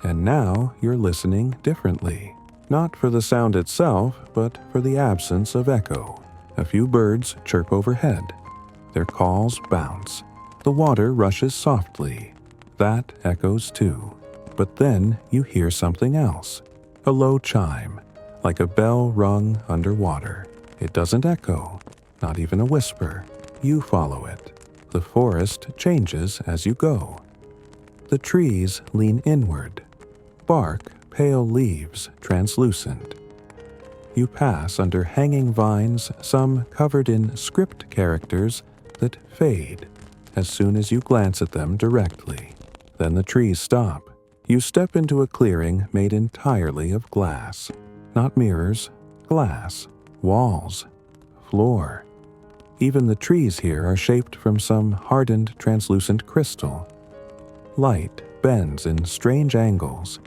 And now you're listening differently. Not for the sound itself, but for the absence of echo. A few birds chirp overhead. Their calls bounce. The water rushes softly. That echoes too. But then you hear something else. A low chime, like a bell rung underwater. It doesn't echo, not even a whisper. You follow it. The forest changes as you go. The trees lean inward. Bark, pale leaves, translucent. You pass under hanging vines, some covered in script characters that fade as soon as you glance at them directly. Then the trees stop. You step into a clearing made entirely of glass. Not mirrors, glass, walls, floor. Even the trees here are shaped from some hardened translucent crystal. Light bends in strange angles.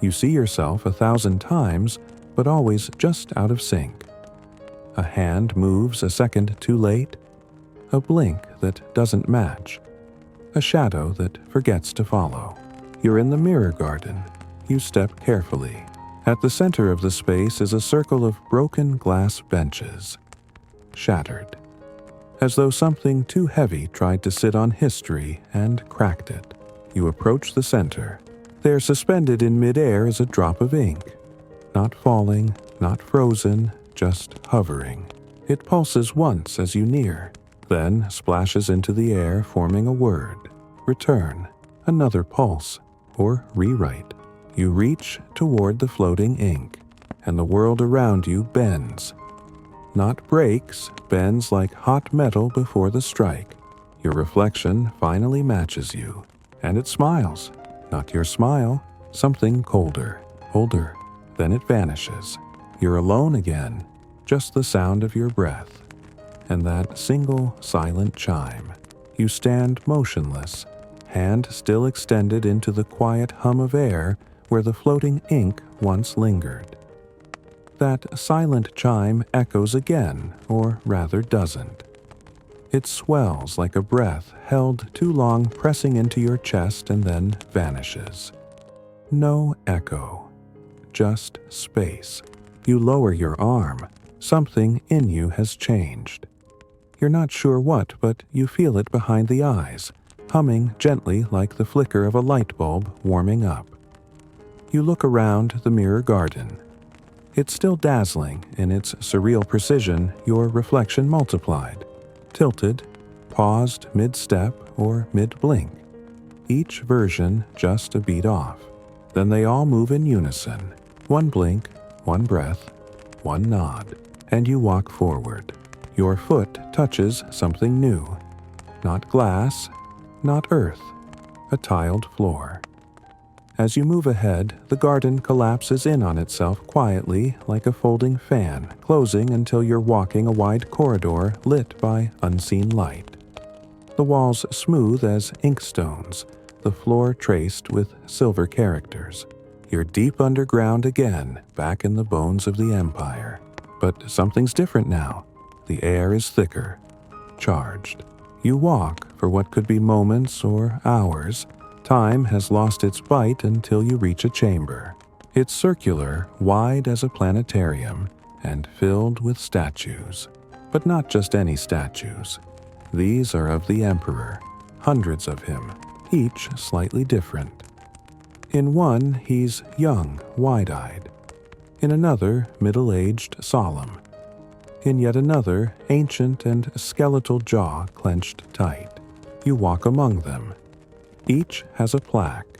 You see yourself 1,000 times, but always just out of sync. A hand moves a second too late. A blink that doesn't match. A shadow that forgets to follow. You're in the mirror garden. You step carefully. At the center of the space is a circle of broken glass benches. Shattered. As though something too heavy tried to sit on history and cracked it. You approach the center. There, suspended in midair, is a drop of ink. Not falling, not frozen, just hovering. It pulses once as you near, then splashes into the air, forming a word. Return. Another pulse, or rewrite. You reach toward the floating ink, and the world around you bends. Not breaks, bends like hot metal before the strike. Your reflection finally matches you, and it smiles. Not your smile, something colder, older. Then it vanishes. You're alone again, just the sound of your breath, and that single silent chime. You stand motionless, hand still extended into the quiet hum of air where the floating ink once lingered. That silent chime echoes again, or rather doesn't. It swells like a breath held too long, pressing into your chest, and then vanishes. No echo, just space. You lower your arm. Something in you has changed. You're not sure what, but you feel it behind the eyes, humming gently like the flicker of a light bulb warming up. You look around the mirror garden. It's still dazzling in its surreal precision, your reflection multiplied. Tilted, paused mid-step or mid-blink. Each version just a beat off. Then they all move in unison. One blink, one breath, one nod, and you walk forward. Your foot touches something new. Not glass, not earth, a tiled floor. As you move ahead, the garden collapses in on itself quietly like a folding fan, closing until you're walking a wide corridor lit by unseen light. The walls smooth as inkstones, the floor traced with silver characters. You're deep underground again, back in the bones of the empire. But something's different now. The air is thicker, charged. You walk for what could be moments or hours. Time has lost its bite until you reach a chamber. It's circular, wide as a planetarium, and filled with statues. But not just any statues. These are of the emperor, hundreds of him, each slightly different. In one, he's young, wide-eyed. In another, middle-aged, solemn. In yet another, ancient and skeletal jaw clenched tight. You walk among them. Each has a plaque,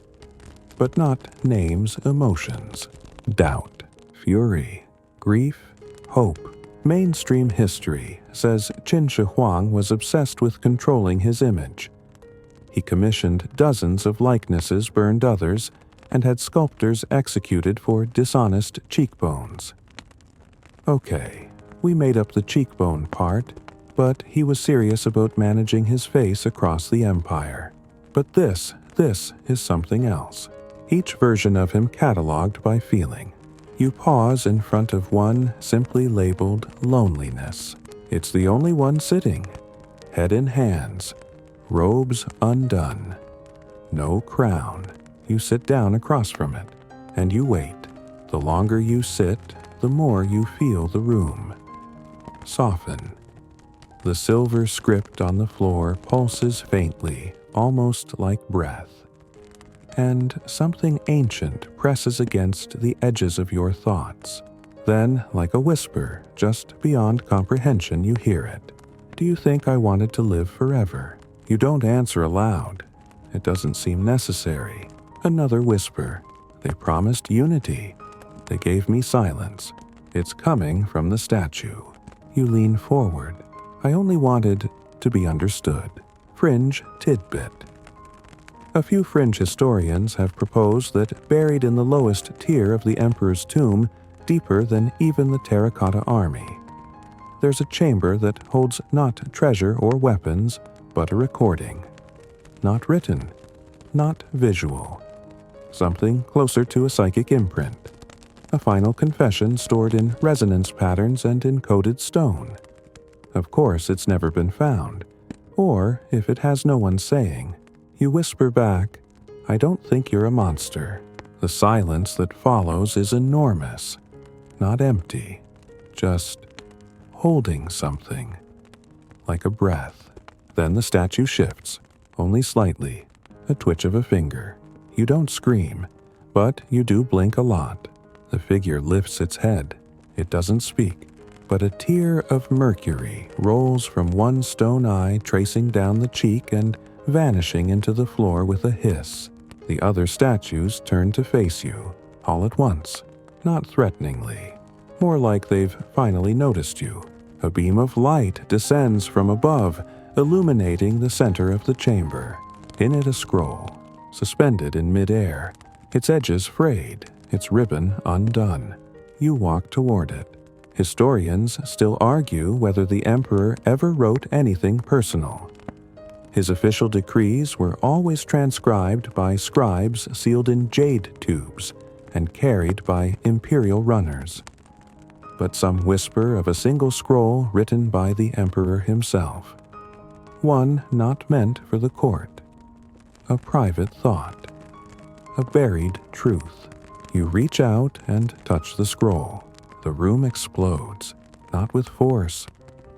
but not names, emotions. Doubt, fury, grief, hope. Mainstream history says Qin Shi Huang was obsessed with controlling his image. He commissioned dozens of likenesses, burned others, and had sculptors executed for dishonest cheekbones. Okay, we made up the cheekbone part, but he was serious about managing his face across the empire. But this is something else. Each version of him cataloged by feeling. You pause in front of one simply labeled loneliness. It's the only one sitting, head in hands, robes undone. No crown. You sit down across from it, and you wait. The longer you sit, the more you feel the room. Soften. The silver script on the floor pulses faintly, almost like breath. And something ancient presses against the edges of your thoughts. Then, like a whisper, just beyond comprehension, you hear it. Do you think I wanted to live forever? You don't answer aloud. It doesn't seem necessary. Another whisper. They promised unity. They gave me silence. It's coming from the statue. You lean forward. I only wanted to be understood. Fringe tidbit. A few fringe historians have proposed that buried in the lowest tier of the emperor's tomb, deeper than even the terracotta army, there's a chamber that holds not treasure or weapons, but a recording. Not written, not visual. Something closer to a psychic imprint. A final confession stored in resonance patterns and encoded stone. Of course, it's never been found. Or, if it has no one saying, you whisper back, I don't think you're a monster. The silence that follows is enormous, not empty, just holding something, like a breath. Then the statue shifts, only slightly, a twitch of a finger. You don't scream, but you do blink a lot. The figure lifts its head. It doesn't speak. But a tear of mercury rolls from one stone eye, tracing down the cheek and vanishing into the floor with a hiss. The other statues turn to face you, all at once, not threateningly. More like they've finally noticed you. A beam of light descends from above, illuminating the center of the chamber. In it a scroll, suspended in midair, its edges frayed, its ribbon undone. You walk toward it. Historians still argue whether the emperor ever wrote anything personal. His official decrees were always transcribed by scribes sealed in jade tubes and carried by imperial runners. But some whisper of a single scroll written by the emperor himself. One not meant for the court. A private thought. A buried truth. You reach out and touch the scroll. The room explodes, not with force,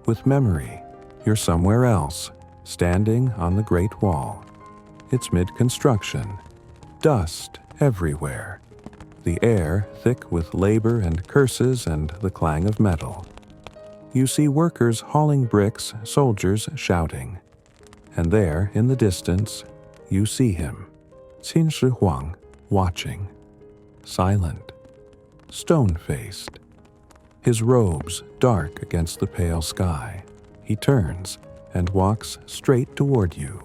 with memory. You're somewhere else, standing on the Great Wall. It's mid-construction. Dust everywhere. The air thick with labor and curses and the clang of metal. You see workers hauling bricks, soldiers shouting. And there, in the distance, you see him, Qin Shi Huang, watching, silent, stone-faced. His robes dark against the pale sky. He turns and walks straight toward you.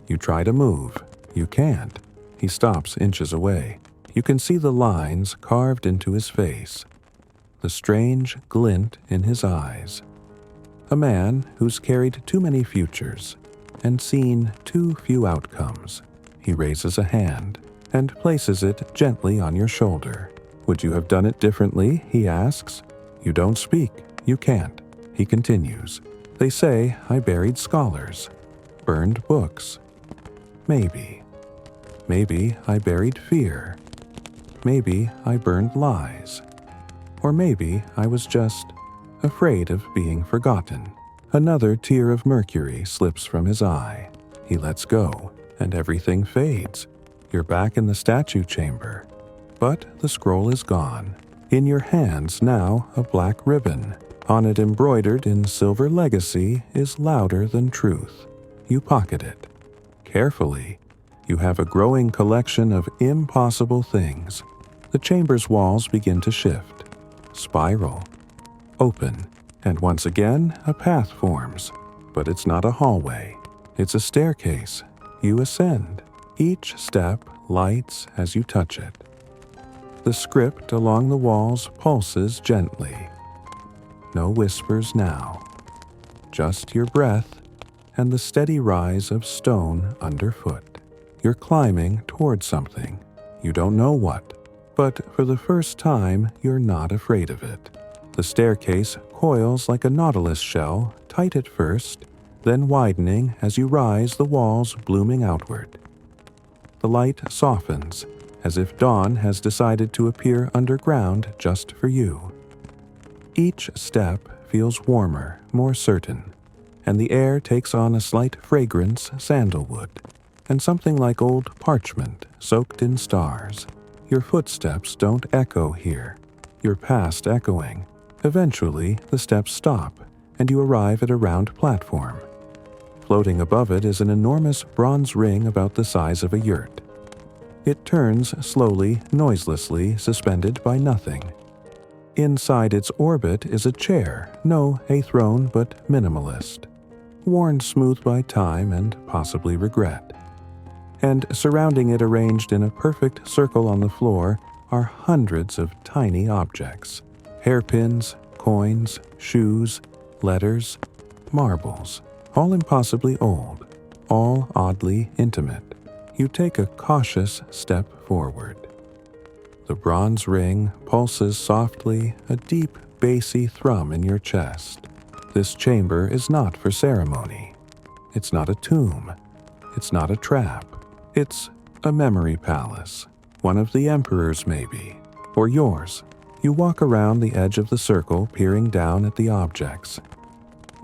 You try to move. You can't. He stops inches away. You can see the lines carved into his face, the strange glint in his eyes. A man who's carried too many futures and seen too few outcomes. He raises a hand and places it gently on your shoulder. Would you have done it differently? He asks. You don't speak. You can't. He continues. They say I buried scholars, burned books. Maybe. Maybe I buried fear. Maybe I burned lies. Or maybe I was just afraid of being forgotten. Another tear of mercury slips from his eye. He lets go, and everything fades. You're back in the statue chamber. But the scroll is gone. In your hands now a black ribbon. On it embroidered in silver legacy is louder than truth. You pocket it. Carefully, you have a growing collection of impossible things. The chamber's walls begin to shift, spiral, open, and once again a path forms. But it's not a hallway. It's a staircase. You ascend. Each step lights as you touch it. The script along the walls pulses gently. No whispers now. Just your breath and the steady rise of stone underfoot. You're climbing toward something. You don't know what. But for the first time, you're not afraid of it. The staircase coils like a nautilus shell, tight at first, then widening as you rise, the walls blooming outward. The light softens, as if dawn has decided to appear underground just for you. Each step feels warmer, more certain, and the air takes on a slight fragrance, sandalwood, and something like old parchment soaked in stars. Your footsteps don't echo here. You're past echoing. Eventually, the steps stop, and you arrive at a round platform. Floating above it is an enormous bronze ring about the size of a yurt. It turns slowly, noiselessly, suspended by nothing. Inside its orbit is a chair, no a throne but minimalist, worn smooth by time and possibly regret. And surrounding it, arranged in a perfect circle on the floor, are hundreds of tiny objects. Hairpins, coins, shoes, letters, marbles, all impossibly old, all oddly intimate. You take a cautious step forward. The bronze ring pulses softly, a deep, bassy thrum in your chest. This chamber is not for ceremony. It's not a tomb. It's not a trap. It's a memory palace. One of the emperor's maybe, or yours. You walk around the edge of the circle, peering down at the objects.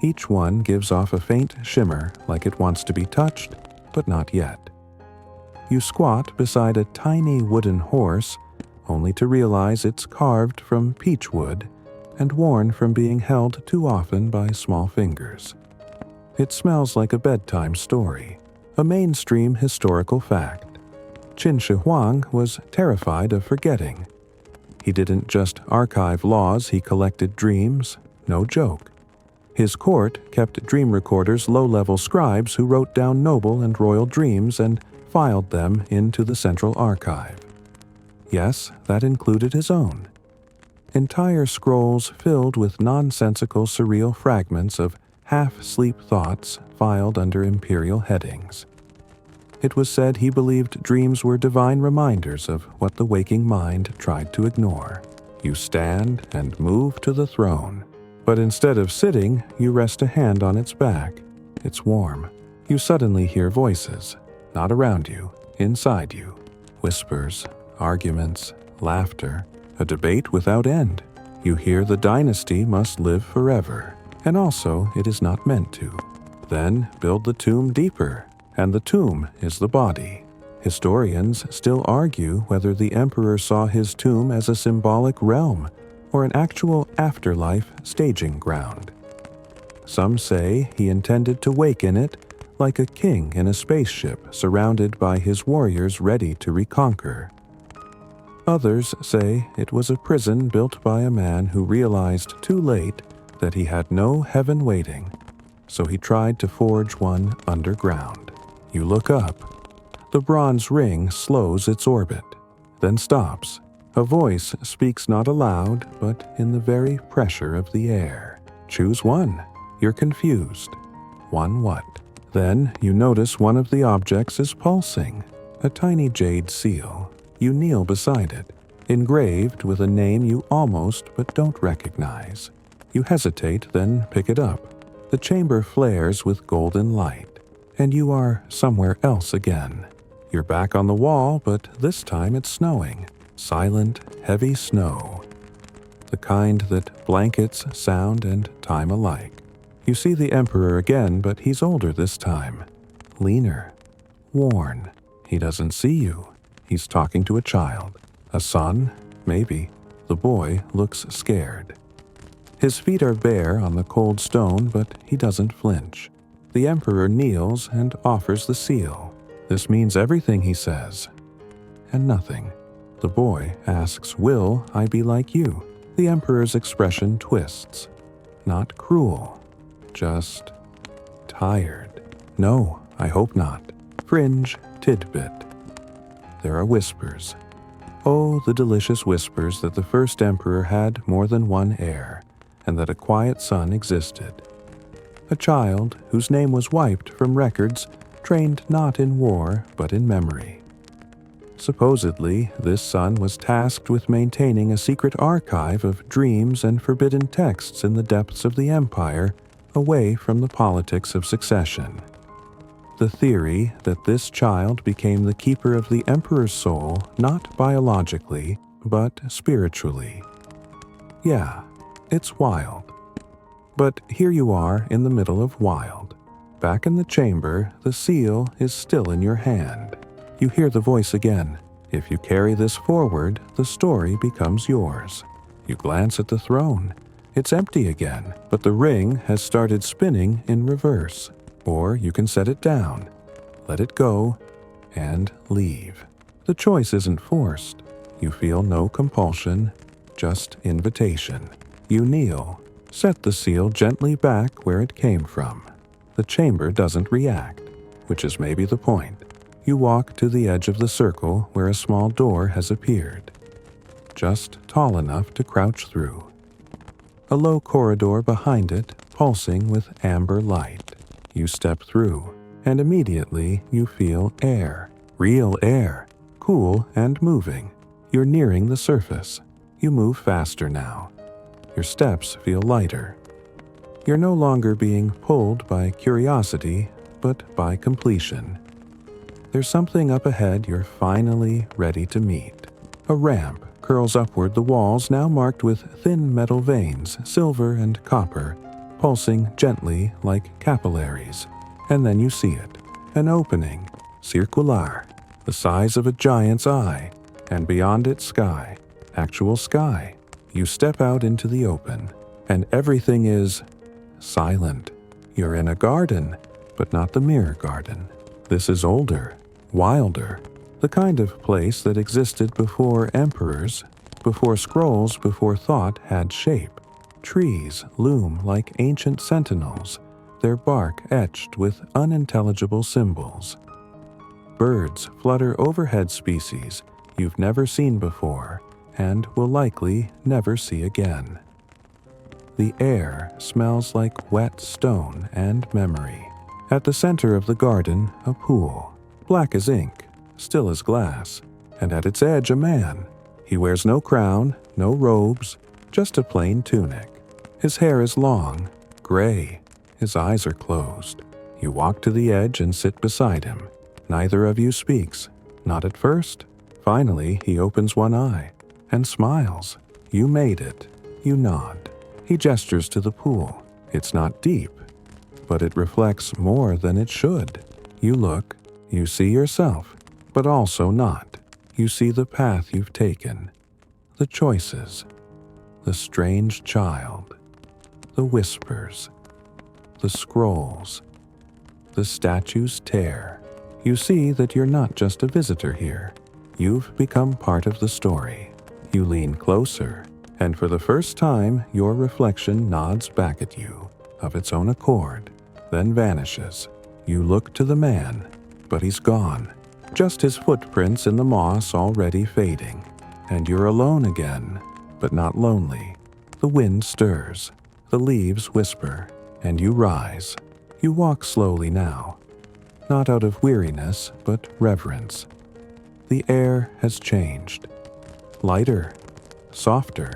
Each one gives off a faint shimmer, like it wants to be touched, but not yet. You squat beside a tiny wooden horse, only to realize it's carved from peach wood and worn from being held too often by small fingers. It smells like a bedtime story, a mainstream historical fact. Qin Shi Huang was terrified of forgetting. He didn't just archive laws, he collected dreams, no joke. His court kept dream recorders, low-level scribes who wrote down noble and royal dreams and filed them into the central archive. Yes, that included his own. Entire scrolls filled with nonsensical, surreal fragments of half-sleep thoughts filed under imperial headings. It was said he believed dreams were divine reminders of what the waking mind tried to ignore. You stand and move to the throne, but instead of sitting, you rest a hand on its back. It's warm. You suddenly hear voices, not around you, inside you. Whispers, arguments, laughter, a debate without end. You hear the dynasty must live forever, and also it is not meant to. Then build the tomb deeper, and the tomb is the body. Historians still argue whether the emperor saw his tomb as a symbolic realm or an actual afterlife staging ground. Some say he intended to wake in it like a king in a spaceship surrounded by his warriors ready to reconquer. Others say it was a prison built by a man who realized too late that he had no heaven waiting, so he tried to forge one underground. You look up. The bronze ring slows its orbit, then stops. A voice speaks not aloud, but in the very pressure of the air. Choose one. You're confused. One what? Then you notice one of the objects is pulsing, a tiny jade seal. You kneel beside it, engraved with a name you almost but don't recognize. You hesitate, then pick it up. The chamber flares with golden light, and you are somewhere else again. You're back on the wall, but this time it's snowing. Silent, heavy snow. The kind that blankets sound and time alike. You see the Emperor again, but he's older this time. Leaner. Worn. He doesn't see you. He's talking to a child. A son? Maybe. The boy looks scared. His feet are bare on the cold stone, but he doesn't flinch. The Emperor kneels and offers the seal. This means everything, he says. And nothing. The boy asks, "Will I be like you?" The Emperor's expression twists. Not cruel. Just tired. No, I hope not. Fringe tidbit. There are whispers. Oh, the delicious whispers that the first emperor had more than one heir, and that a quiet son existed. A child whose name was wiped from records, trained not in war but in memory. Supposedly, this son was tasked with maintaining a secret archive of dreams and forbidden texts in the depths of the empire, away from the politics of succession. The theory that this child became the keeper of the emperor's soul, not biologically, but spiritually. Yeah, it's wild. But here you are in the middle of wild. Back in the chamber, the seal is still in your hand. You hear the voice again. If you carry this forward, the story becomes yours. You glance at the throne. It's empty again, but the ring has started spinning in reverse. Or you can set it down, let it go, and leave. The choice isn't forced. You feel no compulsion, just invitation. You kneel, set the seal gently back where it came from. The chamber doesn't react, which is maybe the point. You walk to the edge of the circle where a small door has appeared, just tall enough to crouch through. A low corridor behind it, pulsing with amber light. You step through, and immediately you feel air. Real air. Cool and moving. You're nearing the surface. You move faster now. Your steps feel lighter. You're no longer being pulled by curiosity, but by completion. There's something up ahead you're finally ready to meet. A ramp curls upward, the walls now marked with thin metal veins, silver and copper, pulsing gently like capillaries. And then you see it. An opening, circular, the size of a giant's eye, and beyond it sky, actual sky. You step out into the open, and everything is silent. You're in a garden, but not the mirror garden. This is older, wilder, the kind of place that existed before emperors, before scrolls, before thought had shape. Trees loom like ancient sentinels, their bark etched with unintelligible symbols. Birds flutter overhead, species you've never seen before and will likely never see again. The air smells like wet stone and memory. At the center of the garden, a pool, black as ink, still as glass, and at its edge a man. He wears no crown, no robes, just a plain tunic. His hair is long, gray. His eyes are closed. You walk to the edge and sit beside him. Neither of you speaks, not at first. Finally, he opens one eye and smiles. You made it. You nod. He gestures to the pool. It's not deep, but it reflects more than it should. You look, you see yourself, but also not. You see the path you've taken, the choices, the strange child, the whispers, the scrolls, the statues tear. You see that you're not just a visitor here. You've become part of the story. You lean closer, and for the first time, your reflection nods back at you, of its own accord, then vanishes. You look to the man, but he's gone. Just his footprints in the moss already fading. And you're alone again, but not lonely. The wind stirs, the leaves whisper, and you rise. You walk slowly now, not out of weariness, but reverence. The air has changed. Lighter, softer,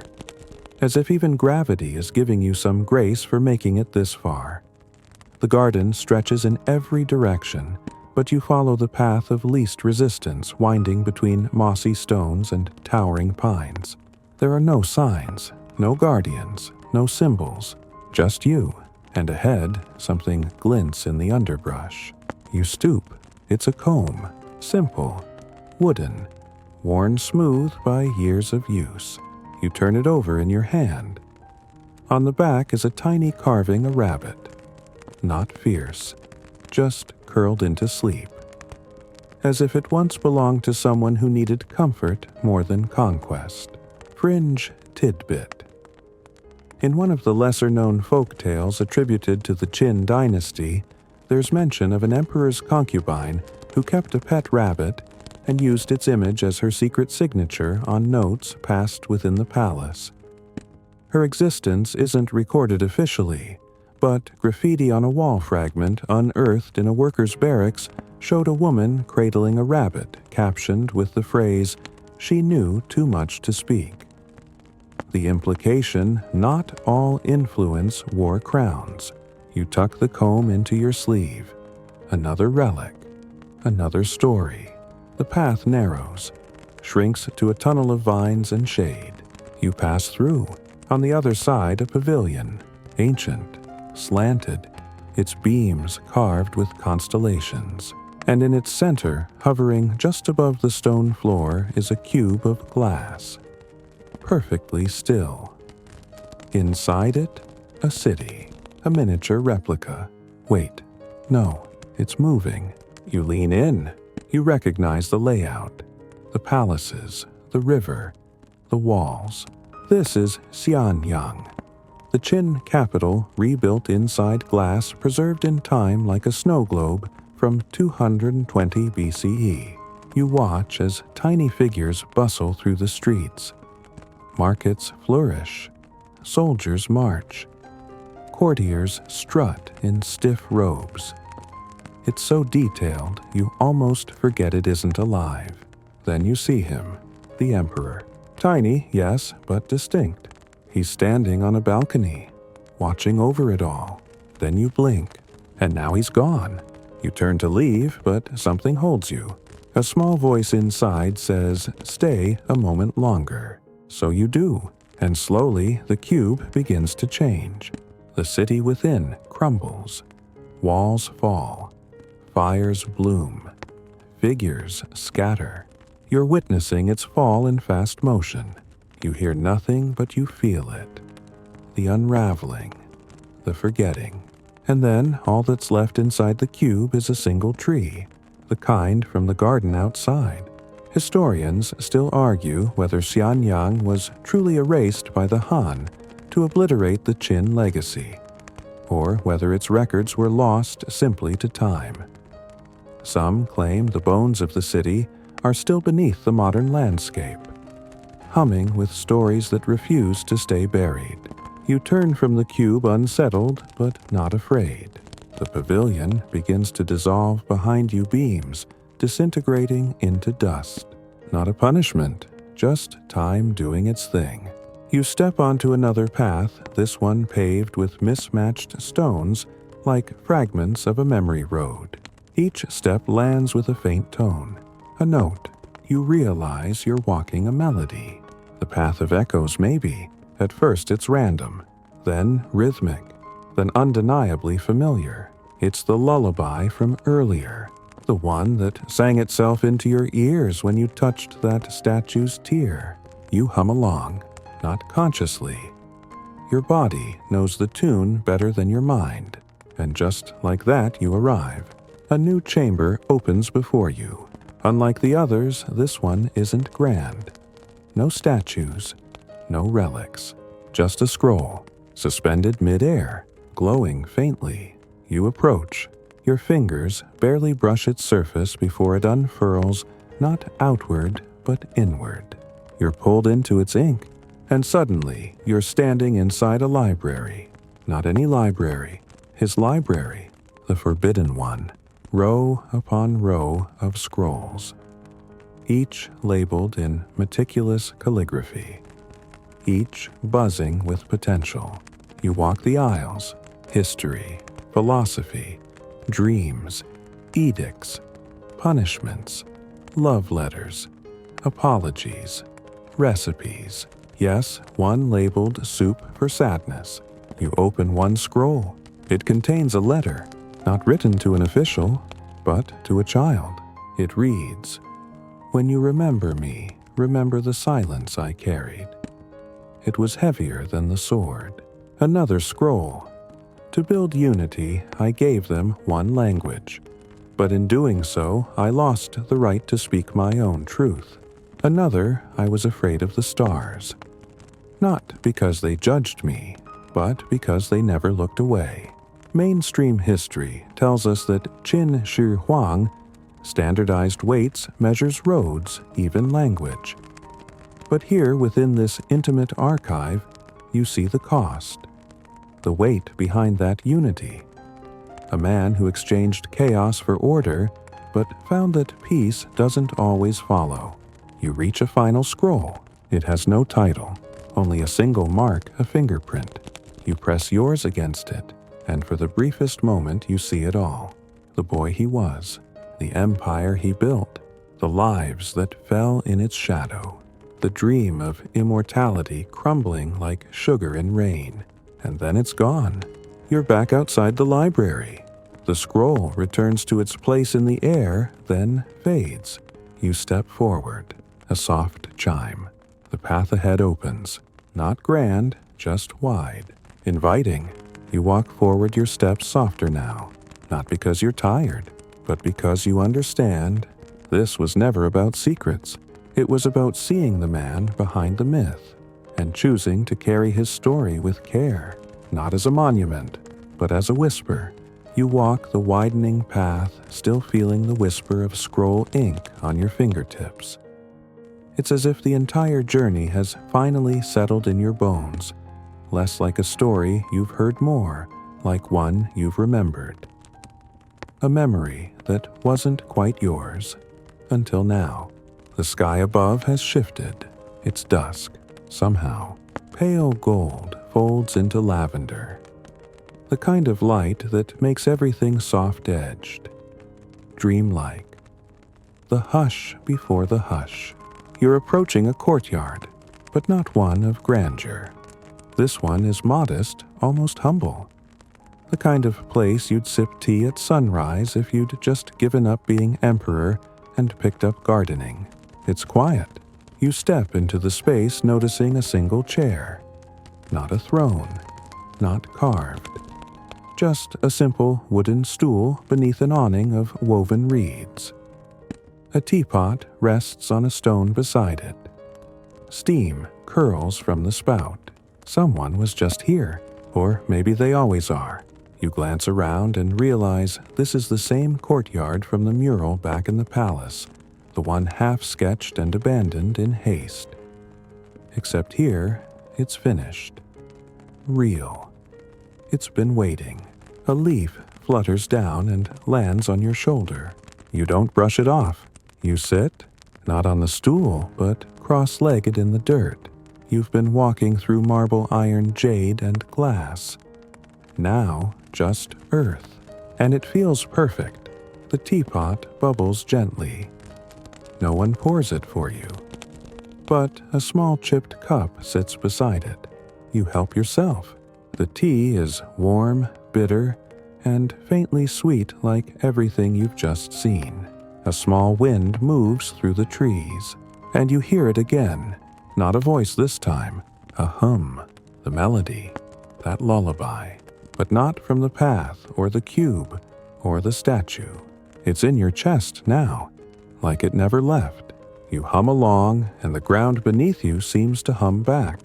as if even gravity is giving you some grace for making it this far. The garden stretches in every direction, but you follow the path of least resistance winding between mossy stones and towering pines. There are no signs, no guardians, no symbols, just you, and ahead something glints in the underbrush. You stoop. It's a comb, simple, wooden, worn smooth by years of use. You turn it over in your hand. On the back is a tiny carving a rabbit. Not fierce, just curled into sleep, as if it once belonged to someone who needed comfort more than conquest. Fringe tidbit. In one of the lesser-known folk tales attributed to the Qin Dynasty, there's mention of an emperor's concubine who kept a pet rabbit and used its image as her secret signature on notes passed within the palace. Her existence isn't recorded officially, but graffiti on a wall fragment unearthed in a worker's barracks showed a woman cradling a rabbit, captioned with the phrase, "She knew too much to speak." The implication, not all influence wore crowns. You tuck the comb into your sleeve. Another relic, another story. The path narrows, shrinks to a tunnel of vines and shade. You pass through. On the other side, a pavilion, ancient, slanted, its beams carved with constellations. And in its center, hovering just above the stone floor, is a cube of glass, perfectly still. Inside it, a city, a miniature replica. Wait, no, it's moving. You lean in. You recognize the layout, the palaces, the river, the walls. This is Xianyang, the Qin capital rebuilt inside glass preserved in time like a snow globe from 220 BCE. You watch as tiny figures bustle through the streets. Markets flourish. Soldiers march. Courtiers strut in stiff robes. It's so detailed, you almost forget it isn't alive. Then you see him, the emperor. Tiny, yes, but distinct. He's standing on a balcony, watching over it all. Then you blink, and now he's gone. You turn to leave, but something holds you. A small voice inside says, "Stay a moment longer." So you do, and slowly the cube begins to change. The city within crumbles. Walls fall. Fires bloom. Figures scatter. You're witnessing its fall in fast motion. You hear nothing, but you feel it. The unraveling. The forgetting. And then all that's left inside the cube is a single tree, the kind from the garden outside. Historians still argue whether Xianyang was truly erased by the Han to obliterate the Qin legacy, or whether its records were lost simply to time. Some claim the bones of the city are still beneath the modern landscape, humming with stories that refuse to stay buried. You turn from the cube unsettled, but not afraid. The pavilion begins to dissolve behind you beams, disintegrating into dust. Not a punishment, just time doing its thing. You step onto another path, this one paved with mismatched stones, like fragments of a memory road. Each step lands with a faint tone, a note. You realize you're walking a melody. The path of echoes, maybe. At first it's random, then rhythmic, then undeniably familiar. It's the lullaby from earlier, the one that sang itself into your ears when you touched that statue's tear. You hum along, not consciously. Your body knows the tune better than your mind, and just like that you arrive. A new chamber opens before you, Unlike the others, this one isn't grand. No statues, no relics, just a scroll, suspended mid-air, glowing faintly. You approach. Your fingers barely brush its surface before it unfurls, not outward, but inward. You're pulled into its ink, and suddenly you're standing inside a library. Not any library, his library, the forbidden one. Row upon row of scrolls, each labeled in meticulous calligraphy, each buzzing with potential. You walk the aisles, history, philosophy, dreams, edicts, punishments, love letters, apologies, recipes. Yes, one labeled soup for sadness. You open one scroll. It contains a letter, not written to an official, but to a child. It reads, "When you remember me, remember the silence I carried." It was heavier than the sword. Another scroll. To build unity, I gave them one language. But in doing so, I lost the right to speak my own truth. Another, I was afraid of the stars. Not because they judged me, but because they never looked away. Mainstream history tells us that Qin Shi Huang, standardized weights, measures roads, even language. But here within this intimate archive, you see the cost, the weight behind that unity. A man who exchanged chaos for order, but found that peace doesn't always follow. You reach a final scroll. It has no title, only a single mark, a fingerprint. You press yours against it, and for the briefest moment you see it all. The boy he was, the empire he built, the lives that fell in its shadow, the dream of immortality crumbling like sugar in rain. And then it's gone. You're back outside the library. The scroll returns to its place in the air, then fades. You step forward, a soft chime. The path ahead opens, not grand, just wide, inviting. You walk forward your steps softer now, not because you're tired, but because you understand this was never about secrets. It was about seeing the man behind the myth and choosing to carry his story with care, not as a monument, but as a whisper. You walk the widening path, still feeling the whisper of scroll ink on your fingertips. It's as if the entire journey has finally settled in your bones, less like a story you've heard, more like one you've remembered. A memory that wasn't quite yours until now. The sky above has shifted. It's dusk, somehow. Pale gold folds into lavender. The kind of light that makes everything soft-edged, dreamlike. The hush before the hush. You're approaching a courtyard, but not one of grandeur. This one is modest, almost humble. The kind of place you'd sip tea at sunrise if you'd just given up being emperor and picked up gardening. It's quiet. You step into the space noticing a single chair. Not a throne, not carved. Just a simple wooden stool beneath an awning of woven reeds. A teapot rests on a stone beside it. Steam curls from the spout. Someone was just here, or maybe they always are. You glance around and realize this is the same courtyard from the mural back in the palace, the one half-sketched and abandoned in haste. Except here, it's finished. Real. It's been waiting. A leaf flutters down and lands on your shoulder. You don't brush it off. You sit, not on the stool, but cross-legged in the dirt. You've been walking through marble, iron, jade, and glass. Now, just earth. And it feels perfect. The teapot bubbles gently. No one pours it for you. But a small chipped cup sits beside it. You help yourself. The tea is warm, bitter, and faintly sweet like everything you've just seen. A small wind moves through the trees, and you hear it again. Not a voice this time, a hum, the melody, that lullaby. But not from the path or the cube or the statue. It's in your chest now, like it never left. You hum along, and the ground beneath you seems to hum back.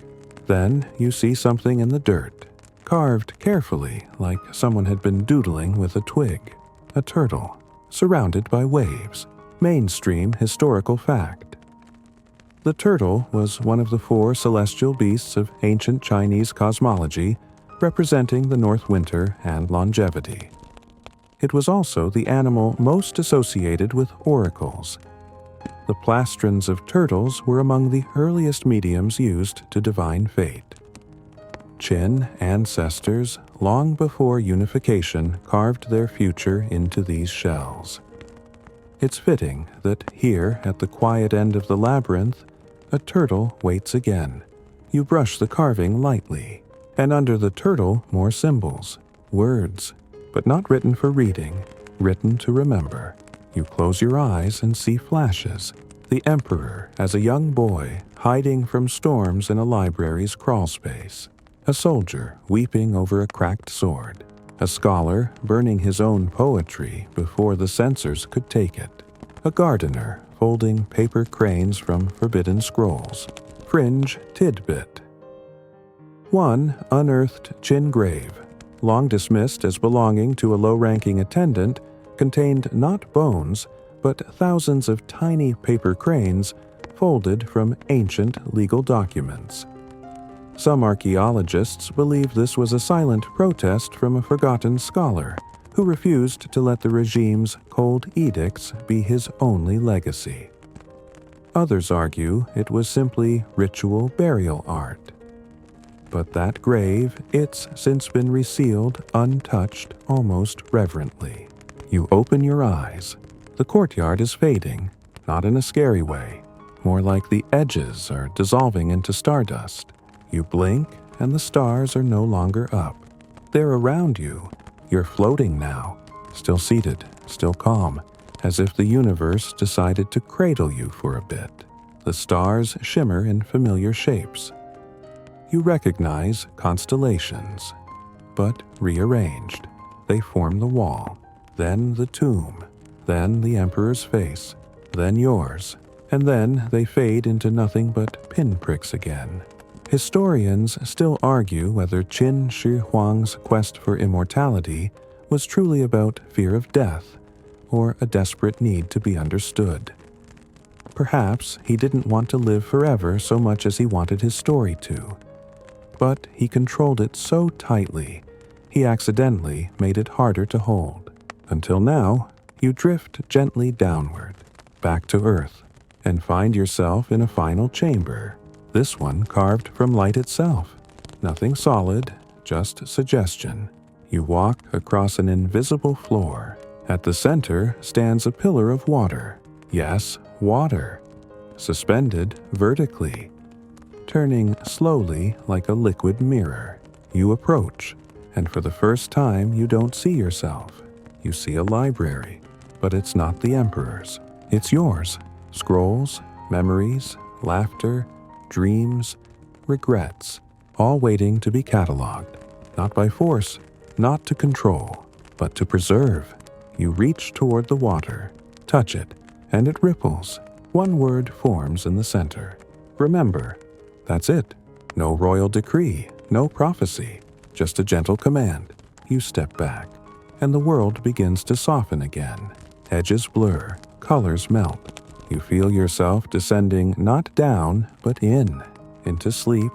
Then you see something in the dirt, carved carefully like someone had been doodling with a twig. A turtle, surrounded by waves. Mainstream historical fact. The turtle was one of the 4 celestial beasts of ancient Chinese cosmology, representing the North Winter and longevity. It was also the animal most associated with oracles. The plastrons of turtles were among the earliest mediums used to divine fate. Qin ancestors, long before unification, carved their future into these shells. It's fitting that here, at the quiet end of the labyrinth, a turtle waits again. You brush the carving lightly, and under the turtle more symbols, words, but not written for reading, written to remember. You close your eyes and see flashes. The emperor, as a young boy, hiding from storms in a library's crawlspace. A soldier weeping over a cracked sword. A scholar burning his own poetry before the censors could take it. A gardener folding paper cranes from forbidden scrolls. Fringe tidbit. One unearthed Qin grave, long dismissed as belonging to a low-ranking attendant, contained not bones, but thousands of tiny paper cranes folded from ancient legal documents. Some archaeologists believe this was a silent protest from a forgotten scholar who refused to let the regime's cold edicts be his only legacy. Others argue it was simply ritual burial art. But that grave, it's since been resealed untouched, almost reverently. You open your eyes. The courtyard is fading, not in a scary way, more like the edges are dissolving into stardust. You blink, and the stars are no longer up. They're around you. You're floating now, still seated, still calm, as if the universe decided to cradle you for a bit. The stars shimmer in familiar shapes. You recognize constellations, but rearranged. They form the wall, then the tomb, then the emperor's face, then yours, and then they fade into nothing but pinpricks again. Historians still argue whether Qin Shi Huang's quest for immortality was truly about fear of death or a desperate need to be understood. Perhaps he didn't want to live forever so much as he wanted his story to, but he controlled it so tightly he accidentally made it harder to hold. Until now, you drift gently downward, back to Earth, and find yourself in a final chamber. This one carved from light itself. Nothing solid, just suggestion. You walk across an invisible floor. At the center stands a pillar of water. Yes, water. Suspended vertically. Turning slowly like a liquid mirror. You approach, and for the first time you don't see yourself. You see a library, but it's not the emperor's. It's yours. Scrolls, memories, laughter, dreams, regrets, all waiting to be cataloged, not by force, not to control, but to preserve. You reach toward the water, touch it, and it ripples. One word forms in the center. Remember. That's it. No royal decree, no prophecy, just a gentle command. You step back, and the world begins to soften again. Edges blur, colors melt. You feel yourself descending not down, but into sleep,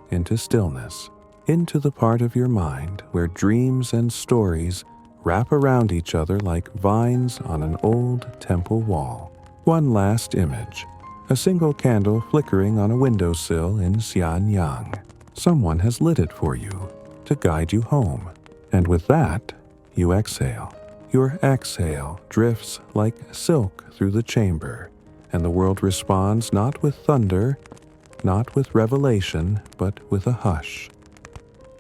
into stillness, into the part of your mind where dreams and stories wrap around each other like vines on an old temple wall. One last image, a single candle flickering on a windowsill in Xianyang. Someone has lit it for you to guide you home, and with that, you exhale. Your exhale drifts like silk through the chamber, and the world responds not with thunder, not with revelation, but with a hush.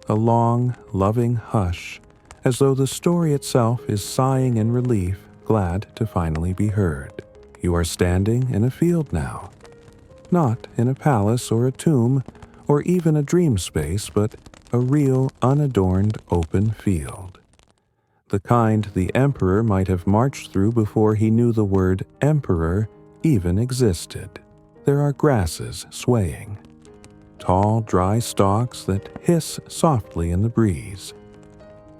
A long, loving hush, as though the story itself is sighing in relief, glad to finally be heard. You are standing in a field now. Not in a palace or a tomb, or even a dream space, but a real, unadorned open field. the kind the emperor might have marched through before he knew the word emperor even existed. There are grasses swaying, tall, dry stalks that hiss softly in the breeze.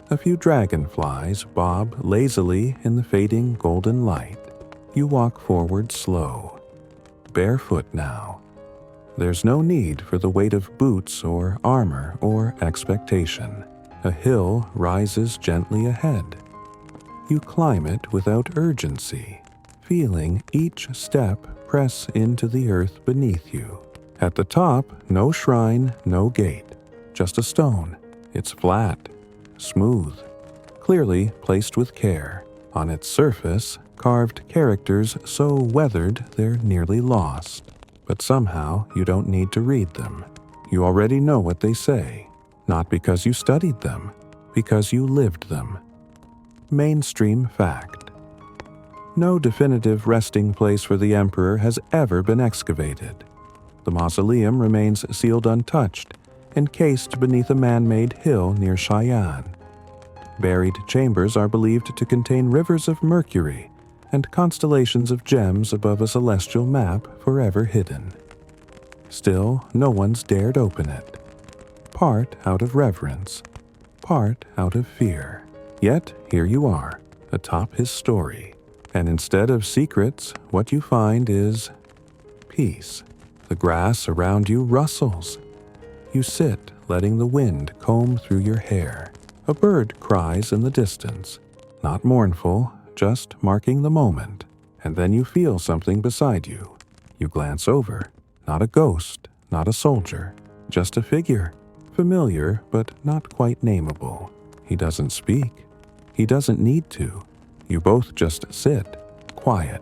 A few dragonflies bob lazily in the fading golden light. You walk forward slow, barefoot now. There's no need for the weight of boots or armor or expectation. A hill rises gently ahead. You climb it without urgency, feeling each step press into the earth beneath you. At the top, no shrine, no gate, just a stone. It's flat, smooth, clearly placed with care. On its surface, carved characters so weathered they're nearly lost. But somehow you don't need to read them. You already know what they say, not because you studied them, because you lived them. Mainstream fact. No definitive resting place for the emperor has ever been excavated. The mausoleum remains sealed untouched, encased beneath a man-made hill near Xi'an. Buried chambers are believed to contain rivers of mercury and constellations of gems above a celestial map forever hidden. Still, no one's dared open it, part out of reverence, part out of fear. Yet here you are, atop his story, and instead of secrets, what you find is peace. The grass around you rustles. You sit, letting the wind comb through your hair. A bird cries in the distance, not mournful, just marking the moment, and then you feel something beside you. You glance over, not a ghost, not a soldier, just a figure, familiar but not quite nameable. He doesn't speak. He doesn't need to. You both just sit, quiet,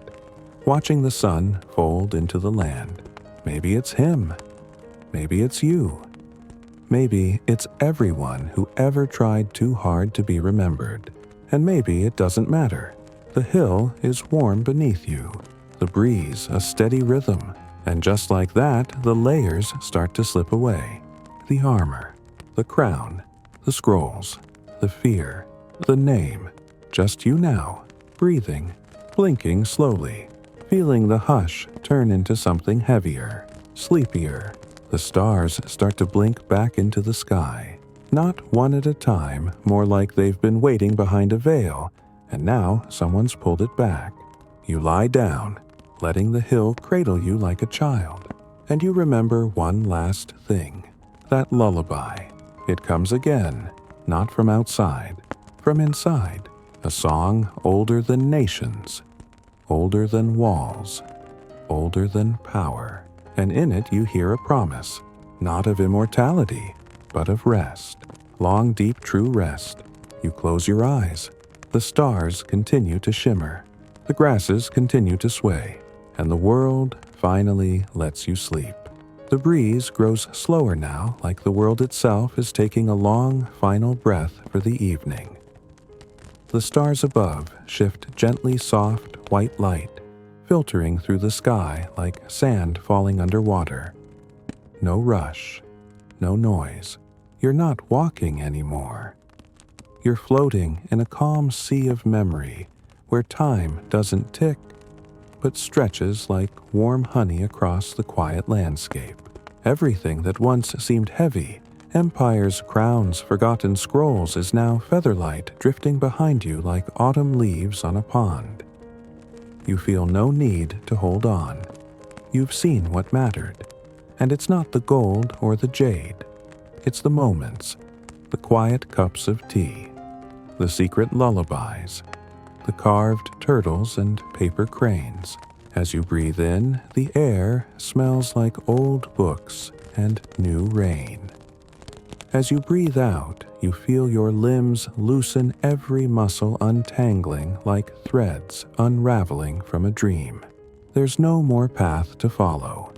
watching the sun fold into the land. Maybe it's him. Maybe it's you. Maybe it's everyone who ever tried too hard to be remembered. And maybe it doesn't matter. The hill is warm beneath you, the breeze a steady rhythm, and just like that, the layers start to slip away. The armor, the crown, the scrolls, the fear, the name. Just you now, breathing, blinking slowly, feeling the hush turn into something heavier, sleepier. The stars start to blink back into the sky, not one at a time, more like they've been waiting behind a veil, and now someone's pulled it back. You lie down, letting the hill cradle you like a child, and you remember one last thing, that lullaby. It comes again, not from outside, from inside, a song older than nations, older than walls, older than power. And in it you hear a promise, not of immortality, but of rest. Long, deep, true rest. You close your eyes. The stars continue to shimmer. The grasses continue to sway. And the world finally lets you sleep. The breeze grows slower now, like the world itself is taking a long, final breath for the evening. The stars above shift gently soft, white light, filtering through the sky like sand falling underwater. No rush, no noise. You're not walking anymore. You're floating in a calm sea of memory where time doesn't tick, but stretches like warm honey across the quiet landscape. Everything that once seemed heavy, empires, crowns, forgotten scrolls, is now featherlight drifting behind you like autumn leaves on a pond. You feel no need to hold on. You've seen what mattered. And it's not the gold or the jade. It's the moments, the quiet cups of tea, the secret lullabies, the carved turtles and paper cranes. As you breathe in, the air smells like old books and new rain. As you breathe out, you feel your limbs loosen, every muscle untangling like threads unraveling from a dream. There's no more path to follow,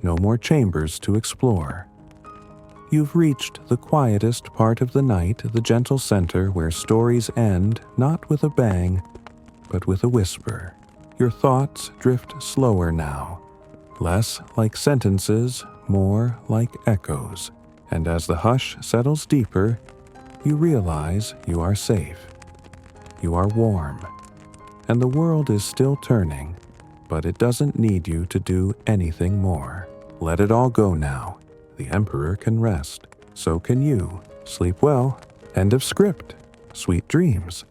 no more chambers to explore. You've reached the quietest part of the night, the gentle center where stories end not with a bang, but with a whisper. Your thoughts drift slower now, less like sentences, more like echoes. And as the hush settles deeper, you realize you are safe. you are warm. And the world is still turning, but it doesn't need you to do anything more. Let it all go now. The Emperor can rest. So can you. Sleep well. End of script. Sweet dreams.